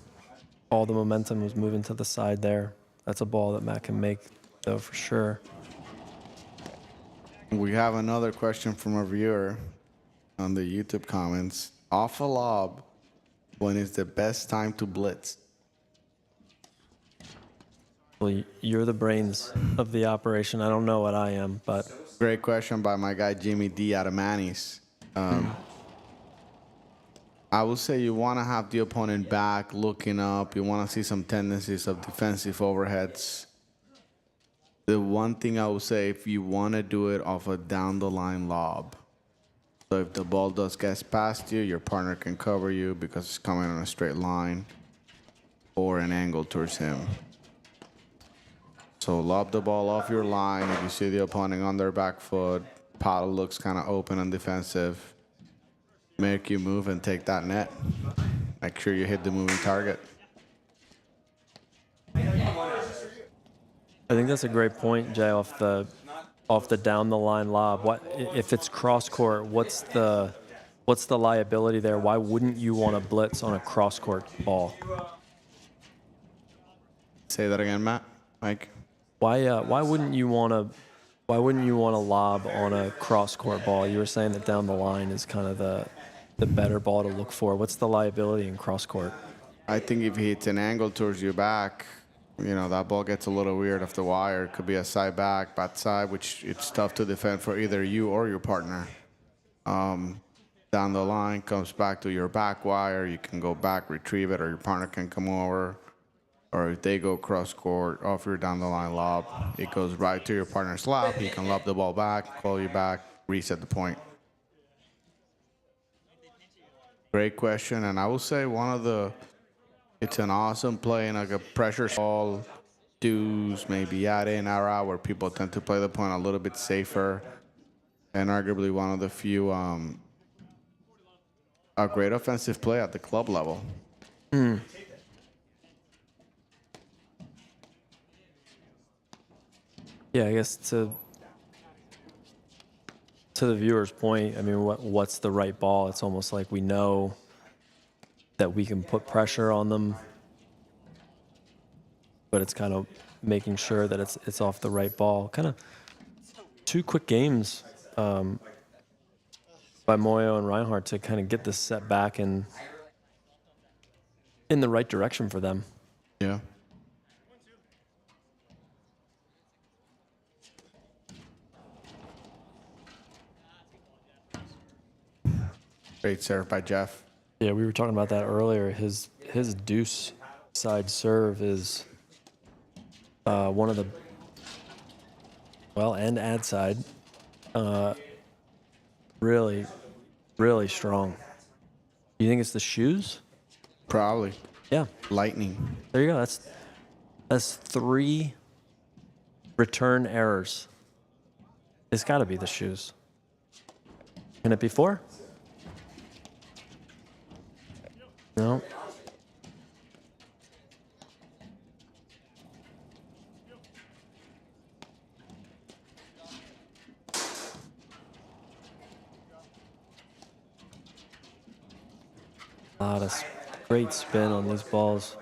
All the momentum was moving to the side there. That's a ball that Matt can make, though, for sure. We have another question from a viewer on the YouTube comments. Off a lob, when is the best time to blitz? Well, you're the brains of the operation. I don't know what I am, but Great question by my guy Jimmy D out of Manny's. I would say you want to have the opponent back, looking up. You want to see some tendencies of defensive overheads. The one thing I would say, if you want to do it off a down the line lob, so if the ball does get past you, your partner can cover you because it's coming on a straight line or an angle towards him. So lob the ball off your line. If you see the opponent on their back foot, paddle looks kind of open and defensive, make you move and take that net. Make sure you hit the moving target. I think that's a great point, Jay, off the down the line lob. What if it's cross court? What's the liability there? Why wouldn't you want to blitz on a cross court ball? Say that again, Matt. Mike. Why wouldn't you want to lob on a cross court ball? You were saying that down the line is kind of the better ball to look for. What's the liability in cross court? I think if he hits an angle towards your back, that ball gets a little weird off the wire. It could be a side back, bad side, which it's tough to defend for either you or your partner. Down the line, comes back to your back wire. You can go back, retrieve it, or your partner can come over. Or if they go cross court off your down the line lob, it goes right to your partner's lap. He can lob the ball back, call you back, reset the point. Great question, and I will say it's an awesome play in like a pressure ball, deuce, maybe add in, out, where people tend to play the point a little bit safer, and arguably one of the few a great offensive play at the club level. Yeah, I guess to the viewer's point, I mean, what's the right ball? It's almost like we know that we can put pressure on them, but it's kind of making sure that it's off the right ball. Kind of two quick games by Moyo and Reinhardt to kind of get this set back in the right direction for them. Yeah. Great serve by Jeff. Yeah, we were talking about that earlier. His deuce side serve is one of the and ad side really, really strong. You think it's the shoes? Probably. Yeah. Lightning. There you go. That's 3 return errors. It's got to be the shoes. Can it be 4? No. That's great spin on these balls.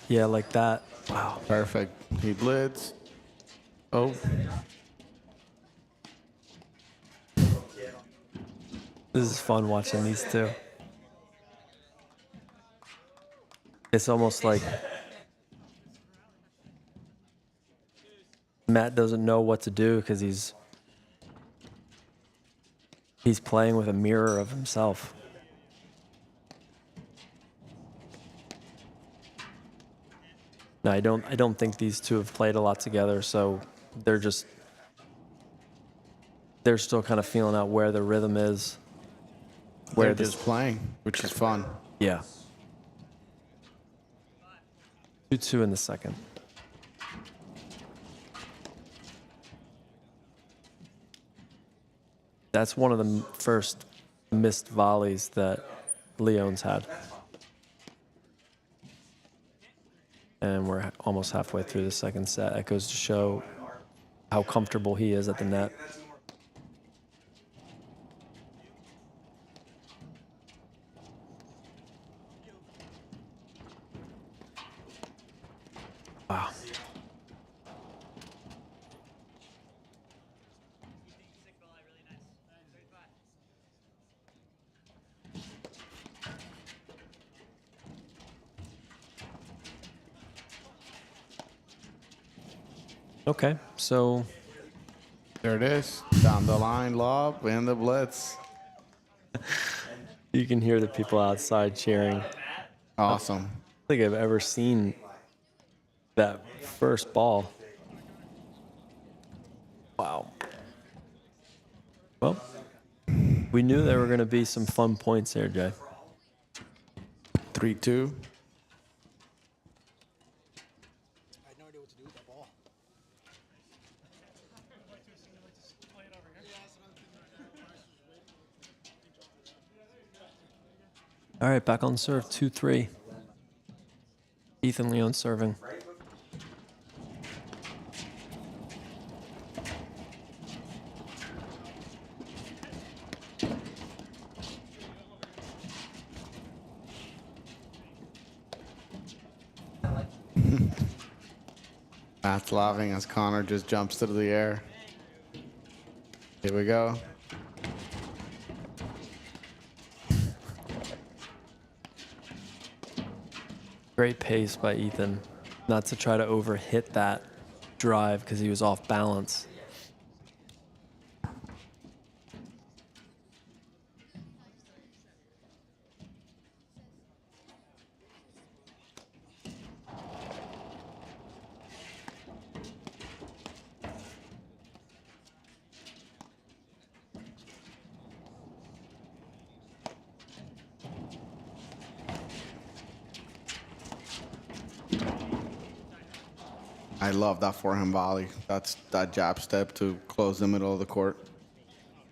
Yeah, like that. Wow. Perfect. He blitz. Oh. This is fun watching these two. It's almost like Matt doesn't know what to do because he's playing with a mirror of himself. No, I don't think these two have played a lot together, so they're still kind of feeling out where the rhythm is. Where they're just playing, which is fun. Yeah. 2-2 in the second. That's one of the first missed volleys that Leon's had. And we're almost halfway through the second set. That goes to show how comfortable he is at the net. Wow. Okay, so there it is. Down the line lob and the blitz. You can hear the people outside cheering. I Awesome. don't think I've ever seen that first ball. Wow. Well, we knew there were going to be some fun points there, Jay. 3-2. All right, back on serve, 2-3. Ethan Leon serving. Matt's laughing as Connor just jumps to the air. Here we go. Great pace by Ethan. Not to try to overhit that drive because he was off balance. I love that forehand volley. That's that jab step to close the middle of the court.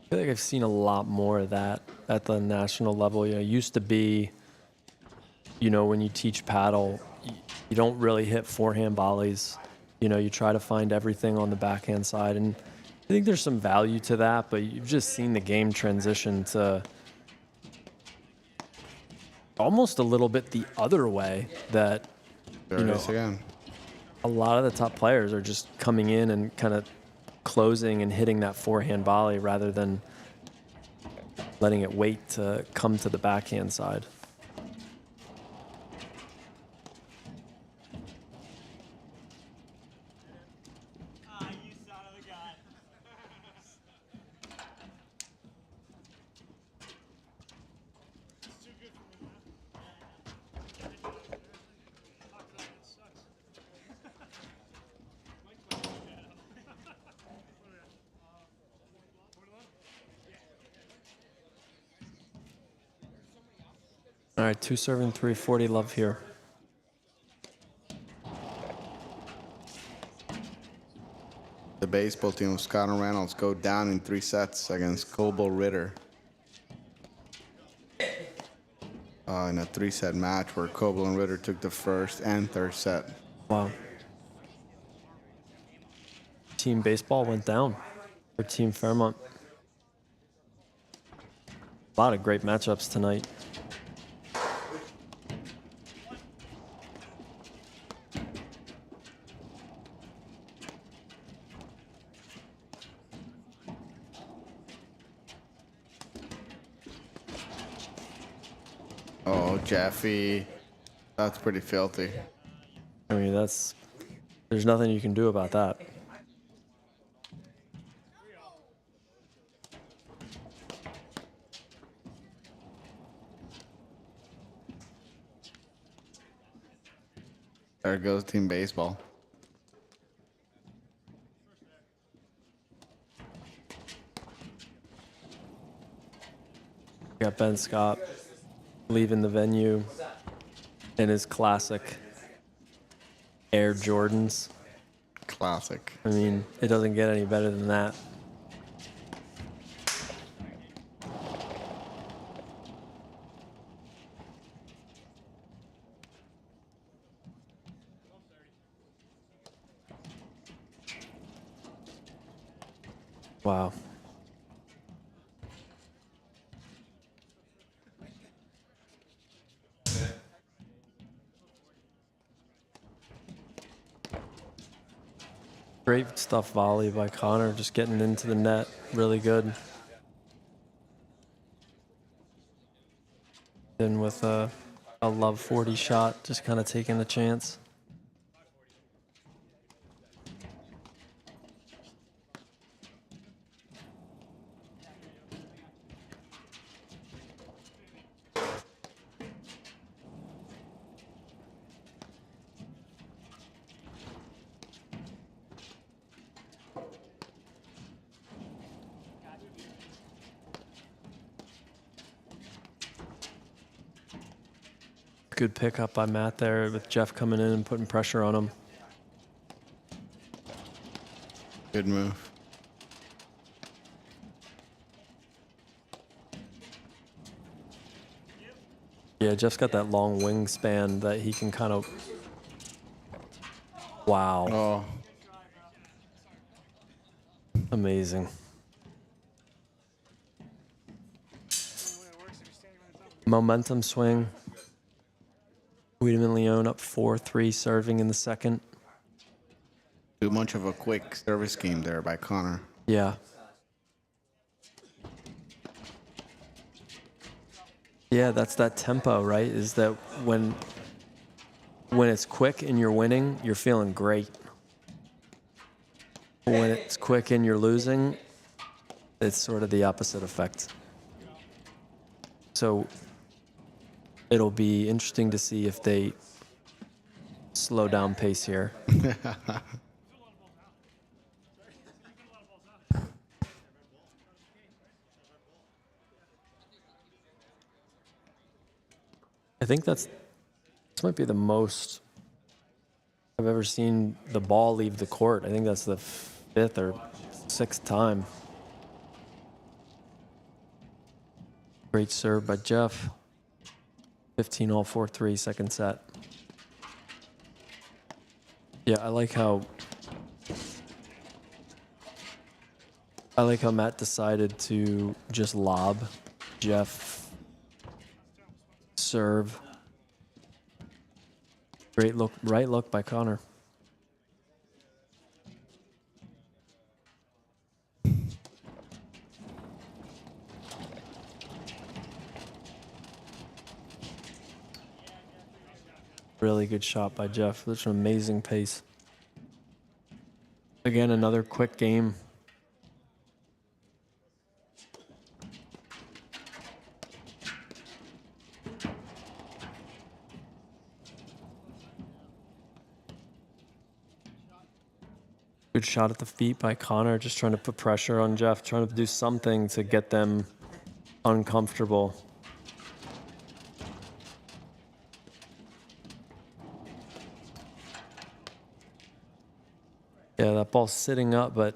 I feel like I've seen a lot more of that at the national level. You know, it used to be, you know, when you teach paddle, you don't really hit forehand volleys. You know, you try to find everything on the backhand side. And I think there's some value to that, but you've just seen the game transition to almost a little bit the other way that, There you it know, is again. a lot of the top players are just coming in and kind of closing and hitting that forehand volley rather than letting it wait to come to the backhand side. All right, 2 serving, 340 love here. The baseball team of Scott and Reynolds go down in 3 sets against Coble Ritter. In a 3-set match where Coble and Ritter took the first and third set. Wow. Team baseball went down for Team Fairmont. A lot of great matchups tonight. Oh, Jeffy. That's pretty filthy. I mean, there's nothing you can do about that. There goes Team Baseball. We got Ben Scott leaving the venue in his classic Air Jordans. Classic. I mean, it doesn't get any better than that. Wow. Great stuff volley by Connor, just getting into the net. Really good. Then with a love 40 shot, just kind of taking a chance. Good pickup by Matt there with Jeff coming in and putting pressure on him. Good move. Yeah, Jeff's got that long wingspan that he can kind of. Wow. Oh, Amazing. Momentum swing. Wiedemann Leon up 4-3 serving in the second. too much of a quick service game there by Connor. Yeah. Yeah, that's that tempo, right? Is that when it's quick and you're winning, you're feeling great. When it's quick and you're losing, it's sort of the opposite effect. So it'll be interesting to see if they slow down pace here. I think this might be the most I've ever seen the ball leave the court. I think that's the 5th or 6th time. Great serve by Jeff. 15-all 4-3 second set. Yeah, I like how Matt decided to just lob Jeff serve. Great look, right look by Connor. Really good shot by Jeff. That's an amazing pace. Again, another quick game. Good shot at the feet by Connor, just trying to put pressure on Jeff, trying to do something to get them uncomfortable. Yeah, that ball's sitting up, but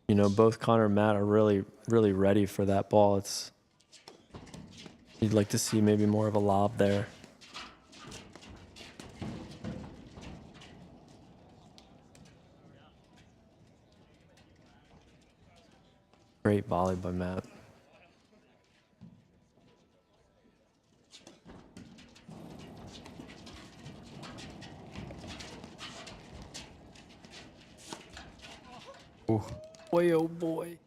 you know, both Connor and Matt are really, really ready for that ball. You'd like to see maybe more of a lob there. Great volley by Matt. Ooh. Boy, oh boy.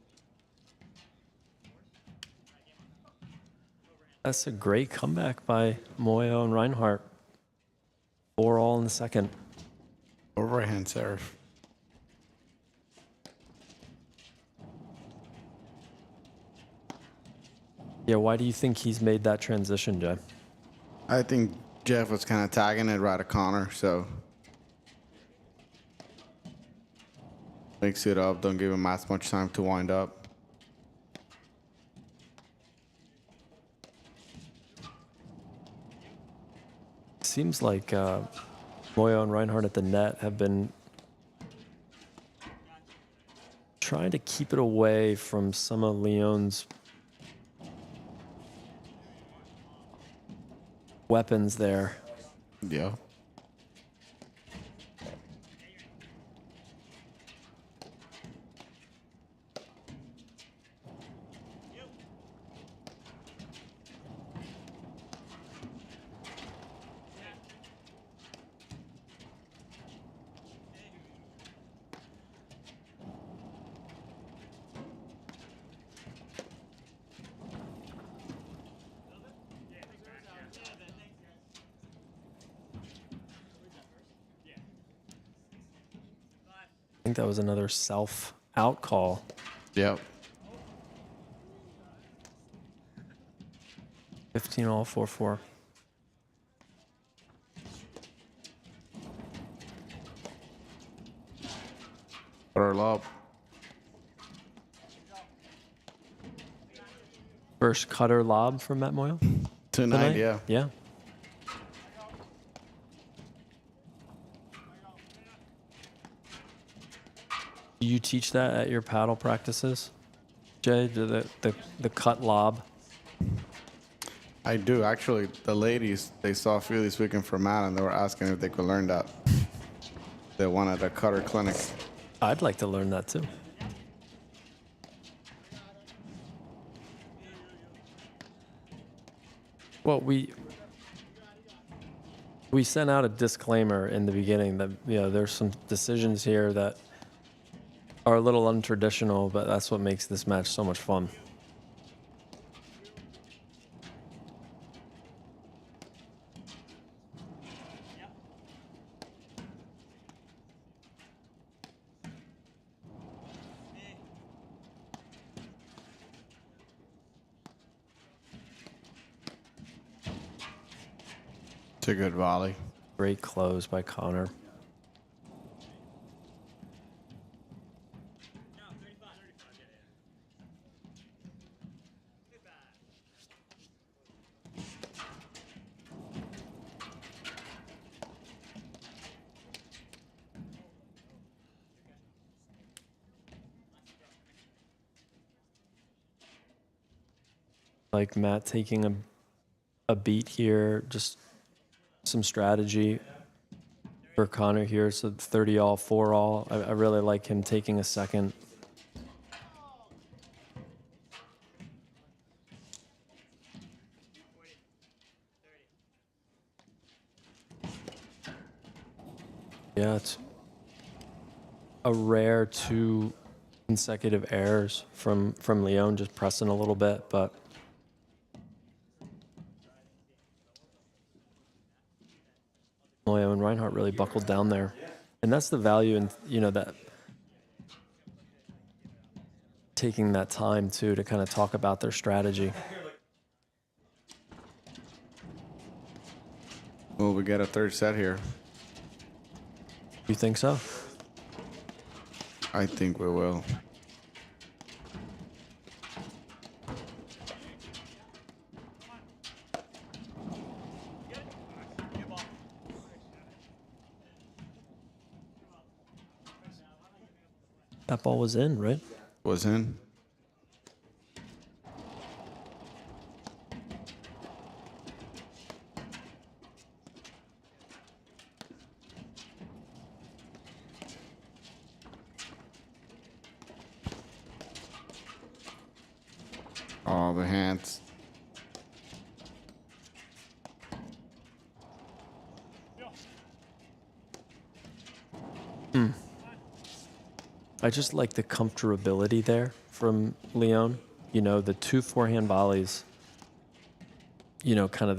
That's a great comeback by Moyo and Reinhardt. 4-all in the second. Overhand serve. Yeah, why do you think he's made that transition, Jay? I think Jeff was kind of tagging it right at Connor, so mix it up. Don't give him as much time to wind up. Seems like Moyo and Reinhardt at the net have been trying to keep it away from some of Leon's weapons there. Yeah. I think that was another self-out call. Yep. 15-all 4-4. Or lob. First cutter lob from Matt Moyo? Tonight, yeah. Yeah. Do you teach that at your paddle practices, Jay? The cut lob? I do. Actually, the ladies, they saw a few this weekend from Matt, and they were asking if they could learn that. They wanted a cutter clinic. I'd like to learn that too. Well, we sent out a disclaimer in the beginning that there's some decisions here that are a little untraditional, but that's what makes this match so much fun. It's a good volley. Great close by Connor. Like Matt taking a beat here, just some strategy for Connor here. So 30 all, 4 all. I really like him taking a second. Yeah, it's a rare 2 consecutive errors from Leon, just pressing a little bit, but and Reinhardt really buckled down there. And that's the value in, that taking that time too to kind of talk about their strategy. Will we get a third set here? You think so? I think we will. That ball was in, right? Was in. Oh, the hands. I just like the comfortability there from Leon. The 2 forehand volleys, kind of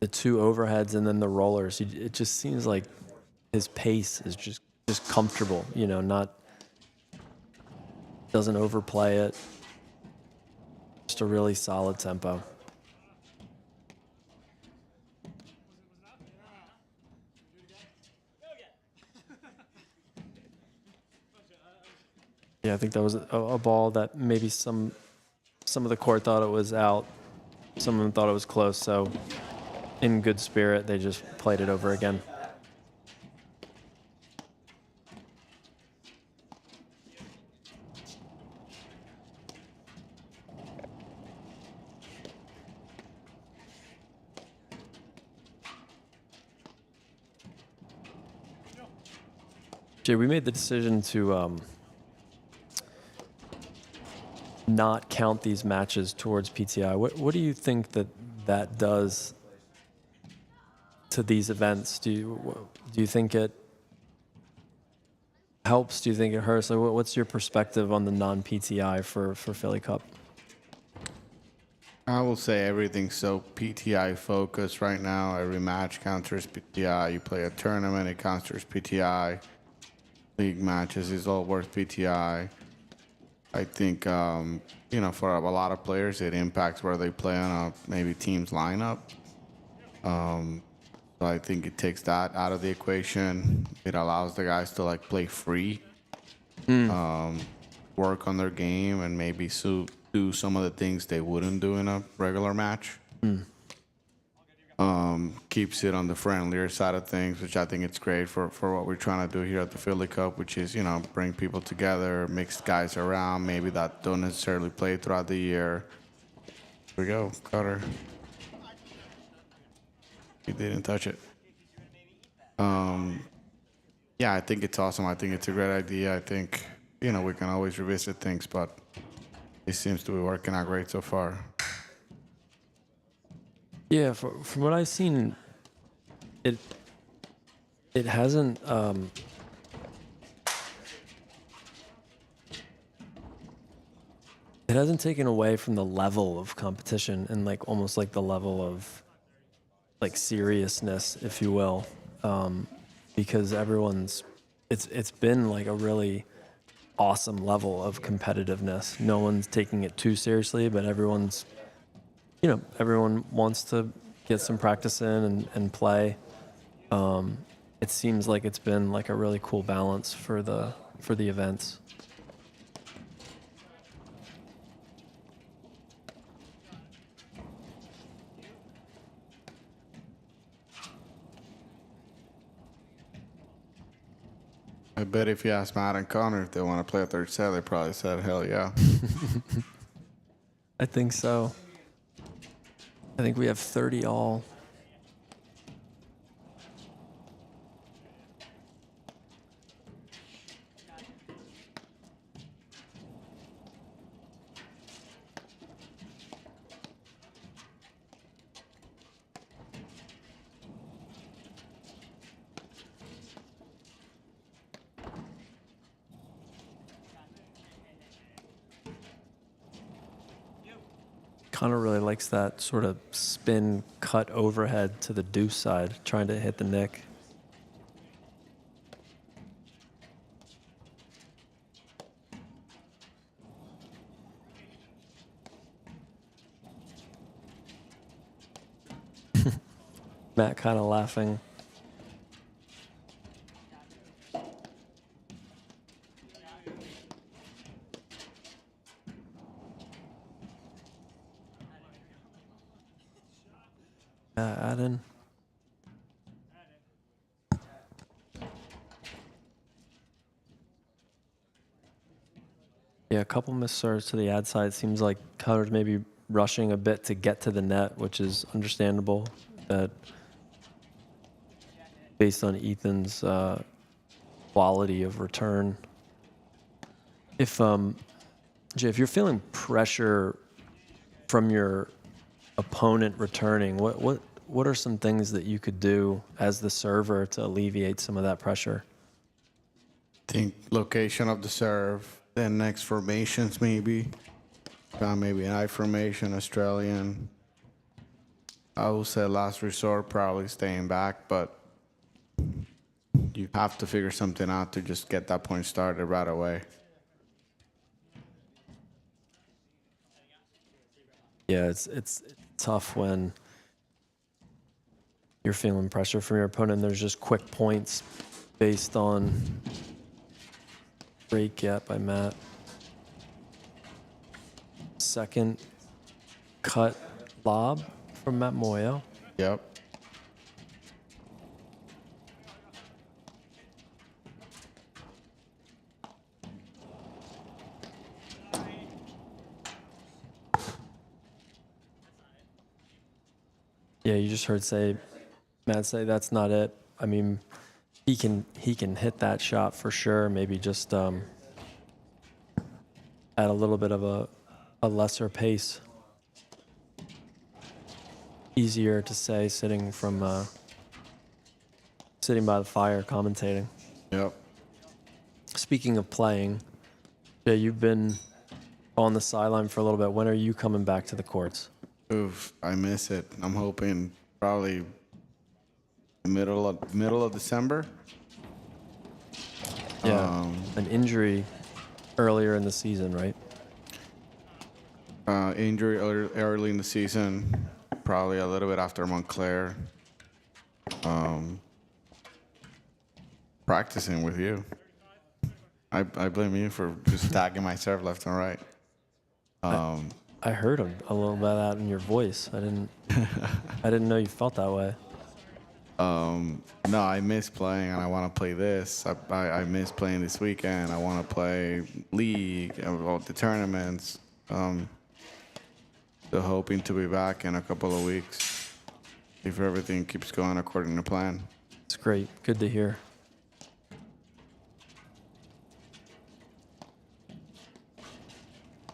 the 2 overheads and then the rollers. It just seems like his pace is just comfortable, doesn't overplay it. Just a really solid tempo. Yeah, I think that was a ball that maybe some of the court thought it was out. Some of them thought it was close. So in good spirit, they just played it over again. Jay, we made the decision to not count these matches towards PTI. What do you think that does to these events? Do you think it helps? Do you think it hurts? Like, what's your perspective on the non-PTI for Philly Cup? I will say everything's so PTI focused right now. Every match counts as PTI. You play a tournament, it counts as PTI. League matches is all worth PTI. I think, for a lot of players, it impacts where they play on a maybe team's lineup. So I think it takes that out of the equation. It allows the guys to play free, work on their game, and maybe do some of the things they wouldn't do in a regular match. keeps it on the friendlier side of things, which I think it's great for what we're trying to do here at the Philly Cup, which is, bring people together, mix guys around, maybe that don't necessarily play throughout the year. Here we go, Cutter. He didn't touch it. Yeah, I think it's awesome. I think it's a great idea. I think, we can always revisit things, but it seems to be working out great so far. Yeah, from what I've seen, it hasn't taken away from the level of competition and like almost like the level of like seriousness, if you will, because it's been like a really awesome level of competitiveness. No one's taking it too seriously, but everyone wants to get some practice in and play. It seems like it's been like a really cool balance for the events. I bet if you asked Matt and Connor if they want to play a third set, they probably said, hell yeah. I think so. I think we have 30 all. Connor really likes that sort of spin cut overhead to the deuce side, trying to hit the nick. Matt kind of laughing. Add in. Yeah, a couple missed serves to the ad side. Seems like Cutter's maybe rushing a bit to get to the net, which is understandable. That based on Ethan's quality of return. If Jay, if you're feeling pressure from your opponent returning, what are some things that you could do as the server to alleviate some of that pressure? I think location of the serve, then next formations maybe. Maybe an I formation, Australian. I would say last resort, probably staying back, but you have to figure something out to just get that point started right away. Yeah, it's tough when you're feeling pressure from your opponent. There's just quick points based on great get by Matt. Second cut lob from Matt Moyo. Yep. Yeah, you just heard Matt say that's not it. I mean, he can hit that shot for sure. Maybe just at a little bit of a lesser pace. Easier to say sitting by the fire commentating. Yep. Speaking of playing, Jay, you've been on the sideline for a little bit. When are you coming back to the courts? Oof, I miss it. I'm hoping probably the middle of December. Yeah, an injury earlier in the season, right? Injury early in the season, probably a little bit after Montclair. Practicing with you. I blame you for just tagging my serve left and right. I heard a little bit of that in your voice. I didn't know you felt that way. No, I miss playing, and I want to play this. I miss playing this weekend. I want to play league and all the tournaments. So hoping to be back in a couple of weeks if everything keeps going according to plan. It's great. Good to hear.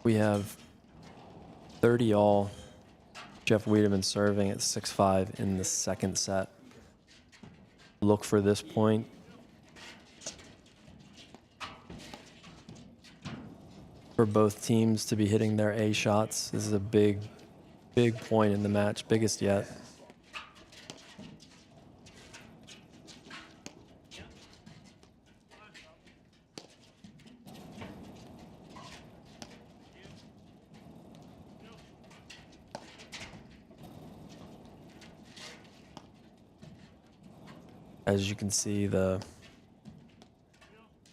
We have 30 all. Jeff Wiedemann serving at 6-5 in the second set. Look for this point. For both teams to be hitting their A shots. This is a big, big point in the match, biggest yet. As you can see, the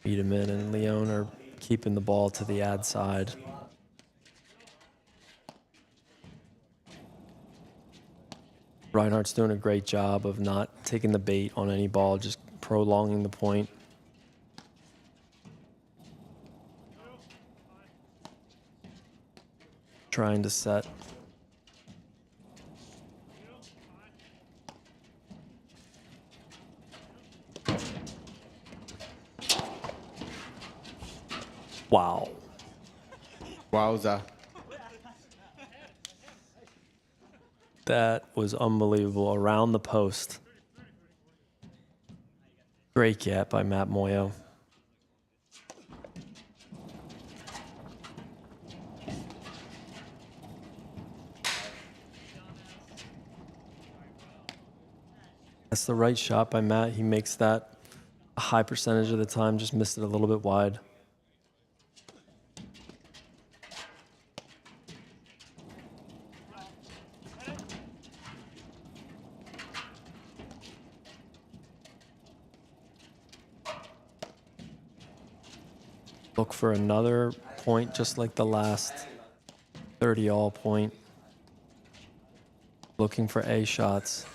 Wiedemann and Leon are keeping the ball to the ad side. Reinhardt's doing a great job of not taking the bait on any ball, just prolonging the point. Trying to set. Wow. Wowza. That was unbelievable. Around the post. Great get by Matt Moyo. That's the right shot by Matt. He makes that a high percentage of the time, just missed it a little bit wide. Look for another point, just like the last 30 all point. Looking for A shots.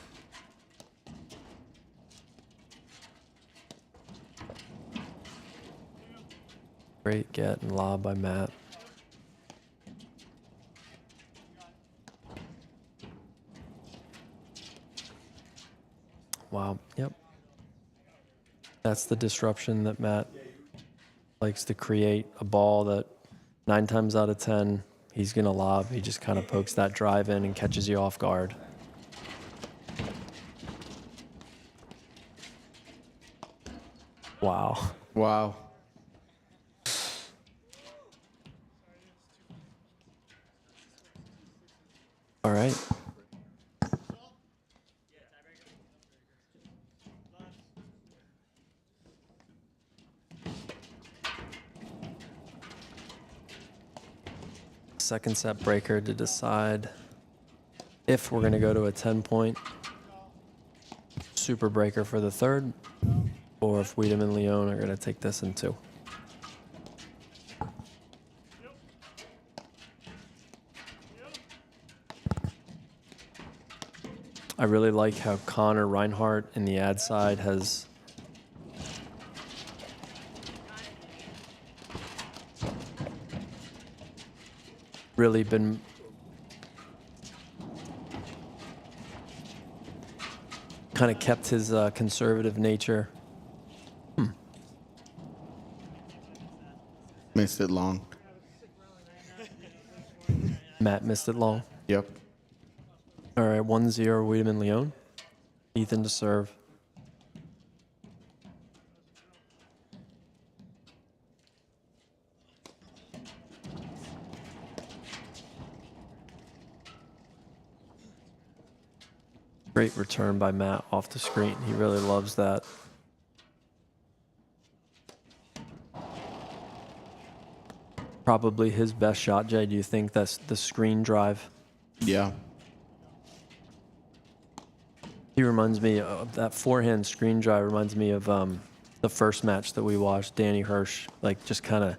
Great get and lob by Matt. Wow, yep. That's the disruption that Matt likes to create, a ball that 9 times out of 10, he's going to lob. He just kind of pokes that drive in and catches you off guard. Wow. Wow. All right. Second set breaker to decide if we're going to go to a 10-point super breaker for the third, or if Wiedemann and Leon are going to take this in 2. I really like how Connor Reinhardt in the ad side has really been kind of kept his conservative nature. Missed it long. Matt missed it long. Yep. All right, 1-0 Wiedemann Leon. Ethan to serve. Great return by Matt off the screen. He really loves that. Probably his best shot, Jay. Do you think that's the screen drive? Yeah. He reminds me of that forehand screen drive. Reminds me of the first match that we watched. Danny Hirsch, like, just kind of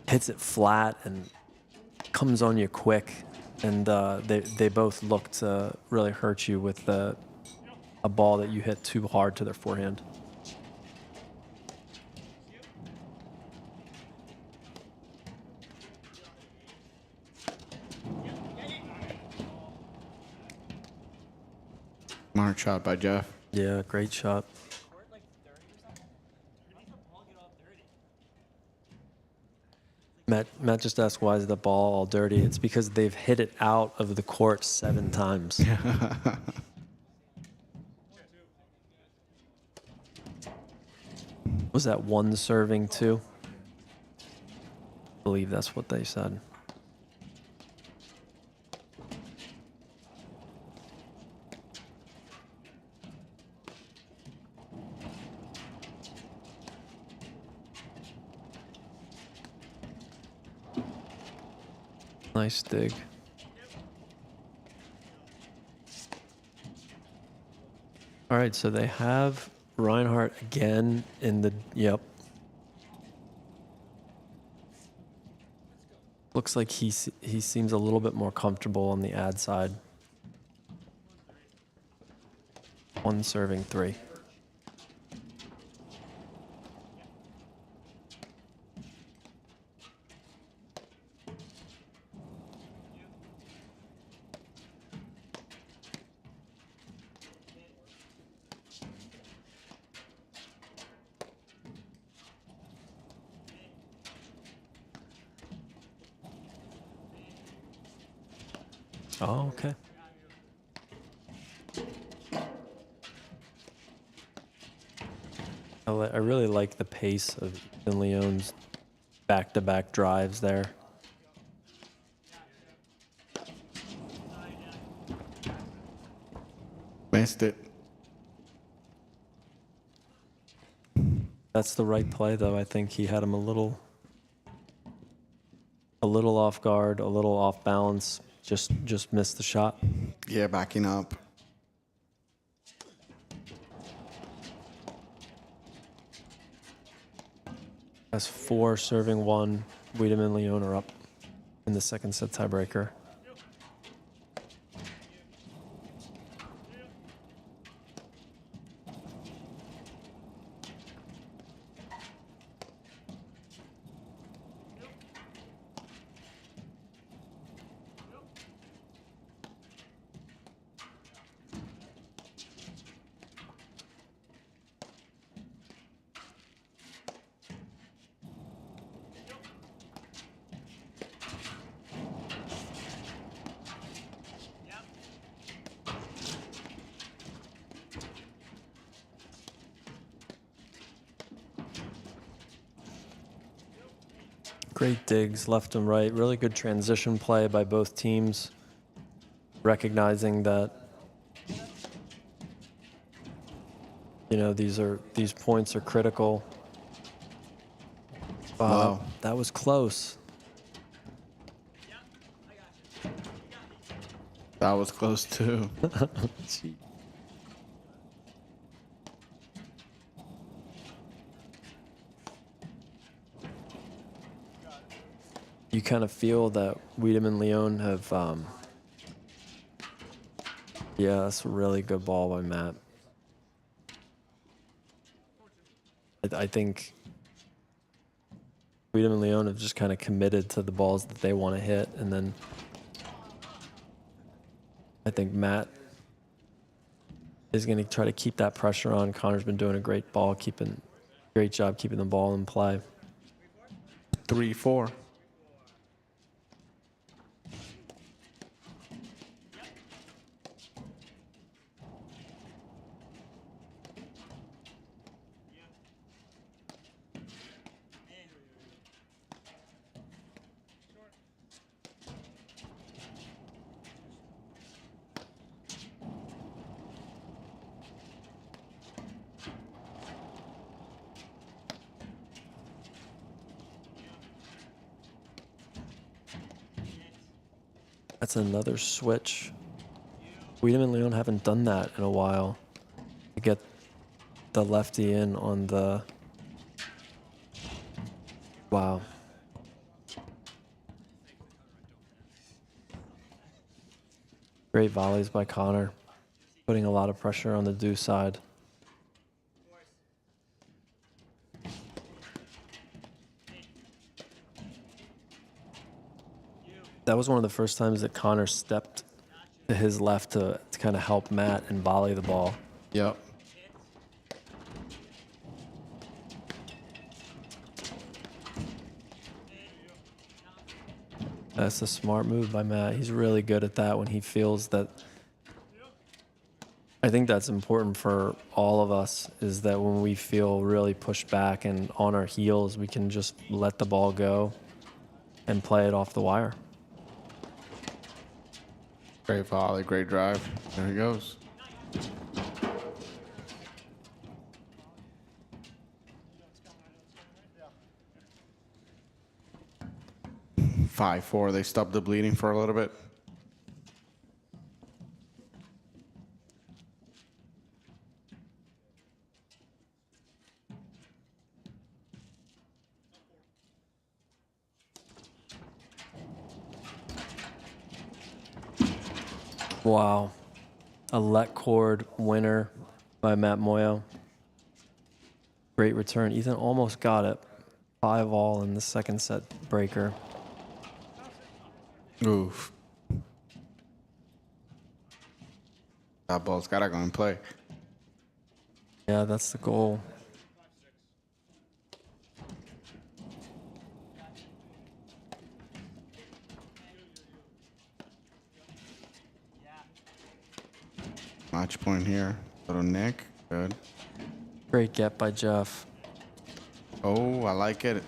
hits it flat and comes on you quick. And they both look to really hurt you with the a ball that you hit too hard to their forehand. Smart shot by Jeff. Yeah, great shot. Matt just asked, why is the ball all dirty? It's because they've hit it out of the court 7 times. Was that 1 serving 2? I believe that's what they said. Nice dig. All right, so they have Reinhardt again in the, yep. Looks like he seems a little bit more comfortable on the ad side. 1 serving 3. Oh, okay. I really like the pace of Ethan Leon's back-to-back drives there. Missed it. That's the right play, though. I think he had him a little off guard, a little off balance. Just missed the shot. Yeah, backing up. That's 4 serving 1. Wiedemann and Leon are up in the second set tiebreaker. Great digs left and right. Really good transition play by both teams. Recognizing that, you know, these points are critical. Wow. That was close. That was close too. You kind of feel that Wiedemann and Leon have, yeah, that's a really good ball by Matt. I think Wiedemann and Leon have just kind of committed to the balls that they want to hit, and then I think Matt is going to try to keep that pressure on. Connor's been doing a great job keeping the ball in play. 3-4. That's another switch. Wiedemann and Leon haven't done that in a while. To get the lefty in on the... Wow. Great volleys by Connor. putting a lot of pressure on the Do side. That was one of the first times that Connor stepped to his left to kind of help Matt and volley the ball. Yep. That's a smart move by Matt. He's really good at that when he feels that. I think that's important for all of us, is that when we feel really pushed back and on our heels, we can just let the ball go and play it off the wire. Great volley, great drive. There he goes. Five, 4. They stopped the bleeding for a little bit. Wow. A let cord winner by Matt Moyo. Great return. Ethan almost got it. 5-all in the second set breaker. Oof. That ball's got to go and play. Yeah, that's the goal. Match point here. Little Nick. Good. Great get by Jeff. Oh, I like it.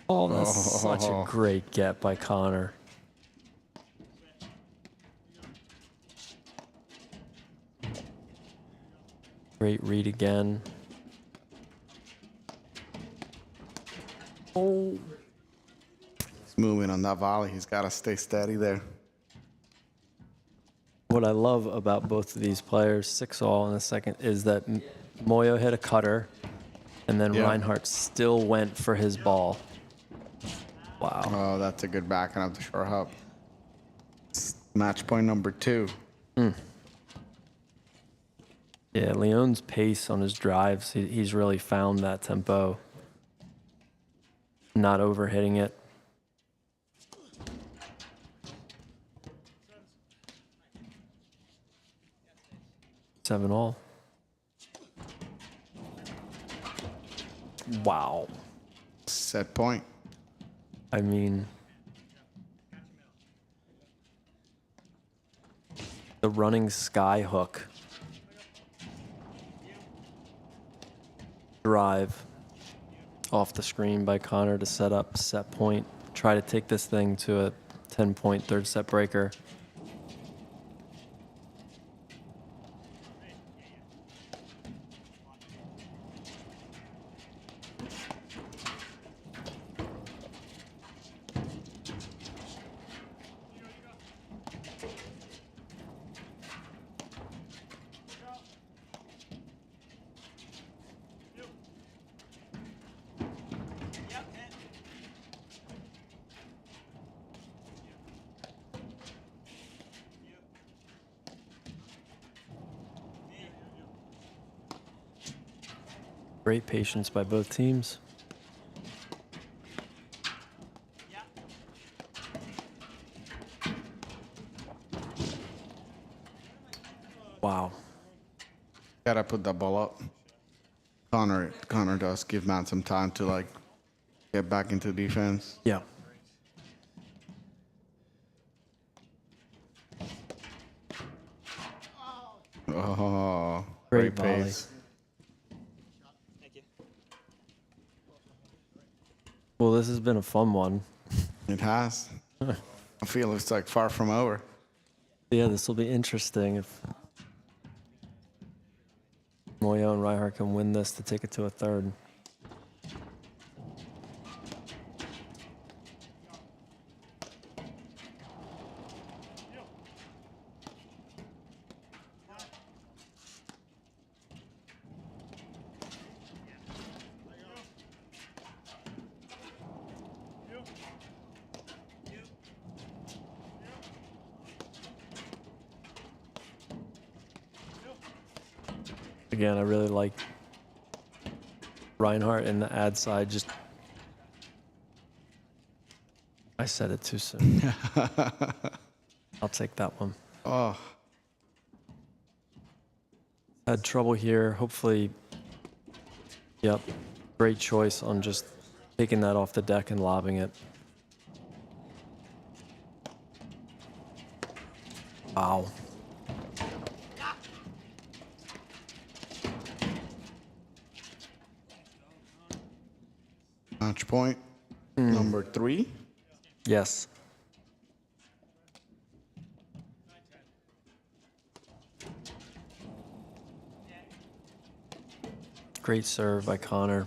Oh, that's such a great get by Connor. Great read again. Oh. He's moving on that volley. He's got to stay steady there. What I love about both of these players, 6-all in the second, is that Moyo hit a cutter, and then Reinhardt still went for his ball. Wow. Oh, that's a good backhand of the short hop. Match point number 2. Yeah, Leon's pace on his drives, he's really found that tempo. Not overhitting it. Seven all. Wow. Set point. I mean, the running sky hook drive off the screen by Connor to set up set point. Try to take this thing to a 10-point third set breaker. Great patience by both teams. Wow. Gotta put that ball up. Connor does give Matt some time to like get back into defense. Yeah. Oh, Great great volley. pace. Well, this has been a fun one. It has. I feel it's like far from over. Yeah, this will be interesting if Moyo and Reinhardt can win this to take it to a third. Again, I really like Reinhardt in the ad side. Just I said it too soon. I'll take that one. Oh, Had trouble here. Hopefully, yep. Great choice on just taking that off the deck and lobbing it. Wow. match point number 3. Yes. Great serve by Connor.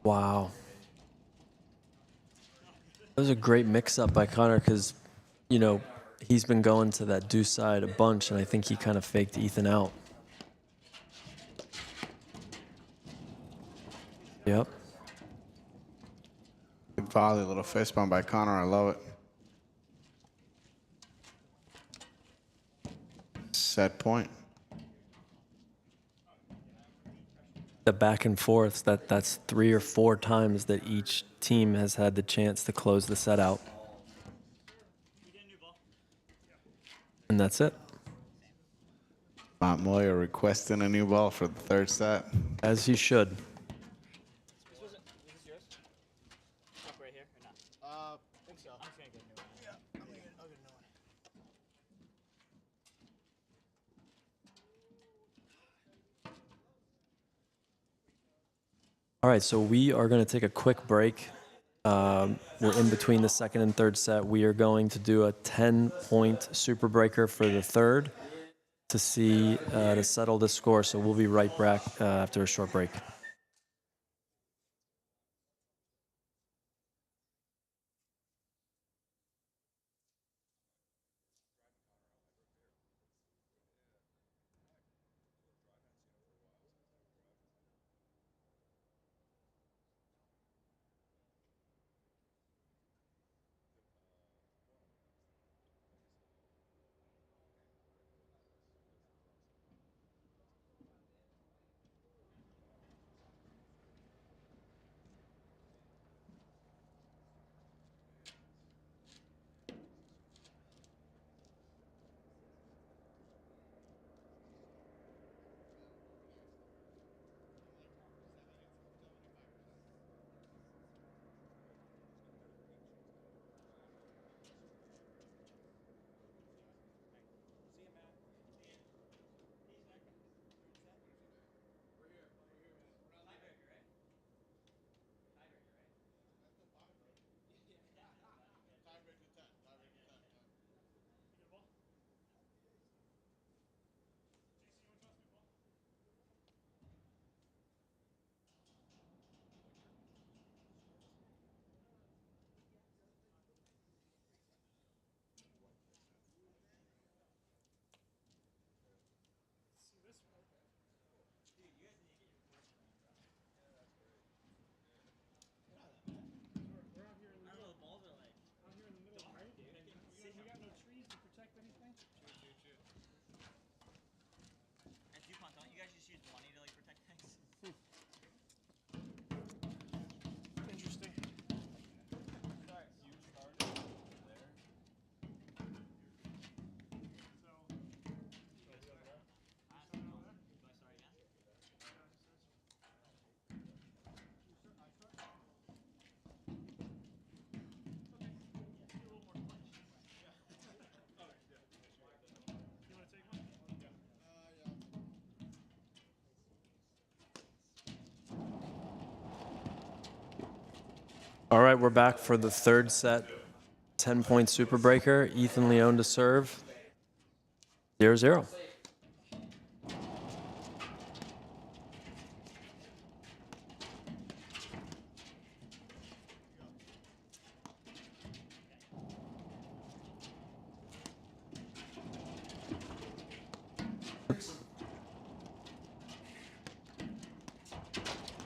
Wow. That was a great mix-up by Connor because, you know, he's been going to that deuce side a bunch, and I think he kind of faked Ethan out. Yep. Good volley, little fist bump by Connor. I love it. Set point. The back and forths, that's 3 or 4 times that each team has had the chance to close the set out. And that's it. Matt Moyer requesting a new ball for the 3rd set. As he should. Is this yours? Up right here or not? I think so. I'm just gonna get a new one. Yeah, I'll get a new one. All right, so we are going to take a quick break. We're in between the 2nd and 3rd set. We are going to do a 10-point super breaker for the 3rd to see to settle the score. So we'll be right back after a short break. At Dupont, don't you guys just use money to like protect things? Interesting. All right, we're back for the 3rd set. 10-point super breaker. Ethan Leone to serve. 0-0.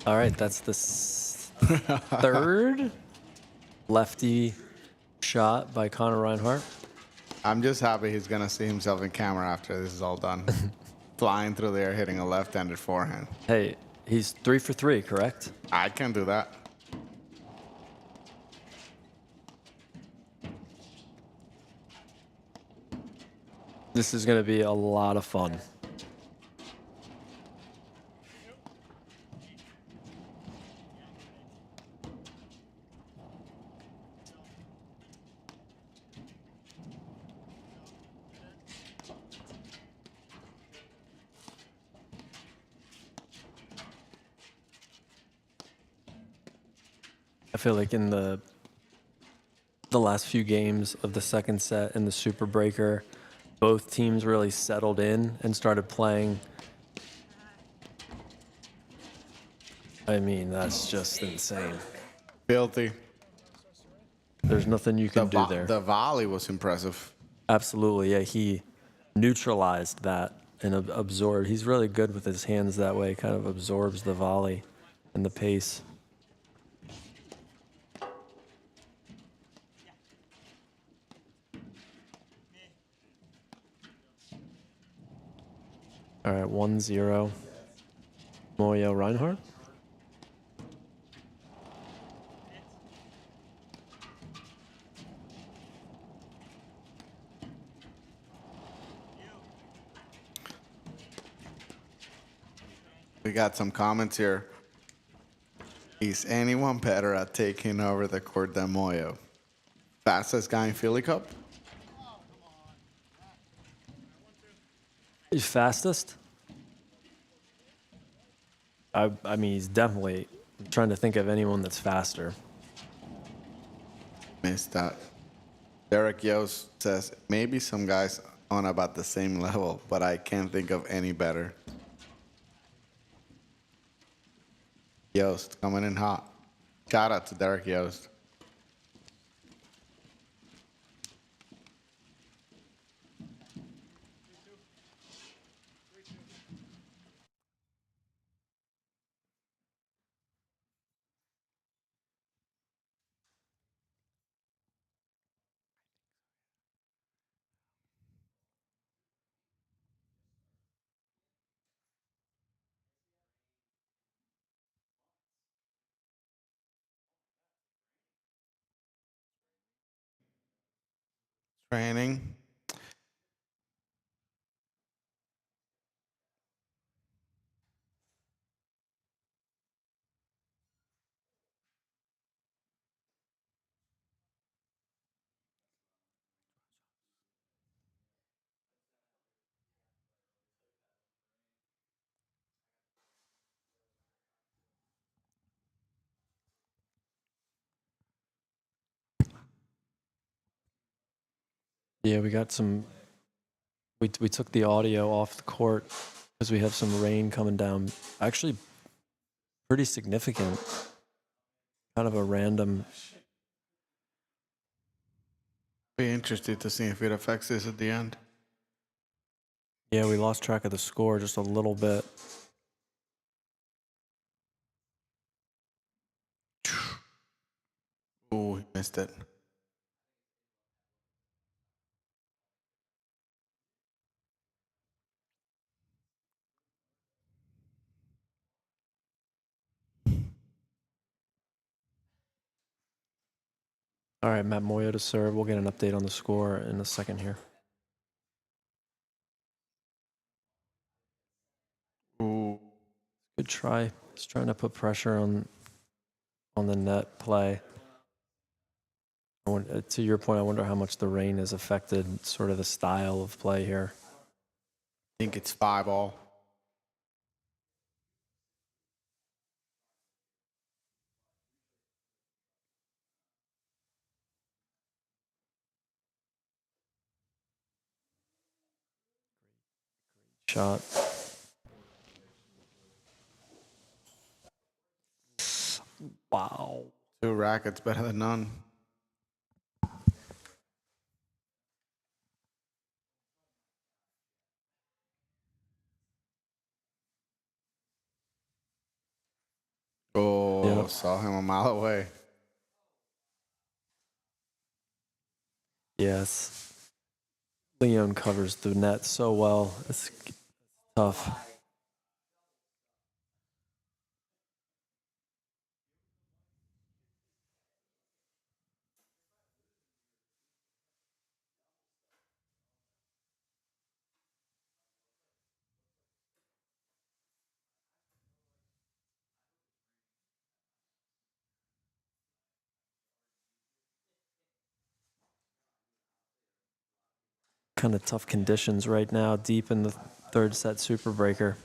All right, that's the third lefty shot by Connor Reinhardt. I'm just happy he's gonna see himself in camera after this is all done. Flying through the air, hitting a left-handed forehand. Hey, he's 3 for 3, correct? I can do that. This is going to be a lot of fun. I feel like in the last few games of the second set and the Super Breaker, both teams really settled in and started playing. I mean, that's just insane. Filthy. There's nothing you can do there. The volley was impressive. Absolutely, yeah. He neutralized that and absorbed. He's really good with his hands that way. Kind of absorbs the volley and the pace. All right, 1-0. Moyo Reinhardt. We got some comments here. Is anyone better at taking over the court than Moyo? Fastest guy in Philly Cup? He's fastest. I mean, he's definitely. I'm trying to think of anyone that's faster. Missed that. Derek Yost says, maybe some guys on about the same level, but I can't think of any better. Yost coming in hot. Shout out to Derek Yost. Training. Yeah, we got some. We took the audio off the court because we have some rain coming down. Actually, pretty significant. Kind of a random. Be interested to see if it affects this at the end. Yeah, we lost track of the score just a little bit. Ooh, he missed it. All right, Matt Moyo to serve. We'll get an update on the score in a second here. Ooh. Good try. He's trying to put pressure on the net play. To your point, I wonder how much the rain has affected sort of the style of play here. I think it's 5-all. Shot. Wow. 2 rackets better than none. Oh, saw him a mile away. Yes. Leon covers the net so well. It's tough. Kind of tough conditions right now, deep in the third set super breaker.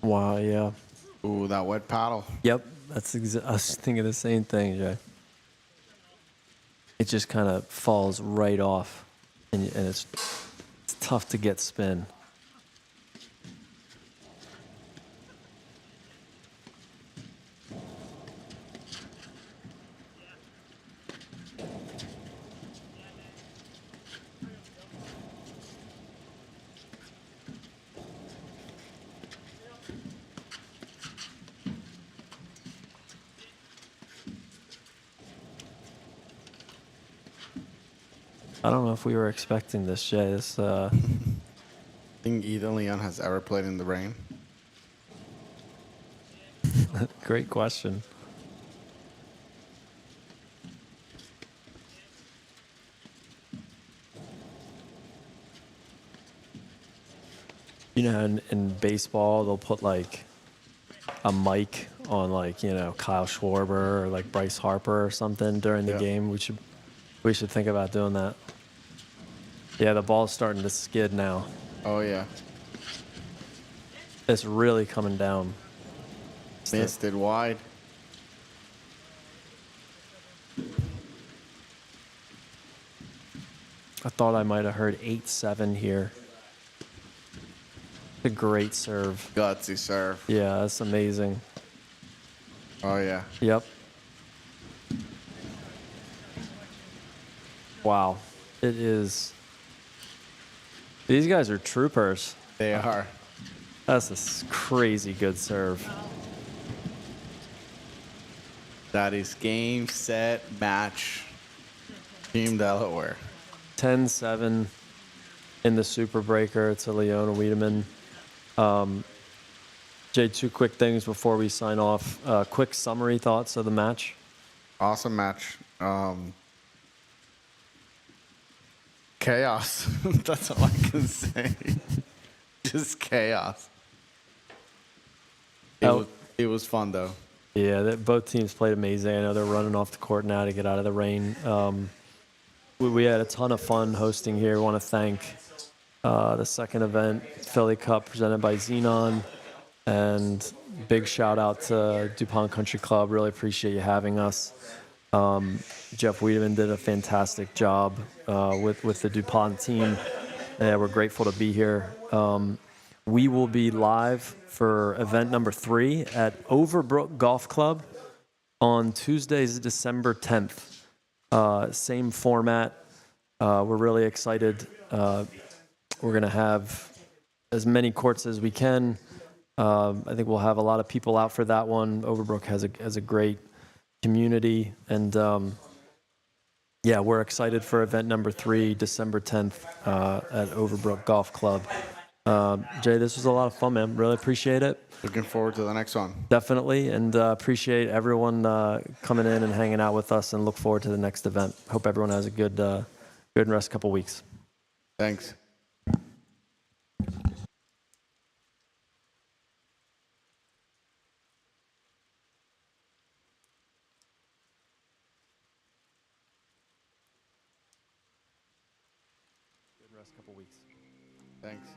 Wow, yeah. Ooh, that wet paddle. Yep, I was thinking the same thing, Jay. It just kind of falls right off, and it's tough to get spin. I don't know if we were expecting this, Jay. This, I think either Leon has ever played in the rain. great question. You know, in baseball, they'll put like a mic on, like, you know, Kyle Schwarber or like Bryce Harper or something during the Yeah. game. We should think about doing that. Yeah, the ball's starting to skid now. Oh, yeah. It's really coming down. Missed it wide. I thought I might have heard 8-7 here. A great serve. Gutsy serve. Yeah, that's amazing. Oh, yeah. Yep. Wow. It is. These guys are troopers. They are. That's a crazy good serve. That is game, set, match. Team Delaware. 10-7 in the super breaker to Leona Wiedemann. Jay, two quick things before we sign off. Quick summary thoughts of the match. Awesome match. Chaos. That's all I can say. Just chaos. It was fun, though. Yeah, both teams played amazing. I know they're running off the court now to get out of the rain. We had a ton of fun hosting here. We want to thank the second event, Philly Cup, presented by Xenon. And big shout out to Dupont Country Club. Really appreciate you having us. Jeff Wiedemann did a fantastic job with the Dupont team. We're grateful to be here. We will be live for event number 3 at Overbrook Golf Club on Tuesdays, December 10th. Same format. We're really excited. We're going to have as many courts as we can. I think we'll have a lot of people out for that one. Overbrook has a great community, and yeah, we're excited for event number 3, December 10th at Overbrook Golf Club. Jay, this was a lot of fun, man. Really appreciate it. Looking forward to the next one. Definitely, and appreciate everyone coming in and hanging out with us, and look forward to the next event. Hope everyone has a good rest couple weeks. Thanks. Good rest couple weeks. Thanks.